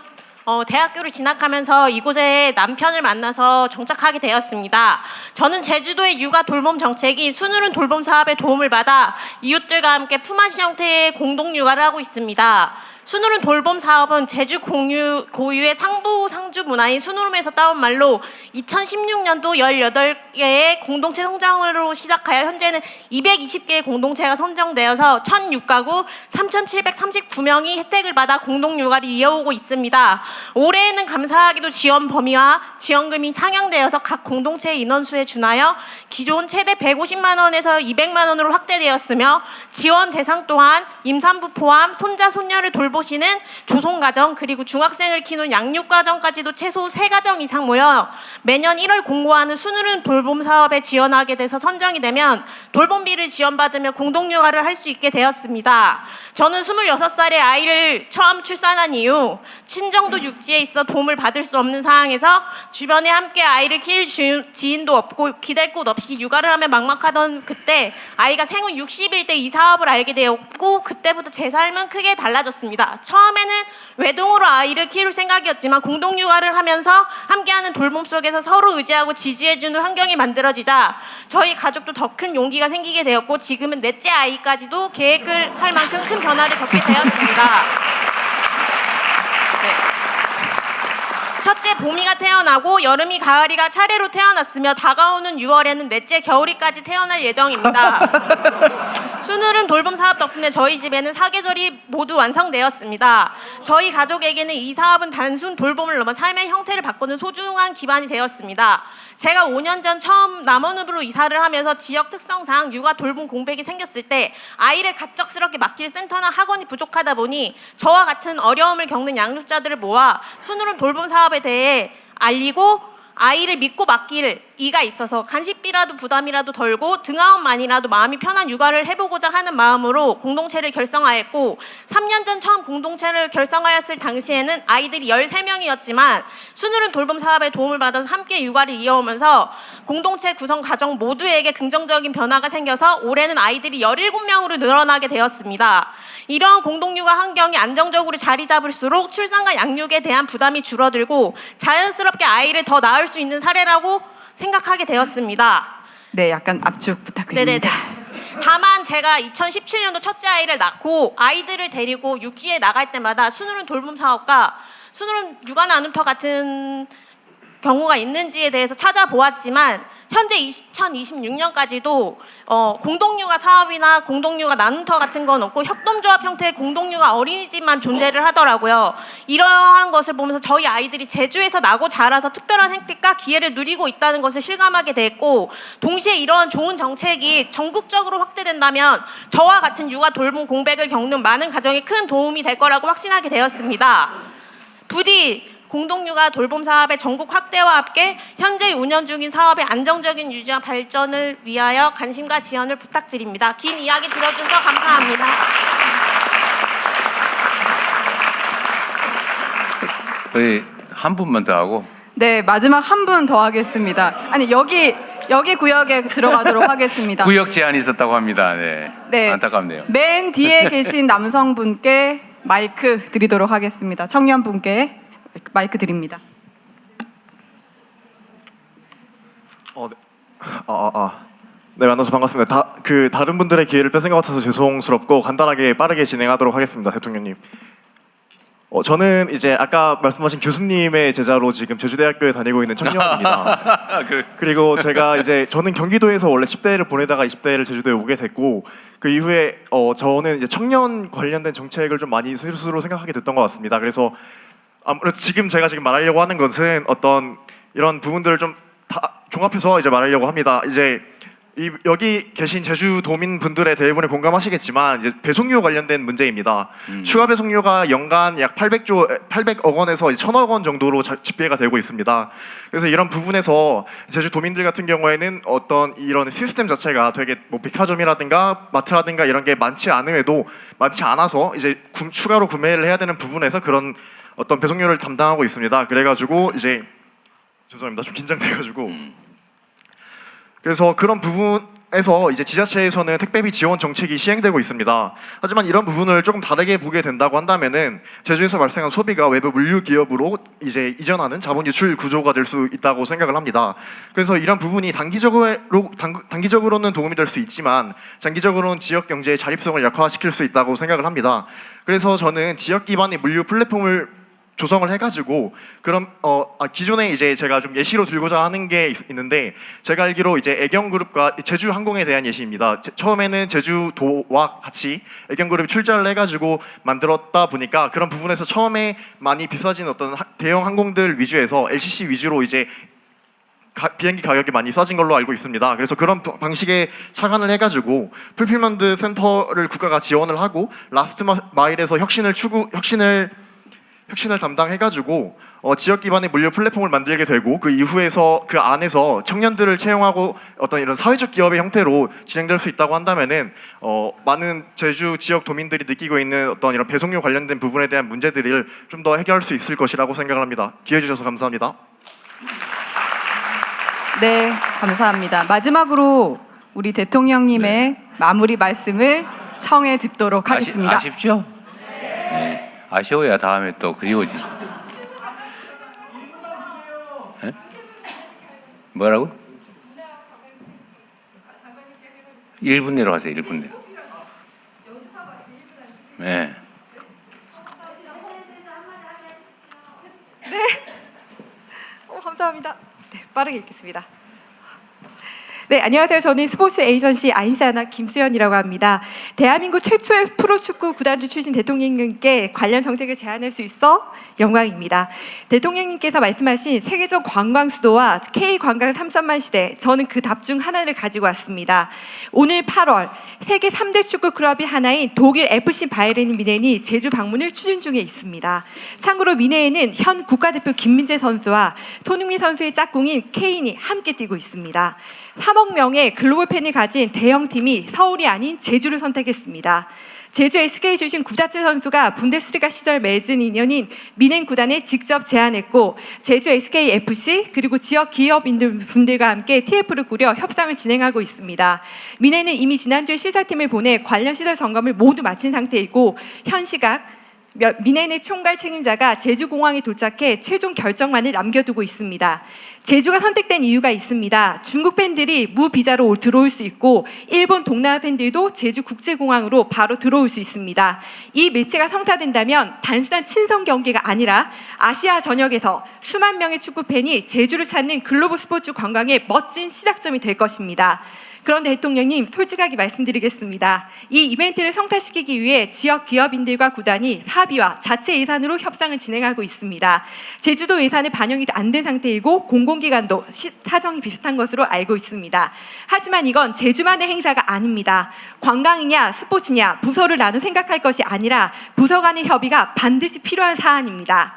대학교를 진학하면서 이곳에 남편을 만나서 정착하게 되었습니다. 저는 제주도의 육아 돌봄 정책인 수누른 돌봄 사업에 도움을 받아 이웃들과 함께 품앗이 형태의 공동 육아를 하고 있습니다. 수누른 돌봄 사업은 제주 고유의 상주 문화인 수누름에서 따온 말로 2016년도 18개의 공동체 성장으로 시작하여 현재는 220개의 공동체가 선정되어서 1006가구 3,739명이 혜택을 받아 공동 육아를 이어오고 있습니다. 올해에는 감사하게도 지원 범위와 지원금이 상향되어서 각 공동체의 인원수에 준하여 기존 최대 150만 원에서 200만 원으로 확대되었으며, 지원 대상 또한 임산부 포함 손자 손녀를 돌보시는 조손가정, 그리고 중학생을 키우는 양육가정까지도 최소 3가정 이상 모여 매년 1월 공고하는 수누른 돌봄 사업에 지원하게 돼서 선정이 되면 돌봄비를 지원받으며 공동육아를 할 수 있게 되었습니다. 저는 26살에 아이를 처음 출산한 이후 친정도 육지에 있어 도움을 받을 수 없는 상황에서 주변에 함께 아이를 키울 지인도 없고 기댈 곳 없이 육아를 하며 막막하던 그때 아이가 생후 60일 때 이 사업을 알게 되었고 그때부터 제 삶은 크게 달라졌습니다. 처음에는 외동으로 아이를 키울 생각이었지만 공동 육아를 하면서 함께하는 돌봄 속에서 서로 의지하고 지지해주는 환경이 만들어지자 저희 가족도 더 큰 용기가 생기게 되었고 지금은 넷째 아이까지도 계획을 할 만큼 큰 변화를 겪게 되었습니다. 첫째 봄이가 태어나고 여름이 가을이가 차례로 태어났으며 다가오는 6월에는 넷째 겨울이까지 태어날 예정입니다. 순으름 돌봄 사업 덕분에 저희 집에는 사계절이 모두 완성되었습니다. 저희 가족에게는 이 사업은 단순 돌봄을 넘어 삶의 형태를 바꾸는 소중한 기반이 되었습니다. 제가 5년 전 처음 남원읍으로 이사를 하면서 지역 특성상 육아 돌봄 공백이 생겼을 때 아이를 갑작스럽게 맡길 센터나 학원이 부족하다 보니 저와 같은 어려움을 겪는 양육자들을 모아 순으름 돌봄 사업에 대해 알리고 아이를 믿고 맡길 이가 있어서 간식비라도 부담이라도 덜고 등하원만이라도 마음이 편한 육아를 해보고자 하는 마음으로 공동체를 결성하였고 3년 전 처음 공동체를 결성하였을 당시에는 아이들이 13명이었지만 순으름 돌봄 사업에 도움을 받아서 함께 육아를 이어오면서 공동체 구성 가정 모두에게 긍정적인 변화가 생겨서 올해는 아이들이 17명으로 늘어나게 되었습니다. 이러한 공동육아 환경이 안정적으로 자리 잡을수록 출산과 양육에 대한 부담이 줄어들고 자연스럽게 아이를 더 낳을 수 있는 사례라고 생각하게 되었습니다. 네, 약간 압축 부탁드립니다. 네네네. 다만 제가 2017년도 첫째 아이를 낳고 아이들을 데리고 육지에 나갈 때마다 순으름 돌봄 사업과 순으름 육아 나눔터 같은 경우가 있는지에 대해서 찾아보았지만 현재 2026년까지도 공동육아 사업이나 공동육아 나눔터 같은 건 없고 협동조합 형태의 공동육아 어린이집만 존재를 하더라고요. 이러한 것을 보면서 저희 아이들이 제주에서 나고 자라서 특별한 혜택과 기회를 누리고 있다는 것을 실감하게 됐고 동시에 이러한 좋은 정책이 전국적으로 확대된다면 저와 같은 육아 돌봄 공백을 겪는 많은 가정에 큰 도움이 될 거라고 확신하게 되었습니다. 부디 공동육아 돌봄 사업의 전국 확대와 함께 현재 운영 중인 사업의 안정적인 유지와 발전을 위하여 관심과 지원을 부탁드립니다. 긴 이야기 들어주셔서 감사합니다. 저희 한 분만 더 하고. 네, 마지막 한 분 더 하겠습니다. 아니 여기 구역에 들어가도록 하겠습니다. 구역 제한이 있었다고 합니다. 네. 네. 안타깝네요. 맨 뒤에 계신 남성분께 마이크 드리도록 하겠습니다. 청년분께 마이크 드립니다. 네, 만나서 반갑습니다. 다른 분들의 기회를 뺏은 것 같아서 죄송스럽고 간단하게 빠르게 진행하도록 하겠습니다, 대통령님. 저는 이제 아까 말씀하신 교수님의 제자로 지금 제주대학교에 다니고 있는 청년입니다. 그리고 제가 저는 경기도에서 원래 10대를 보내다가 20대를 제주도에 오게 됐고 그 이후에 저는 이제 청년 관련된 정책을 좀 많이 스스로 생각하게 됐던 것 같습니다. 그래서 아무래도 제가 말하려고 하는 것은 어떤 이런 부분들을 좀 다 종합해서 이제 말하려고 합니다. 여기 계신 제주도민 분들의 대부분이 공감하시겠지만 이제 배송료 관련된 문제입니다. 추가 배송료가 연간 약 800억 원에서 1,000억 원 정도로 집계가 되고 있습니다. 그래서 이런 부분에서 제주도민들 같은 경우에는 어떤 이런 시스템 자체가 되게 백화점이라든가 마트라든가 이런 게 많지 않아서 이제 추가로 구매를 해야 되는 부분에서 그런 어떤 배송료를 담당하고 있습니다. 그래가지고 죄송합니다. 좀 긴장돼가지고. 그래서 그런 부분에서 이제 지자체에서는 택배비 지원 정책이 시행되고 있습니다. 하지만 이런 부분을 조금 다르게 보게 된다고 한다면은 제주에서 발생한 소비가 외부 물류 기업으로 이전하는 자본 유출 구조가 될 수 있다고 생각을 합니다. 그래서 이런 부분이 단기적으로는 도움이 될 수 있지만 장기적으로는 지역 경제의 자립성을 약화시킬 수 있다고 생각을 합니다. 그래서 저는 지역 기반의 물류 플랫폼을 조성을 해가지고 기존에 제가 좀 예시로 들고자 하는 게 있는데 제가 알기로 애경그룹과 제주항공에 대한 예시입니다. 처음에는 제주도와 같이 애경그룹이 출자를 해가지고 만들었다 보니까 그런 부분에서 처음에 많이 비싸진 어떤 대형 항공들 위주에서 LCC 위주로 비행기 가격이 많이 싸진 걸로 알고 있습니다. 그래서 그런 방식의 착안을 해가지고 풀필먼트 센터를 국가가 지원을 하고 라스트 마일에서 혁신을 담당해가지고 지역 기반의 물류 플랫폼을 만들게 되고 그 이후에서 그 안에서 청년들을 채용하고 어떤 이런 사회적 기업의 형태로 진행될 수 있다고 한다면은 많은 제주 지역 도민들이 느끼고 있는 어떤 이런 배송료 관련된 부분에 대한 문제들을 좀 더 해결할 수 있을 것이라고 생각을 합니다. 기회 주셔서 감사합니다. 네, 감사합니다. 마지막으로 우리 대통령님의 마무리 말씀을 청해 듣도록 하겠습니다. 아쉽죠? 네. 아쉬워야 다음에 또 그리워지죠. 네? 뭐라고? 1분 내로 하세요. 1분 내로. 네. 감사합니다. 네, 빠르게 읽겠습니다. 네, 안녕하세요. 저는 스포츠 에이전시 아인사나 김수연이라고 합니다. 대한민국 최초의 프로축구 구단주 출신 대통령님께 관련 정책을 제안할 수 있어 영광입니다. 대통령님께서 말씀하신 세계적 관광 수도와 K 관광 3천만 시대, 저는 그 답 중 하나를 가지고 왔습니다. 오늘 8월 세계 3대 축구 클럽이 하나인 독일 FC 바이에른 미넨이 제주 방문을 추진 중에 있습니다. 참고로 미넨에는 현 국가대표 김민재 선수와 손흥민 선수의 짝꿍인 케인이 함께 뛰고 있습니다. 3억 명의 글로벌 팬이 가진 대형팀이 서울이 아닌 제주를 선택했습니다. 제주 SK 출신 구자철 선수가 분데스리가 시절 맺은 인연인 미넨 구단에 직접 제안했고, 제주 SKFC 그리고 지역 기업인들과 함께 TF를 꾸려 협상을 진행하고 있습니다. 미넨은 이미 지난주에 실사팀을 보내 관련 시설 점검을 모두 마친 상태이고, 현 시각 미넨의 총괄 책임자가 제주공항에 도착해 최종 결정만을 남겨두고 있습니다. 제주가 선택된 이유가 있습니다. 중국 팬들이 무비자로 들어올 수 있고, 일본 동남아 팬들도 제주 국제공항으로 바로 들어올 수 있습니다. 이 매체가 성사된다면 단순한 친선 경기가 아니라 아시아 전역에서 수만 명의 축구 팬이 제주를 찾는 글로벌 스포츠 관광의 멋진 시작점이 될 것입니다. 그런데 대통령님, 솔직하게 말씀드리겠습니다. 이 이벤트를 성사시키기 위해 지역 기업인들과 구단이 사비와 자체 예산으로 협상을 진행하고 있습니다. 제주도 예산이 반영이 안 된 상태이고 공공기관도 사정이 비슷한 것으로 알고 있습니다. 하지만 이건 제주만의 행사가 아닙니다. 관광이냐 스포츠냐 부서를 나눠 생각할 것이 아니라 부서 간의 협의가 반드시 필요한 사안입니다.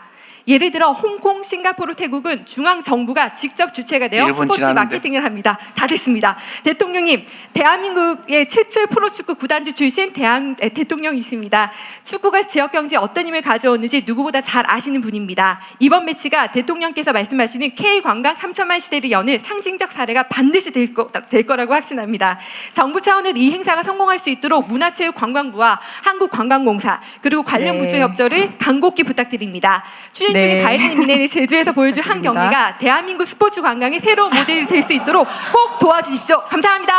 예를 들어 홍콩, 싱가포르, 태국은 중앙정부가 직접 주체가 되어 스포츠 마케팅을 합니다. 다 됐습니다. 대통령님, 대한민국의 최초의 프로축구 구단주 출신 대통령이십니다. 축구가 지역경제에 어떤 힘을 가져오는지 누구보다 잘 아시는 분입니다. 이번 매치가 대통령께서 말씀하시는 K관광 3천만 시대를 여는 상징적 사례가 반드시 될 거라고 확신합니다. 정부 차원에서 이 행사가 성공할 수 있도록 문화체육관광부와 한국관광공사 그리고 관련 부처 협조를 간곡히 부탁드립니다. 출연 중인 바이에른 미넨이 제주에서 보여줄 한 경기가 대한민국 스포츠 관광의 새로운 모델이 될 수 있도록 꼭 도와주십시오. 감사합니다.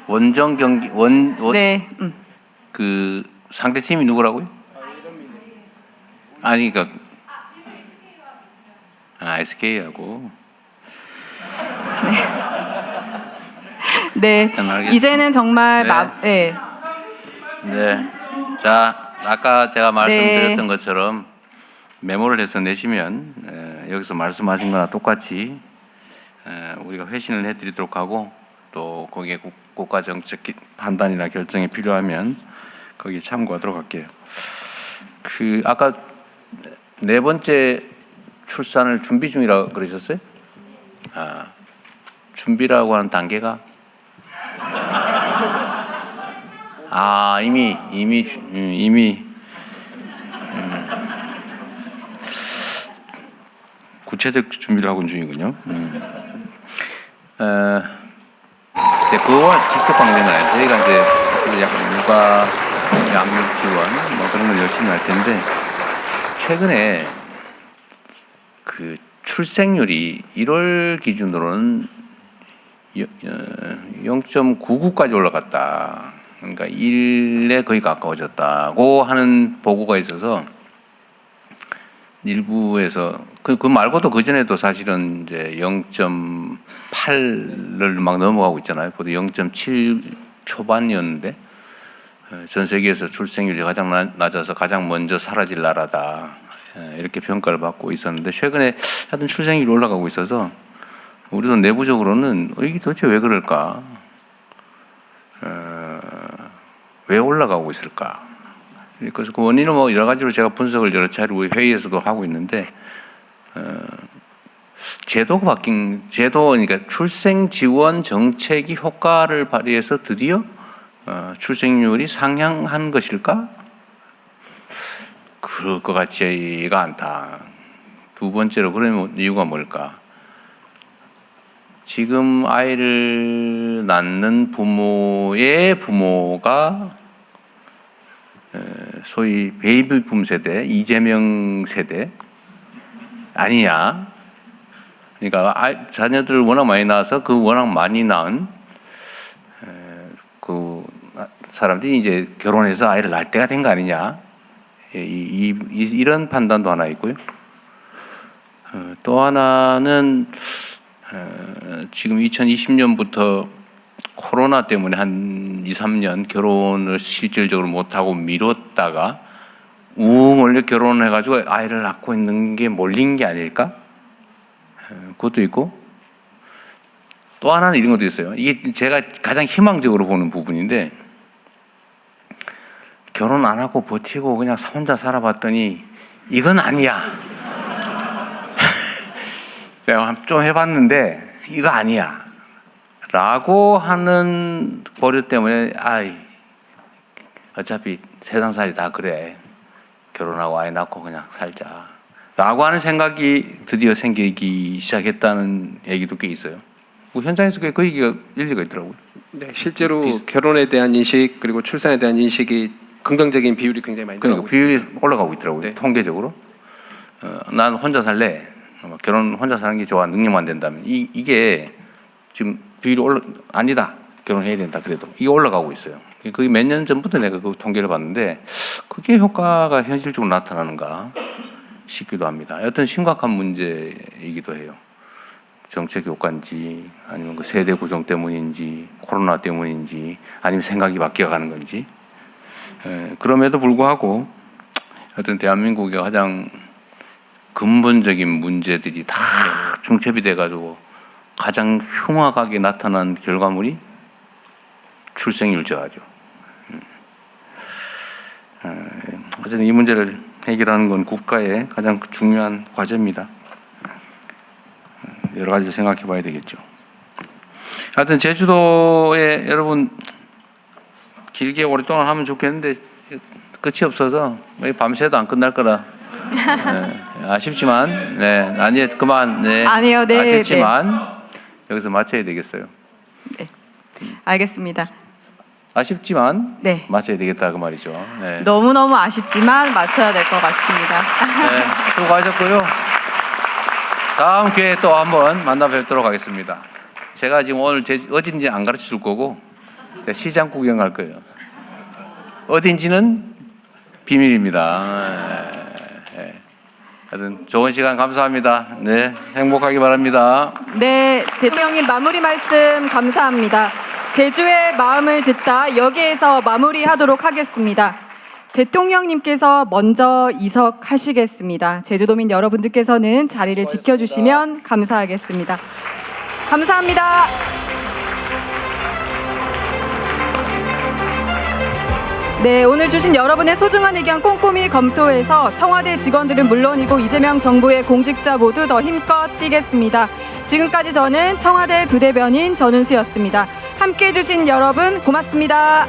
원정 경기 그 상대 팀이 누구라고요? 아니 그러니까 SK하고. 네. 이제는 정말 네. 자, 아까 제가 말씀드렸던 것처럼 메모를 해서 내시면 여기서 말씀하신 거나 똑같이 우리가 회신을 해드리도록 하고, 또 거기에 국가 정책 판단이나 결정이 필요하면 거기에 참고하도록 할게요. 그 아까 네 번째 출산을 준비 중이라고 그러셨어요? 준비라고 하는 단계가 이미 구체적 준비를 하고 있는 중이군요. 그거와 직접 관계는 아니에요. 저희가 이제 약간 육아 양육 지원 뭐 그런 걸 열심히 할 텐데, 최근에 그 출생률이 1월 기준으로는 0.99까지 올라갔다. 그러니까 1에 거의 가까워졌다고 하는 보고가 있어서 일부에서 그 말고도 그 전에도 사실은 이제 0.8를 막 넘어가고 있잖아요. 보통 0.7 초반이었는데 전 세계에서 출생률이 가장 낮아서 가장 먼저 사라질 나라다, 이렇게 평가를 받고 있었는데, 최근에 하여튼 출생률이 올라가고 있어서 우리도 내부적으로는 이게 도대체 왜 그럴까? 왜 올라가고 있을까? 그래서 그 원인은 뭐 여러 가지로 제가 분석을 여러 차례 우리 회의에서도 하고 있는데, 제도가 그러니까 출생 지원 정책이 효과를 발휘해서 드디어 출생률이 상향한 것일까? 그럴 것 같지가 않다. 두 번째로 그런 이유가 뭘까? 지금 아이를 낳는 부모의 부모가 소위 베이비붐 세대, 이재명 세대 아니냐? 그러니까 자녀들을 워낙 많이 낳아서 그 워낙 많이 낳은 그 사람들이 이제 결혼해서 아이를 낳을 때가 된 거 아니냐? 이런 판단도 하나 있고요. 또 하나는 지금 2020년부터 코로나 때문에 한 2, 3년 결혼을 실질적으로 못하고 미뤘다가 원래 결혼을 해가지고 아이를 낳고 있는 게 몰린 게 아닐까? 그것도 있고, 또 하나는 이런 것도 있어요. 이게 제가 가장 희망적으로 보는 부분인데, 결혼 안 하고 버티고 그냥 혼자 살아봤더니 이건 아니야. 내가 좀 해봤는데 이거 아니야 라고 하는 고려 때문에 어차피 세상살이 다 그래, 결혼하고 아이 낳고 그냥 살자 라고 하는 생각이 드디어 생기기 시작했다는 얘기도 꽤 있어요. 현장에서 그 얘기가 일리가 있더라고요. 네, 실제로 결혼에 대한 인식 그리고 출산에 대한 인식이 긍정적인 비율이 굉장히 많이 그러니까 비율이 올라가고 있더라고요. 네. 통계적으로. 난 혼자 살래. 결혼 혼자 사는 게 좋아. 능력만 된다면. 이게 지금 비율이 아니다. 결혼해야 된다. 그래도 이게 올라가고 있어요. 그게 몇 년 전부터 내가 그 통계를 봤는데 그게 효과가 현실적으로 나타나는가 싶기도 합니다. 여튼 심각한 문제이기도 해요. 정책 효과인지 아니면 그 세대 구성 때문인지 코로나 때문인지 아니면 생각이 바뀌어가는 건지. 그럼에도 불구하고 여튼 대한민국의 가장 근본적인 문제들이 다 중첩이 돼가지고 가장 흉악하게 나타난 결과물이 출생률 저하죠. 어쨌든 이 문제를 해결하는 건 국가의 가장 중요한 과제입니다. 여러 가지 생각해 봐야 되겠죠. 하여튼 제주도에 여러분 길게 오랫동안 하면 좋겠는데 끝이 없어서 밤새도 안 끝날 거라 아쉽지만 아니 그만 아니요, 네, 아쉽지만 여기서 마쳐야 되겠어요. 네, 알겠습니다. 아쉽지만 네, 마쳐야 되겠다 그 말이죠. 네. 너무너무 아쉽지만 맞춰야 될 것 같습니다. 네, 수고하셨고요. 다음 기회에 또 한번 만나 뵙도록 하겠습니다. 제가 지금 오늘 어딘지 안 가르쳐 줄 거고 시장 구경 갈 거예요. 어딘지는 비밀입니다. 하여튼 좋은 시간 감사합니다. 네, 행복하기 바랍니다. 네, 대통령님 마무리 말씀 감사합니다. 제주의 마음을 듣다 여기에서 마무리하도록 하겠습니다. 대통령님께서 먼저 이석하시겠습니다. 제주도민 여러분들께서는 자리를 지켜주시면 감사하겠습니다. 감사합니다. 네, 오늘 주신 여러분의 소중한 의견 꼼꼼히 검토해서 청와대 직원들은 물론이고 이재명 정부의 공직자 모두 더 힘껏 뛰겠습니다. 지금까지 저는 청와대 부대변인 전은수였습니다. 함께해 주신 여러분 고맙습니다.